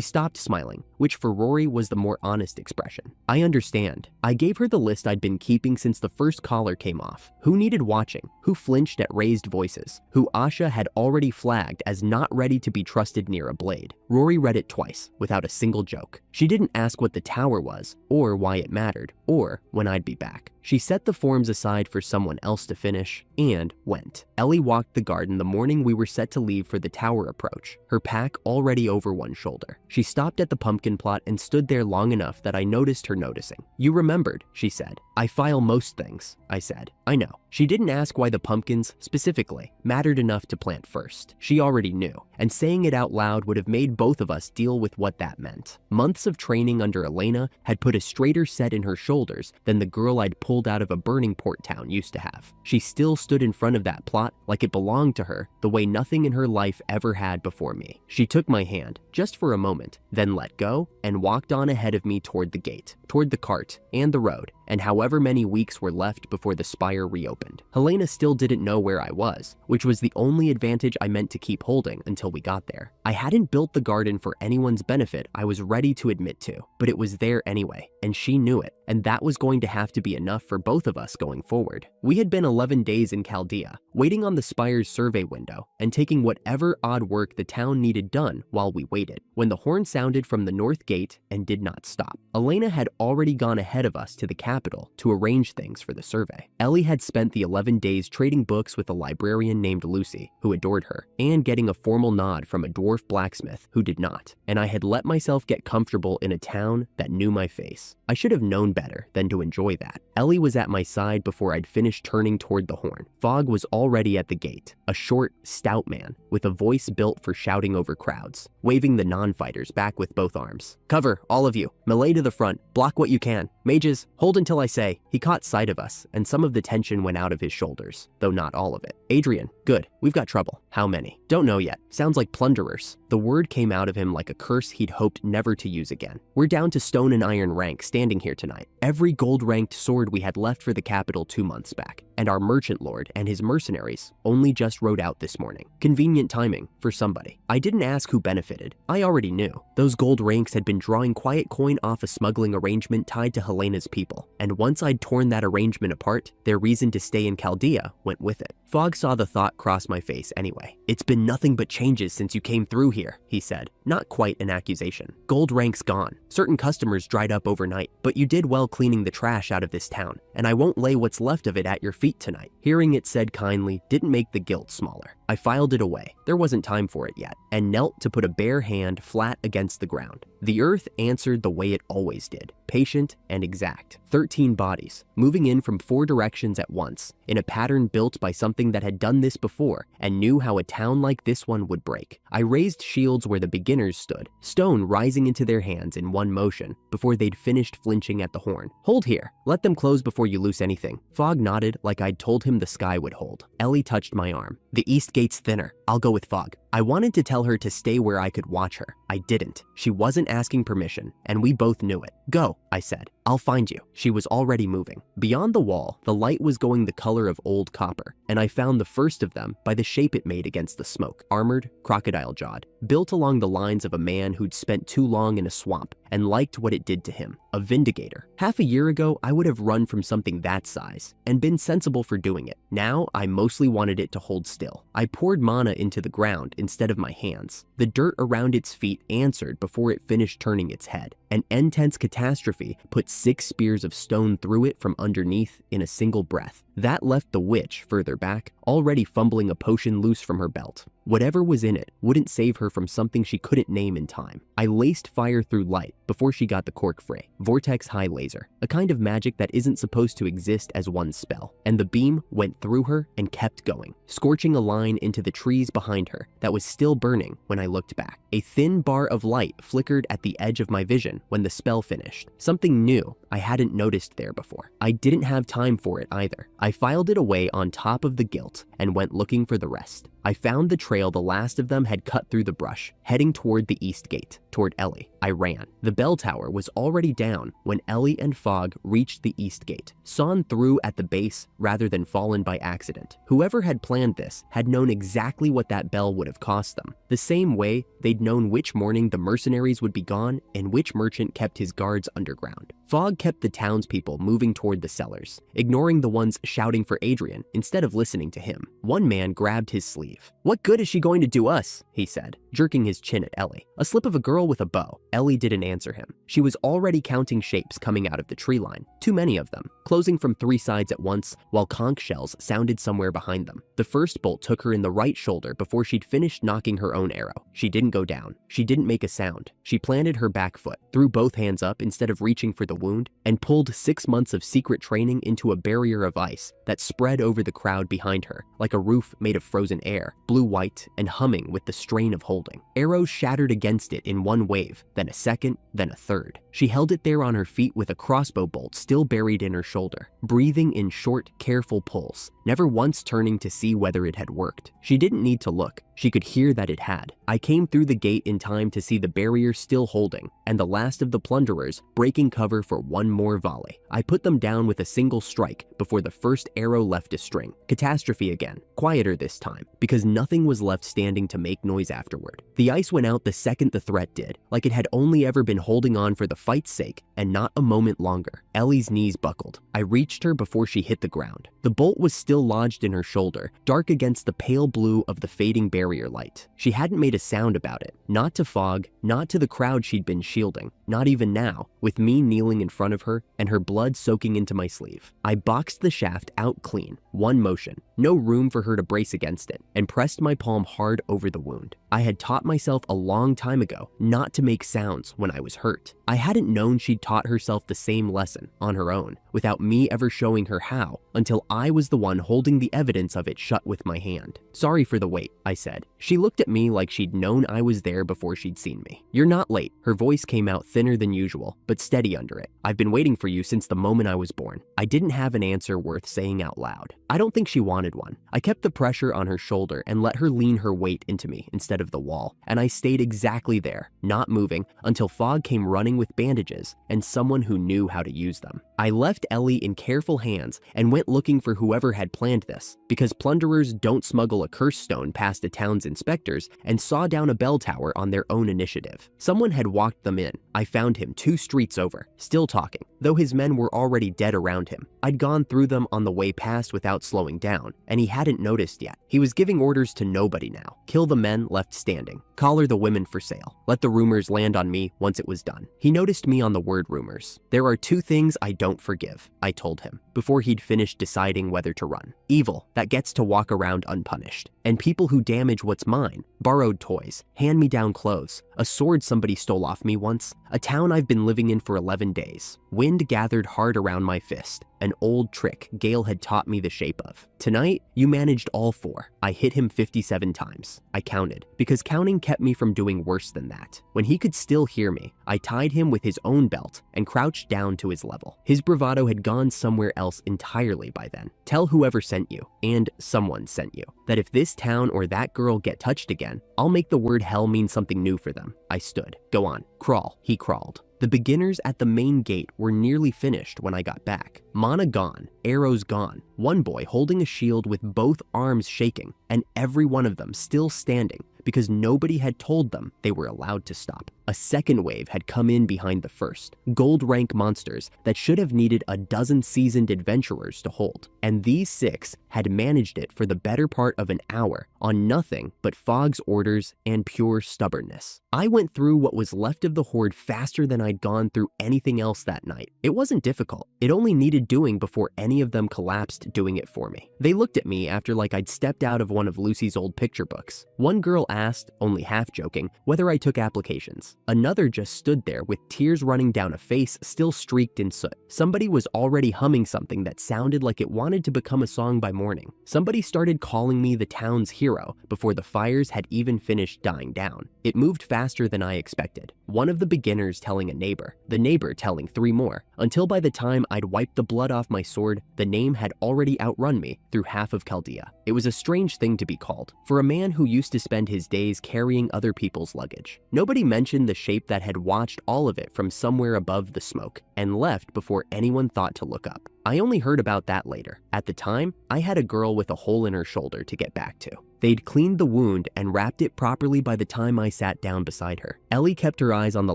stopped smiling, which for Rory was the more honest expression. I understand. I gave her the list I'd been keeping since the first collar came off. Who needed watching? Who flinched at raised voices? Who Asha had already flagged as not ready to be trusted near a blade? Rory read it twice, without a single joke. She didn't ask what the tower was, or why it mattered, or when I'd be back. She set the forms aside for someone else to finish, and went. Ellie walked the garden the morning we were set to leave for the tower approach, her pack already over one shoulder. She stopped at the pumpkin plot and stood there long enough that I noticed her noticing. You remembered, she said. I file most things, I said. I know. She didn't ask why the pumpkins, specifically, mattered enough to plant first. She already knew, and saying it out loud would have made both of us deal with what that meant. Months of training under Elena had put a straighter set in her shoulders than the girl I'd pulled out of a burning port town used to have. She still stood in front of that plot like it belonged to her the way nothing in her life ever had before me. She took my hand, just for a moment, then let go and walked on ahead of me toward the gate, toward the cart and the road, and however many weeks were left before the spire reopened. Helena still didn't know where I was, which was the only advantage I meant to keep holding until we got there. I hadn't built the garden for anyone's benefit, I was ready to admit to, but it was there anyway, and she knew it, and that was going to have to be enough for both of us going forward. We had been 11 days in Chaldea, waiting on the spire's survey window, and taking whatever odd work the town needed done while we waited, when the horn sounded from the north gate and did not stop. Elena had already gone ahead of us to the capital to arrange things for the survey. Ellie had spent the 11 days trading books with a librarian named Lucy, who adored her, and getting a formal nod from a dwarf blacksmith who did not, and I had let myself get comfortable in a town that knew my face. I should have known better than to enjoy that. Ellie was at my side before I'd finished turning toward the horn. Fogg was already at the gate, a short, stout man with a voice built for shouting over crowds, waving the non-fighters back with both arms. Cover, all of you. Melee to the front. Block what you can. Mages, hold until I say. He caught sight of us, and some of the tension went out of his shoulders, though not all of it. Adrian, good. We've got trouble. How many? Don't know yet. Sounds like plunderers. The word came out of him like a curse he'd hoped never to use again. We're down to stone and iron rank standing here tonight. Every gold-ranked sword we had left for the capital 2 months back, and our merchant lord and his mercenaries only just rode out this morning. Convenient timing for somebody. I didn't ask who benefited. I already knew. Those gold ranks had been drawing quiet coin off a smuggling arrangement tied to Helena's people, and once I'd torn that arrangement apart, their reason to stay in Chaldea went with it. Fogg saw the thought cross my face anyway. It's been nothing but changes since you came through here, he said. Not quite an accusation. Gold ranks gone. Certain customers dried up overnight, but you did well cleaning the trash out of this town, and I won't lay what's left of it at your feet tonight. Hearing it said kindly didn't make the guilt smaller. I filed it away, there wasn't time for it yet, and knelt to put a bare hand flat against the ground. The earth answered the way it always did, patient and exact. 13 bodies, moving in from 4 directions at once, in a pattern built by something that had done this before and knew how a town like this one would break. I raised shields where the beginners stood, stone rising into their hands in one motion before they'd finished flinching at the horn. Hold here, let them close before you loose anything. Fog nodded like I'd told him the sky would hold. Ellie touched my arm. The east gate's thinner, I'll go with Fog. I wanted to tell her to stay where I could watch her. I didn't. She wasn't asking permission, and we both knew it. Go, I said. I'll find you. She was already moving. Beyond the wall, the light was going the color of old copper, and I found the first of them by the shape it made against the smoke. Armored, crocodile-jawed, built along the lines of a man who'd spent too long in a swamp and liked what it did to him. A vindicator. Half a year ago, I would have run from something that size and been sensible for doing it. Now, I mostly wanted it to hold still. I poured mana into the ground instead of my hands. The dirt around its feet answered before it finished turning its head. An intense catastrophe put 6 spears of stone through it from underneath in a single breath. That left the witch, further back, already fumbling a potion loose from her belt. Whatever was in it wouldn't save her from something she couldn't name in time. I laced fire through light before she got the cork free. Vortex high laser, a kind of magic that isn't supposed to exist as one spell. And the beam went through her and kept going, scorching a line into the trees behind her that was still burning when I looked back. A thin bar of light flickered at the edge of my vision when the spell finished. Something new I hadn't noticed there before. I didn't have time for it either. I filed it away on top of the gilt and went looking for the rest. I found the trail the last of them had cut through the brush, heading toward the east gate, toward Ellie. I ran. The bell tower was already down when Ellie and Fog reached the east gate, sawn through at the base rather than fallen by accident. Whoever had planned this had known exactly what that bell would have cost them, the same way they'd known which morning the mercenaries would be gone and which merchant kept his guards underground. Fog kept the townspeople moving toward the cellars, ignoring the ones shouting for Adrian instead of listening to him. One man grabbed his sleeve. "What good is she going to do us?" he said, jerking his chin at Ellie. A slip of a girl with a bow. Ellie didn't answer him. She was already counting shapes coming out of the tree line, too many of them, closing from 3 sides at once while conch shells sounded somewhere behind them. The first bolt took her in the right shoulder before she'd finished knocking her own arrow. She didn't go down. She didn't make a sound. She planted her back foot, threw both hands up instead of reaching for the wound, and pulled 6 months of secret training into a barrier of ice that spread over the crowd behind her, like a roof made of frozen air, blue-white and humming with the strain of holding. Arrows shattered against it in one wave, then a second, then a third. She held it there on her feet with a crossbow bolt still buried in her shoulder, breathing in short, careful pulls, never once turning to see whether it had worked. She didn't need to look. She could hear that it had. I came through the gate in time to see the barrier still holding, and the last of the plunderers breaking cover for one more volley. I put them down with a single strike before the first arrow left a string. Catastrophe again, quieter this time, because nothing was left standing to make noise afterward. The ice went out the second the threat did, like it had only ever been holding on for the fight's sake, and not a moment longer. Ellie's knees buckled. I reached her before she hit the ground. The bolt was still lodged in her shoulder, dark against the pale blue of the fading barrier light. She hadn't made a sound about it. Not to Fog, not to the crowd she'd been shielding. Not even now, with me kneeling in front of her and her blood soaking into my sleeve. I boxed the shaft out clean, one motion, no room for her to brace against it, and pressed my palm hard over the wound. I had taught myself a long time ago not to make sounds when I was hurt. I hadn't known she'd taught herself the same lesson on her own, without me ever showing her how, until I was the one holding the evidence of it shut with my hand. "Sorry for the wait," I said. She looked at me like she'd known I was there before she'd seen me. "You're not late." Her voice came out thinner than usual, but steady under it. "I've been waiting for you since the moment I was born." I didn't have an answer worth saying out loud. I don't think she wanted one. I kept the pressure on her shoulder and let her lean her weight into me instead of the wall, and I stayed exactly there, not moving, until Fog came running with bandages and someone who knew how to use them. I left Ellie in careful hands and went looking for whoever had planned this, because plunderers don't smuggle a curse stone past a town's inspectors and saw down a bell tower on their own initiative. Someone had walked them in. I found him 2 streets over, still talking, though his men were already dead around him. I'd gone through them on the way past without slowing down, and he hadn't noticed yet. He was giving orders to nobody now. Kill the men left standing. Collar the women for sale. Let the rumors land on me once it was done. He noticed me on the word rumors. "There are 2 things I don't forgive," I told him, before he'd finished deciding whether to run. "Evil that gets to walk around unpunished, and people who damage what's mine, borrowed toys, hand-me-down clothes, a sword somebody stole off me once, a town I've been living in for 11 days. Wind gathered hard around my fist, an old trick Gale had taught me the shape of. Tonight, you managed all 4. I hit him 57 times. I counted, because counting kept me from doing worse than that. When he could still hear me, I tied him with his own belt and crouched down to his level. His bravado had gone somewhere else entirely by then. Tell whoever sent you, and someone sent you, that if this town or that girl get touched again, I'll make the word hell mean something new for them. I stood. Go on, crawl. He crawled. The beginners at the main gate were nearly finished when I got back. Mana gone, arrows gone, one boy holding a shield with both arms shaking, and every one of them still standing because nobody had told them they were allowed to stop. A second wave had come in behind the first, gold rank monsters that should have needed a dozen seasoned adventurers to hold. And these 6 had managed it for the better part of an hour on nothing but Fogg's orders and pure stubbornness. I went through what was left of the horde faster than I'd gone through anything else that night. It wasn't difficult. It only needed doing before any of them collapsed doing it for me. They looked at me after like I'd stepped out of one of Lucy's old picture books. One girl asked, only half joking, whether I took applications. Another just stood there with tears running down a face still streaked in soot. Somebody was already humming something that sounded like it wanted to become a song by morning. Somebody started calling me the town's hero before the fires had even finished dying down. It moved faster than I expected. One of the beginners telling a neighbor, the neighbor telling 3 more, until by the time I'd wiped the blood off my sword, the name had already outrun me through half of Chaldea. It was a strange thing to be called, for a man who used to spend his days carrying other people's luggage. Nobody mentioned the shape that had watched all of it from somewhere above the smoke, and left before anyone thought to look up. I only heard about that later. At the time, I had a girl with a hole in her shoulder to get back to. They'd cleaned the wound and wrapped it properly by the time I sat down beside her. Ellie kept her eyes on the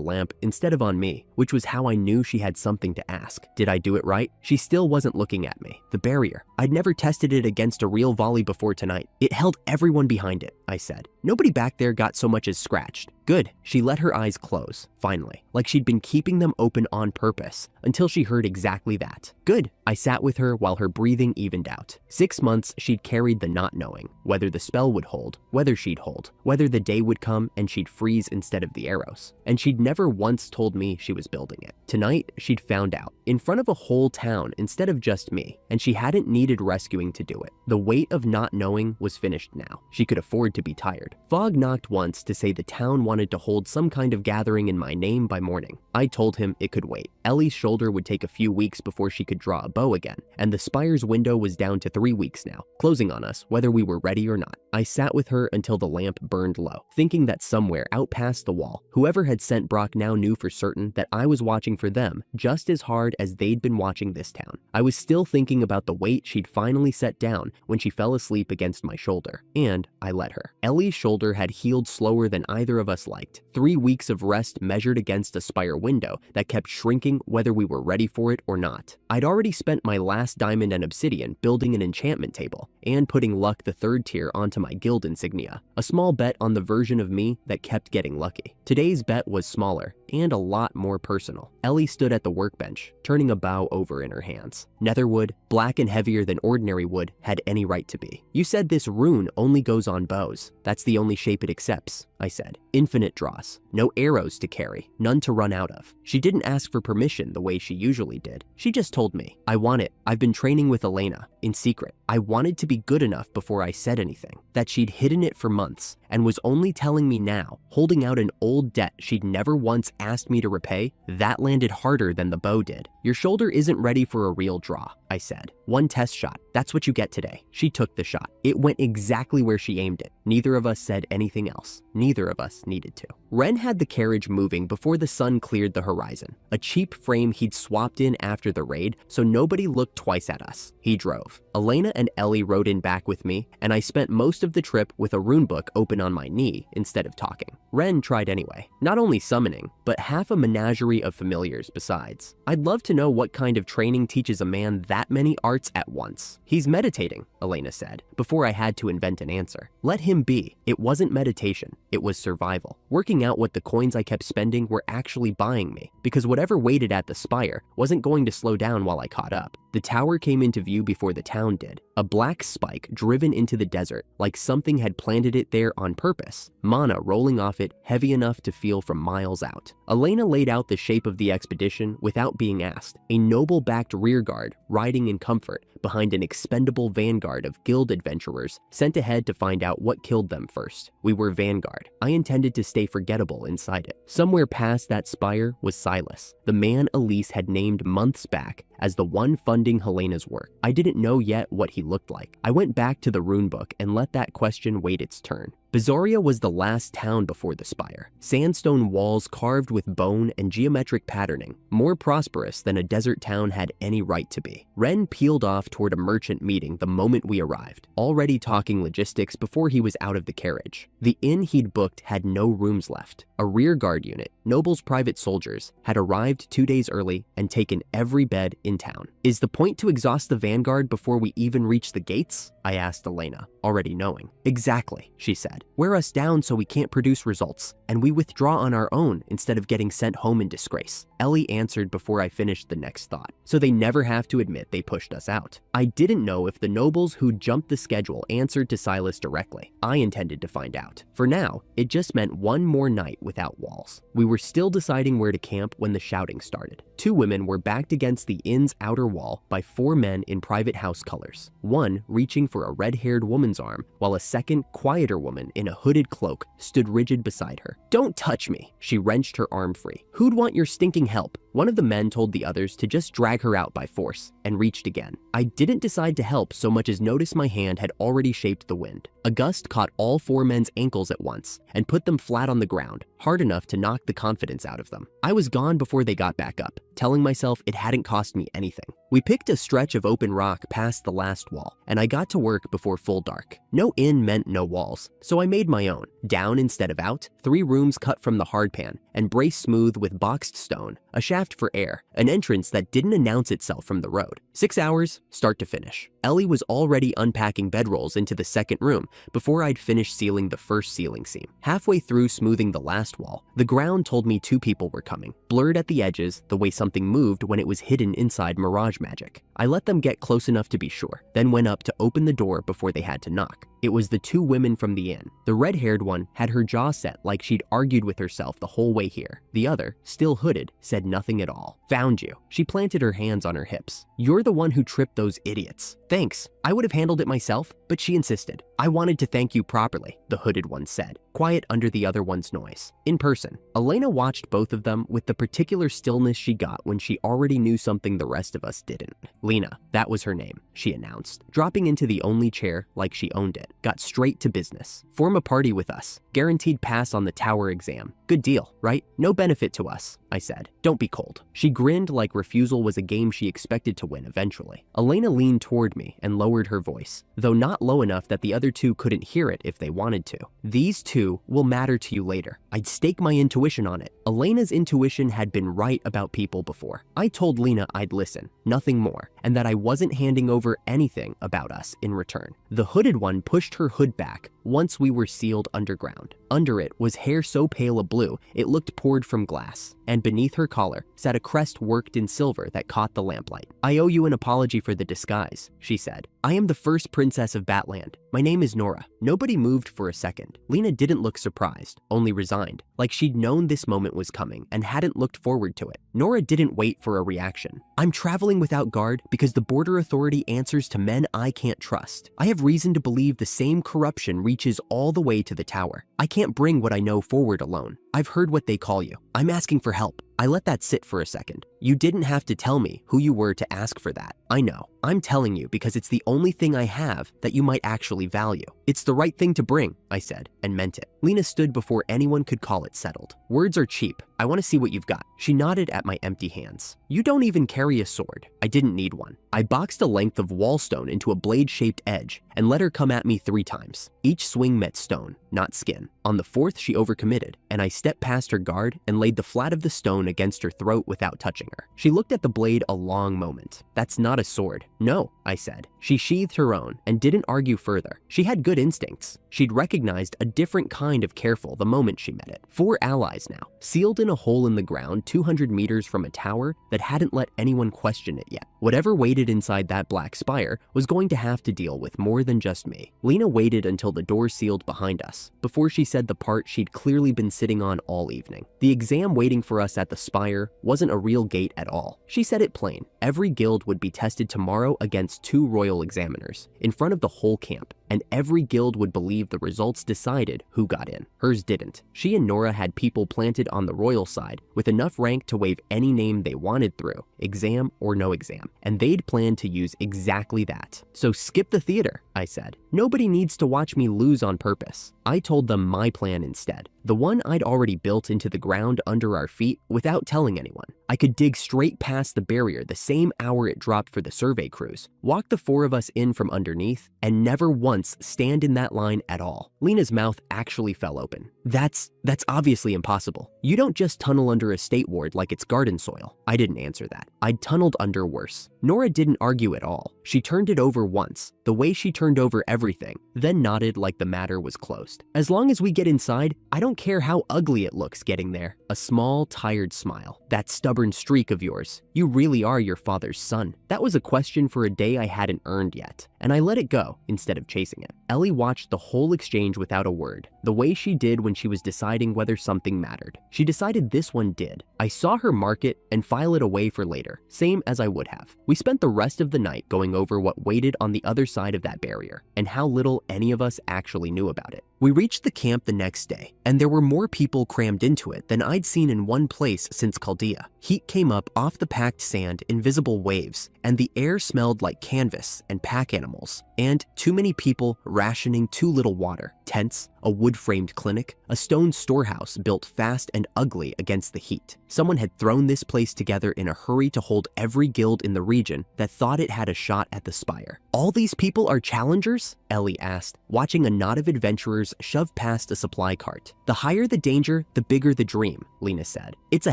lamp instead of on me, which was how I knew she had something to ask. Did I do it right? She still wasn't looking at me. The barrier. I'd never tested it against a real volley before tonight. It held everyone behind it, I said. Nobody back there got so much as scratched. Good. She let her eyes close, finally, like she'd been keeping them open on purpose, until she heard exactly that. Good. I sat with her while her breathing evened out. 6 months she'd carried the not knowing, whether the spell would hold, whether she'd hold, whether the day would come and she'd freeze instead of the arrows. And she'd never once told me she was building it. Tonight, she'd found out, in front of a whole town instead of just me, and she hadn't needed rescuing to do it. The weight of not knowing was finished now. She could afford to be tired. Fogg knocked once to say the town wanted to hold some kind of gathering in my name by morning. I told him it could wait. Ellie's shoulder would take a few weeks before she could draw a bow again, and the spire's window was down to 3 weeks now, closing on us whether we were ready or not. I sat with her until the lamp burned low, thinking that somewhere out past the wall, whoever had sent Brock now knew for certain that I was watching for them just as hard as they'd been watching this town. I was still thinking about the weight she'd finally set down when she fell asleep against my shoulder, and I let her. Ellie's shoulder had healed slower than either of us liked. 3 weeks of rest measured against a spire window that kept shrinking whether we were ready for it or not. I'd already spent my last diamond and obsidian building an enchantment table and putting luck the 3rd tier onto my guild insignia, a small bet on the version of me that kept getting lucky. Today's bet was smaller and a lot more personal. Ellie stood at the workbench, turning a bow over in her hands. Netherwood, black and heavier than ordinary wood, had any right to be. You said this rune only goes on bows. That's the only shape it accepts, I said. Infinite draws, no arrows to carry, none to run out of. She didn't ask for permission the way she usually did. She just told me, I want it. I've been training with Elena, in secret. I wanted to be good enough before I said anything. That she'd hidden it for months, and was only telling me now, holding out an old debt she'd never once asked me to repay, that landed harder than the bow did. Your shoulder isn't ready for a real draw, I said. 1 test shot. That's what you get today. She took the shot. It went exactly where she aimed it. Neither of us said anything else. Neither of us needed to. Ren had the carriage moving before the sun cleared the horizon. A cheap frame he'd swapped in after the raid, so nobody looked twice at us. He drove. Elena and Ellie rode in back with me, and I spent most of the trip with a runebook open on my knee instead of talking. Ren tried anyway. Not only summoning, but half a menagerie of familiars besides. I'd love to know what kind of training teaches a man that many arts at once. He's meditating, Elena said, before I had to invent an answer. Let him be. It wasn't meditation, it was survival. Working out what the coins I kept spending were actually buying me, because whatever waited at the spire wasn't going to slow down while I caught up. The tower came into view before the town did, a black spike driven into the desert like something had planted it there on purpose, mana rolling off it heavy enough to feel from miles out. Elena laid out the shape of the expedition without being asked, a noble-backed rearguard riding in comfort behind an expendable vanguard of guild adventurers sent ahead to find out what killed them first. We were vanguard. I intended to stay forgettable inside it. Somewhere past that spire was Silas, the man Elise had named months back as the one funding Helena's work. I didn't know yet what he looked like. I went back to the runebook and let that question wait its turn. Bazoria was the last town before the spire. Sandstone walls carved with bone and geometric patterning, more prosperous than a desert town had any right to be. Ren peeled off toward a merchant meeting the moment we arrived, already talking logistics before he was out of the carriage. The inn he'd booked had no rooms left. A rear guard unit, Noble's private soldiers, had arrived 2 days early and taken every bed in town. Is the point to exhaust the vanguard before we even reach the gates? I asked Elena, already knowing. Exactly, she said. Wear us down so we can't produce results, and we withdraw on our own instead of getting sent home in disgrace. Ellie answered before I finished the next thought, so they never have to admit they pushed us out. I didn't know if the nobles who jumped the schedule answered to Silas directly. I intended to find out. For now, it just meant one more night without walls. We were still deciding where to camp when the shouting started. 2 women were backed against the inn's outer wall by 4 men in private house colors, one reaching for a red-haired woman's arm, while a second, quieter woman in a hooded cloak stood rigid beside her. "Don't touch me!" She wrenched her arm free. "Who'd want your stinking help?" One of the men told the others to just drag her out by force, and reached again. I didn't decide to help so much as notice my hand had already shaped the wind. A gust caught all 4 men's ankles at once, and put them flat on the ground, hard enough to knock the confidence out of them. I was gone before they got back up, telling myself it hadn't cost me anything. We picked a stretch of open rock past the last wall, and I got to work before full dark. No inn meant no walls, so I made my own. Down instead of out, 3 rooms cut from the hardpan, and braced smooth with boxed stone, a shaft for air, an entrance that didn't announce itself from the road. 6 hours, start to finish. Ellie was already unpacking bedrolls into the second room before I'd finished sealing the first ceiling seam. Halfway through smoothing the last wall, the ground told me 2 people were coming, blurred at the edges the way something moved when it was hidden inside mirage magic. I let them get close enough to be sure, then went up to open the door before they had to knock. It was the 2 women from the inn. The red-haired one had her jaw set like she'd argued with herself the whole way here. The other, still hooded, said nothing at all. "Found you." She planted her hands on her hips. "You're the one who tripped those idiots." "Thanks. I would have handled it myself, but she insisted." "I wanted to thank you properly," the hooded one said, quiet under the other one's noise. In person, Elena watched both of them with the particular stillness she got when she already knew something the rest of us didn't. "Lena, that was her name," she announced, dropping into the only chair like she owned it. "Got straight to business. Form a party with us. Guaranteed pass on the tower exam. Good deal, right? No benefit to us," I said. "Don't be cold." She grinned like refusal was a game she expected to win eventually. Elena leaned toward me and lowered her voice, though not low enough that the other 2 couldn't hear it if they wanted to. "These 2 will matter to you later. I'd stake my intuition on it." Elena's intuition had been right about people before. I told Lena I'd listen, nothing more, and that I wasn't handing over anything about us in return. The hooded one pushed her hood back once we were sealed underground. Under it was hair so pale a blue it looked poured from glass, and beneath her collar sat a crest worked in silver that caught the lamplight. "I owe you an apology for the disguise," she said. "I am the first princess of Batland. My name is Nora." Nobody moved for a second. Lena didn't look surprised, only resigned, like she'd known this moment was coming and hadn't looked forward to it. Nora didn't wait for a reaction. "I'm traveling without guard because the border authority answers to men I can't trust. I have reason to believe the same corruption reaches all the way to the tower. I can't bring what I know forward alone. I've heard what they call you. I'm asking for help." I let that sit for a second. "You didn't have to tell me who you were to ask for that. I know. I'm telling you because it's the only thing I have that you might actually value. It's the right thing to bring," I said, and meant it. Lena stood before anyone could call it settled. "Words are cheap. I want to see what you've got." She nodded at my empty hands. "You don't even carry a sword." I didn't need one. I boxed a length of wallstone into a blade-shaped edge and let her come at me 3 times. Each swing met stone, not skin. On the 4th, she overcommitted, and I stepped past her guard and laid the flat of the stone against her throat without touching her. She looked at the blade a long moment. "That's not a sword." "No," I said. She sheathed her own and didn't argue further. She had good instincts. She'd recognized a different kind of careful the moment she met it. 4 allies now, sealed in a hole in the ground 200 meters from a tower that hadn't let anyone question it yet. Whatever waited inside that black spire was going to have to deal with more than just me. Lena waited until the door sealed behind us before she said the part she'd clearly been sitting on all evening. The exam waiting for us at the spire wasn't a real gate at all. She said it plain. Every guild would be tested tomorrow against 2 royal examiners in front of the whole camp, and every guild would believe the results decided who got in. Hers didn't. She and Nora had people planted on the royal side with enough rank to wave any name they wanted through, exam or no exam, and they'd planned to use exactly that. So skip the theater, I said. Nobody needs to watch me lose on purpose. I told them my plan instead, the one I'd already built into the ground under our feet without telling anyone. I could dig straight past the barrier the same hour it dropped for the survey crews, walk the 4 of us in from underneath, and never once stand in that line at all. Lena's mouth actually fell open. That's obviously impossible. You don't just tunnel under a state ward like it's garden soil. I didn't answer that. I'd tunneled under worse. Nora didn't argue at all. She turned it over once, the way she turned over everything, then nodded like the matter was closed. As long as we get inside, I don't care how ugly it looks getting there. A small, tired smile. That stubborn streak of yours. You really are your father's son. That was a question for a day I hadn't earned yet, and I let it go instead of chasing it. Ellie watched the whole exchange without a word, the way she did when she was deciding whether something mattered. She decided this one did. I saw her mark it and file it away for later, same as I would have. We spent the rest of the night going over what waited on the other side of that barrier, and how little any of us actually knew about it. We reached the camp the next day, and there were more people crammed into it than I'd seen in one place since Chaldea. Heat came up off the packed sand in visible waves, and the air smelled like canvas and pack animals, and too many people rationing too little water. Tents, a wood-framed clinic, a stone storehouse built fast and ugly against the heat. Someone had thrown this place together in a hurry to hold every guild in the region that thought it had a shot at the spire. All these people are challengers? Ellie asked, watching a knot of adventurers shove past a supply cart. The higher the danger, the bigger the dream, Lena said. It's a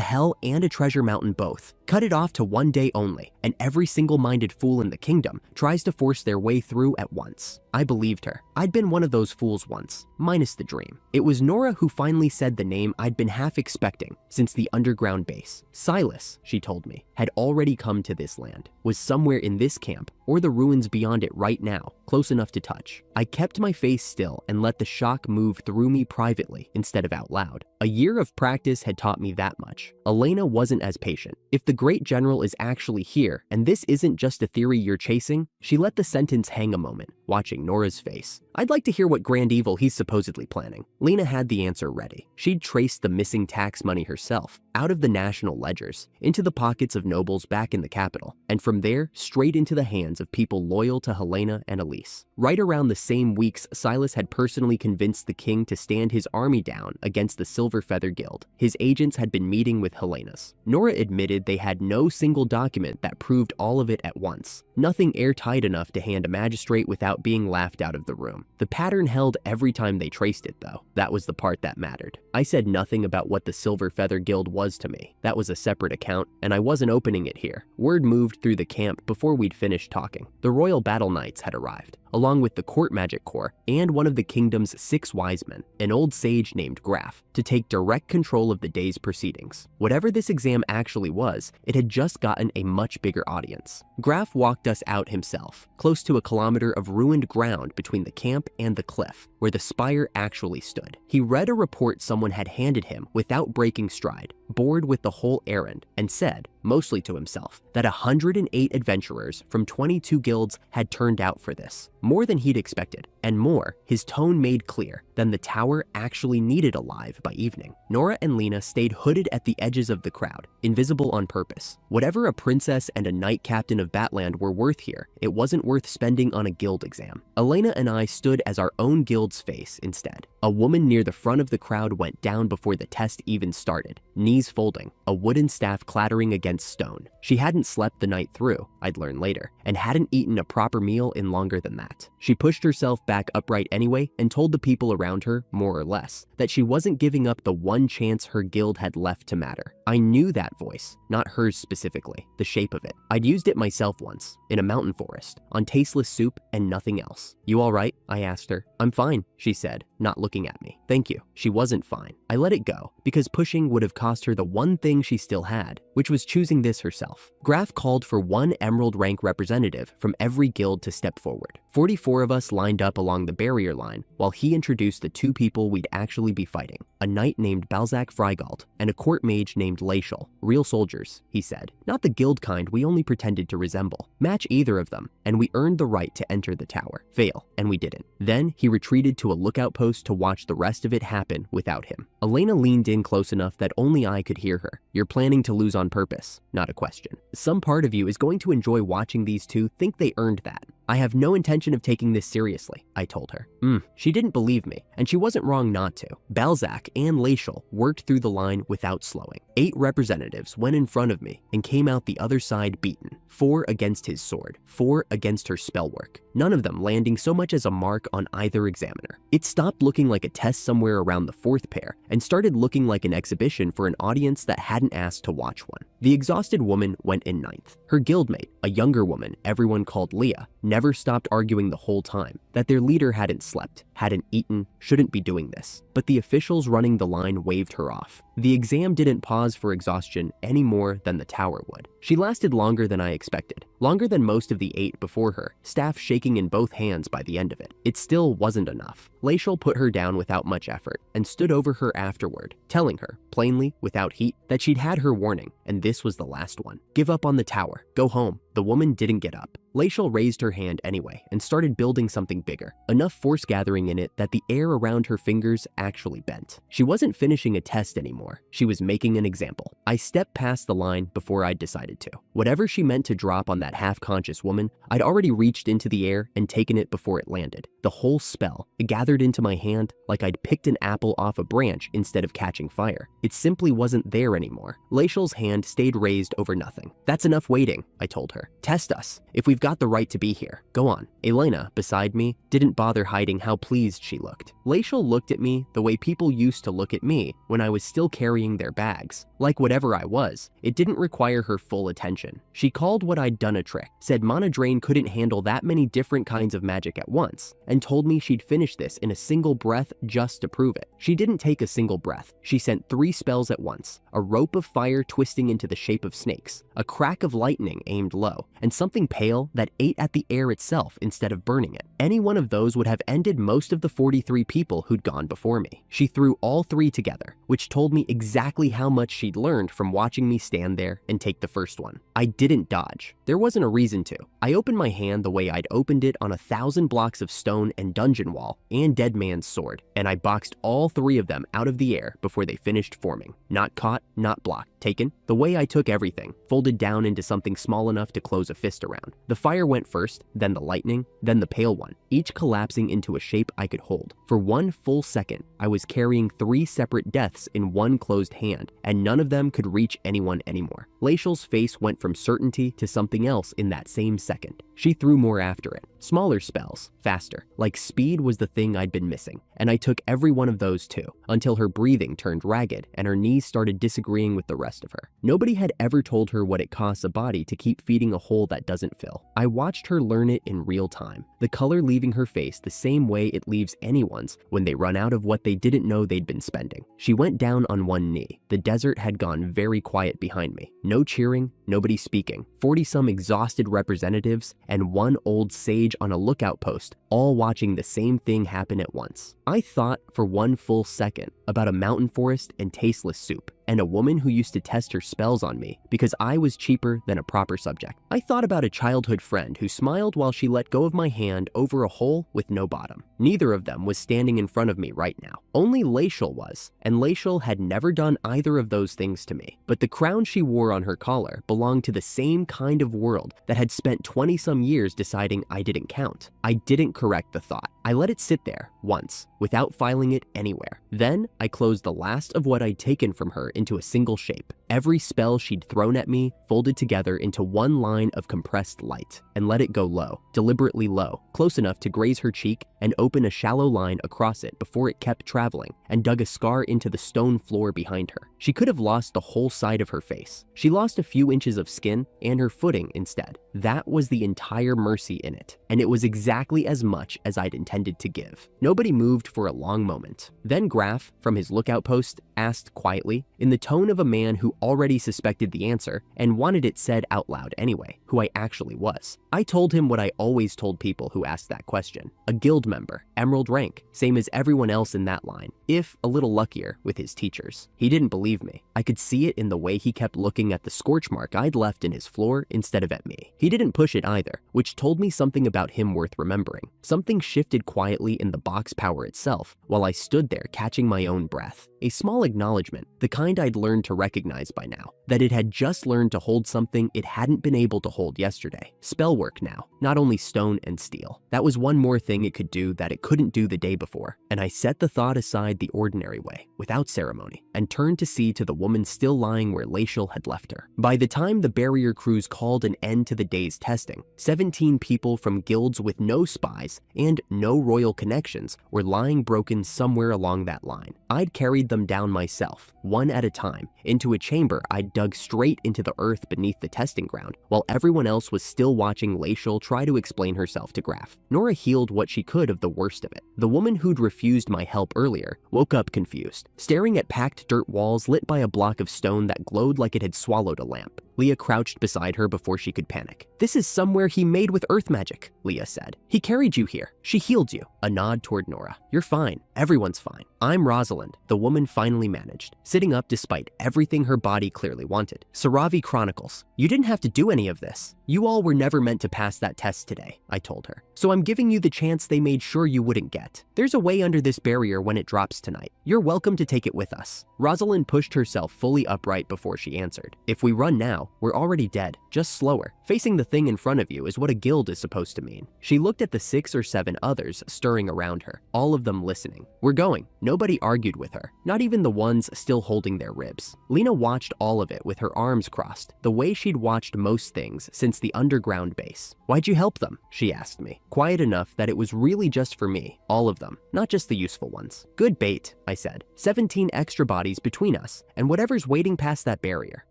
hell and a treasure mountain both. Cut it off to one day only, and every single-minded fool in the kingdom tries to force their way through at once. I believed her. I'd been one of those fools once, minus the dream. It was Nora who finally said the name I'd been half expecting since the underground base. Silas, she told me, had already come to this land, was somewhere in this camp or the ruins beyond it right now, close enough to touch. I kept my face still and let the shock move through me privately instead of out loud. A year of practice had taught me that much. Elena wasn't as patient. If the great general is actually here, and this isn't just a theory you're chasing, she let the sentence hang a moment, watching Nora's face. I'd like to hear what grand evil he's supposedly planning. Lena had the answer ready. She'd traced the missing tax money herself, out of the national ledgers, into the pockets of nobles back in the capital, and from there, straight into the hands of people loyal to Helena and Elise. Right around the same weeks, Silas had personally convinced the king to stand his army down against the Silver Feather Guild. His agents had been meeting with Helena's. Nora admitted they had no single document that proved all of it at once. Nothing airtight enough to hand a magistrate without being laughed out of the room. The pattern held every time they traced it, though. That was the part that mattered. I said nothing about what the Silver Feather Guild was to me. That was a separate account, and I wasn't opening it here. Word moved through the camp before we'd finished talking. The Royal Battle Knights had arrived, along with the Court Magic Corps and one of the kingdom's 6 wise men, an old sage named Graf, to take direct control of the day's proceedings. Whatever this exam actually was, it had just gotten a much bigger audience. Graf walked us out himself, close to a kilometer of ruined ground between the camp and the cliff, where the spire actually stood. He read a report someone had handed him without breaking stride, bored with the whole errand, and said, mostly to himself, that 108 adventurers from 22 guilds had turned out for this. More than he'd expected, and more, his tone made clear, than the tower actually needed alive by evening. Nora and Lena stayed hooded at the edges of the crowd, invisible on purpose. Whatever a princess and a knight captain of Batland were worth here, it wasn't worth spending on a guild exam. Elena and I stood as our own guild's face instead. A woman near the front of the crowd went down before the test even started, knees folding, a wooden staff clattering against stone. She hadn't slept the night through, I'd learn later, and hadn't eaten a proper meal in longer than that. She pushed herself back upright anyway and told the people around her, more or less, that she wasn't giving up the one chance her guild had left to matter. I knew that voice, not hers specifically, the shape of it. I'd used it myself once, in a mountain forest, on tasteless soup and nothing else. "You all right?" I asked her. "I'm fine," she said, not looking at me. "Thank you." She wasn't fine. I let it go, because pushing would have cost her the one thing she still had, which was choosing this herself. Graf called for one Emerald rank representative from every guild to step forward. 44 of us lined up along the barrier line while he introduced the two people we'd actually be fighting, a knight named Balzac Frygald and a court mage named Laishal. "Real soldiers," he said. "Not the guild kind we only pretended to resemble. Match either of them, and we earned the right to enter the tower. Fail, and we didn't." Then he retreated to a lookout post to watch the rest of it happen without him. Elena leaned in close enough that only I could hear her. "You're planning to lose on purpose," not a question. "Some part of you is going to enjoy watching these two think they earned that." "I have no intention of taking this seriously," I told her. She didn't believe me, and she wasn't wrong not to. Balzac and Laishal worked through the line without slowing. 8 representatives went in front of me and came out the other side beaten. 4 against his sword, 4 against her spellwork, none of them landing so much as a mark on either examiner. It stopped looking like a test somewhere around the 4th pair and started looking like an exhibition for an audience that hadn't asked to watch one. The exhausted woman went in 9th. Her guildmate, a younger woman everyone called Leah, never stopped arguing the whole time that their leader hadn't slept, hadn't eaten, shouldn't be doing this. But the officials running the line waved her off. The exam didn't pause for exhaustion any more than the tower would. She lasted longer than I expected, longer than most of the 8 before her, staff shaking in both hands by the end of it. It still wasn't enough. Laishal put her down without much effort and stood over her afterward, telling her, plainly, without heat, that she'd had her warning, and this was the last one. "Give up on the tower. Go home." The woman didn't get up. Laishal raised her hand anyway and started building something bigger, enough force gathering in it that the air around her fingers actually bent. She wasn't finishing a test anymore. She was making an example. I stepped past the line before I'd decided to. Whatever she meant to drop on that half-conscious woman, I'd already reached into the air and taken it before it landed. The whole spell, it gathered into my hand like I'd picked an apple off a branch instead of catching fire. It simply wasn't there anymore. Laishal's hand stayed raised over nothing. "That's enough waiting," I told her. "Test us. If we've got the right to be here, go on." Elena, beside me, didn't bother hiding how pleased she looked. Laishal looked at me the way people used to look at me when I was still carrying their bags. Like whatever I was, it didn't require her full attention. She called what I'd done a trick, said Mana Drain couldn't handle that many different kinds of magic at once, and told me she'd finish this in a single breath just to prove it. She didn't take a single breath. She sent 3 spells at once, a rope of fire twisting into the shape of snakes, a crack of lightning aimed low, and something pale that ate at the air itself instead of burning it. Any one of those would have ended most of the 43 people who'd gone before me. She threw all 3 together, which told me exactly how much she'd learned from watching me stand there and take the first one. I didn't dodge. There wasn't a reason to. I opened my hand the way I'd opened it on 1,000 blocks of stone and dungeon wall and Dead Man's sword, and I boxed all 3 of them out of the air before they finished forming. Not caught, not blocked, taken. The way I took everything, folded down into something small enough to close a fist around. The fire went first, then the lightning, then the pale one, each collapsing into a shape I could hold. For 1 full second, I was carrying 3 separate deaths in one closed hand, and none of them could reach anyone anymore. Laishal's face went from certainty to something else in that same second. She threw more after it. Smaller spells, faster. Like speed was the thing I'd been missing, and I took every one of those too, until her breathing turned ragged and her knees started disagreeing with the rest of her. Nobody had ever told her what it costs a body to keep feeding a hole that doesn't fill. I watched her learn it in real time, the color leaving her face the same way it leaves anyone's when they run out of what they didn't know they'd been spending. She went down on one knee. The desert had gone very quiet behind me. No cheering, nobody speaking. 40-some exhausted representatives and one old sage on a lookout post, all watching the same thing happen at once. I thought for 1 full second about a mountain forest and tasteless soup, and a woman who used to test her spells on me because I was cheaper than a proper subject. I thought about a childhood friend who smiled while she let go of my hand over a hole with no bottom. Neither of them was standing in front of me right now. Only Laishal was, and Laishal had never done either of those things to me. But the crown she wore on her collar belonged to the same kind of world that had spent 20-some years deciding I didn't count. I didn't correct the thought. I let it sit there once, without filing it anywhere. Then, I closed the last of what I'd taken from her into a single shape. Every spell she'd thrown at me folded together into one line of compressed light, and let it go low, deliberately low, close enough to graze her cheek and open a shallow line across it before it kept traveling and dug a scar into the stone floor behind her. She could have lost the whole side of her face. She lost a few inches of skin and her footing instead. That was the entire mercy in it, and it was exactly as much as I'd intended to give. Nobody moved for a long moment. Then Graf, from his lookout post, asked quietly, in the tone of a man who already suspected the answer and wanted it said out loud anyway, who I actually was. I told him what I always told people who asked that question. A guild member, emerald rank, same as everyone else in that line, if a little luckier with his teachers. He didn't believe me. I could see it in the way he kept looking at the scorch mark I'd left in his floor instead of at me. He didn't push it either, which told me something about him worth remembering. Something shifted quietly in the box power itself while I stood there catching my own breath. A small acknowledgement, the kind I'd learned to recognize by now, that it had just learned to hold something it hadn't been able to hold yesterday. Spellwork now, not only stone and steel. That was one more thing it could do that it couldn't do the day before, and I set the thought aside the ordinary way, without ceremony, and turned to see to the woman still lying where Lacial had left her. By the time the barrier crews called an end to the day's testing, 17 people from guilds with no spies and no royal connections were lying broken somewhere along that line. I'd carried them down myself, one at a time, into a chamber I'd dug straight into the earth beneath the testing ground, while everyone else was still watching Lacial try to explain herself to Graf. Nora healed what she could of the worst of it. The woman who'd refused my help earlier woke up confused, staring at packed dirt walls lit by a block of stone that glowed like it had swallowed a lamp. Leah crouched beside her before she could panic. "This is somewhere he made with earth magic," Leah said. "He carried you here. She healed you." A nod toward Nora. "You're fine. Everyone's fine. I'm Rosalind," the woman finally managed, sitting up despite everything her body clearly wanted. "Saravi Chronicles. You didn't have to do any of this. You all were never meant to pass that test today," I told her. "So I'm giving you the chance they made sure you wouldn't get. There's a way under this barrier when it drops tonight. You're welcome to take it with us." Rosalind pushed herself fully upright before she answered. "If we run now, we're already dead, just slower. Facing the thing in front of you is what a guild is supposed to mean." She looked at the 6 or 7 others stirring around her, all of them listening. "We're going." Nobody argued with her, not even the ones still holding their ribs. Lena watched all of it with her arms crossed, the way she'd watched most things since the underground base. "Why'd you help them?" she asked me, quiet enough that it was really just for me, all of them, not just the useful ones. "Good bait," I said. 17 extra bodies between us, and whatever's waiting past that barrier.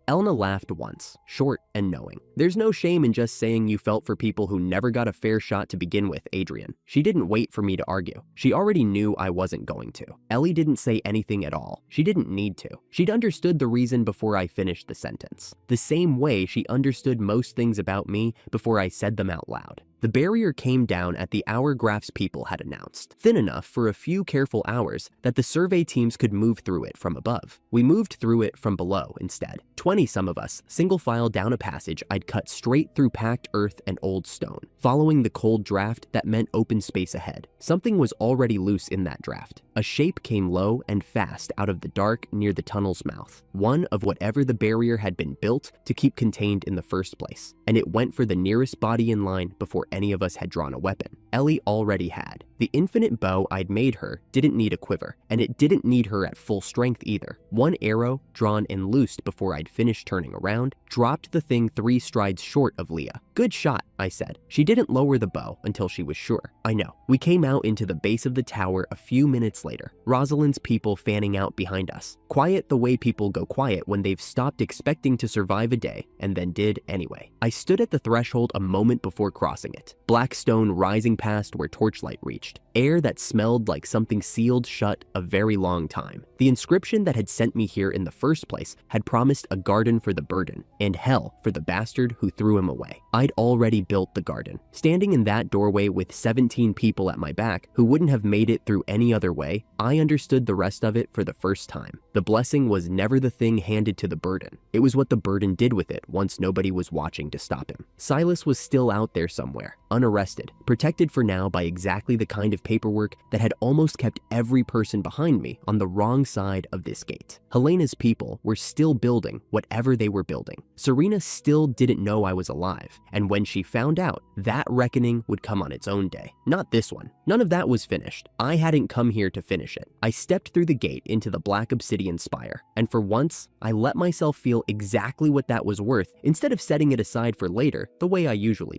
Elena laughed once, short and knowing. "There's no shame in just saying you felt for people who never got a fair shot to begin with, Adrian." She didn't wait for me to argue. She already knew I wasn't going to. Ellie didn't say anything at all. She didn't need to. She'd understood the reason before I finished the sentence. The same way she understood most things about me before I said them out loud. The barrier came down at the hour Graf's people had announced, thin enough for a few careful hours that the survey teams could move through it from above. We moved through it from below instead. 20 some of us, single file down a passage I'd cut straight through packed earth and old stone, following the cold draft that meant open space ahead. Something was already loose in that draft. A shape came low and fast out of the dark near the tunnel's mouth, one of whatever the barrier had been built to keep contained in the first place, and it went for the nearest body in line before any of us had drawn a weapon. Ellie already had. The infinite bow I'd made her didn't need a quiver, and it didn't need her at full strength either. One arrow, drawn and loosed before I'd finished turning around, dropped the thing 3 strides short of Leah. "Good shot," I said. She didn't lower the bow until she was sure. I know. We came out into the base of the tower a few minutes later, Rosalind's people fanning out behind us. Quiet the way people go quiet when they've stopped expecting to survive a day and then did anyway. I stood at the threshold a moment before crossing it. Black stone rising past where torchlight reached. Air that smelled like something sealed shut a very long time. The inscription that had sent me here in the first place had promised a garden for the burden, and hell for the bastard who threw him away. I'd already built the garden. Standing in that doorway with 17 people at my back who wouldn't have made it through any other way, I understood the rest of it for the first time. The blessing was never the thing handed to the burden. It was what the burden did with it once nobody was watching to stop him. Silas was still out there somewhere, unarrested, protected for now by exactly the kind of paperwork that had almost kept every person behind me on the wrong side of this gate. Helena's people were still building whatever they were building. Serena still didn't know I was alive, and when she found out, that reckoning would come on its own day. Not this one. None of that was finished. I hadn't come here to finish it. I stepped through the gate into the black obsidian spire, and for once, I let myself feel exactly what that was worth instead of setting it aside for later the way I usually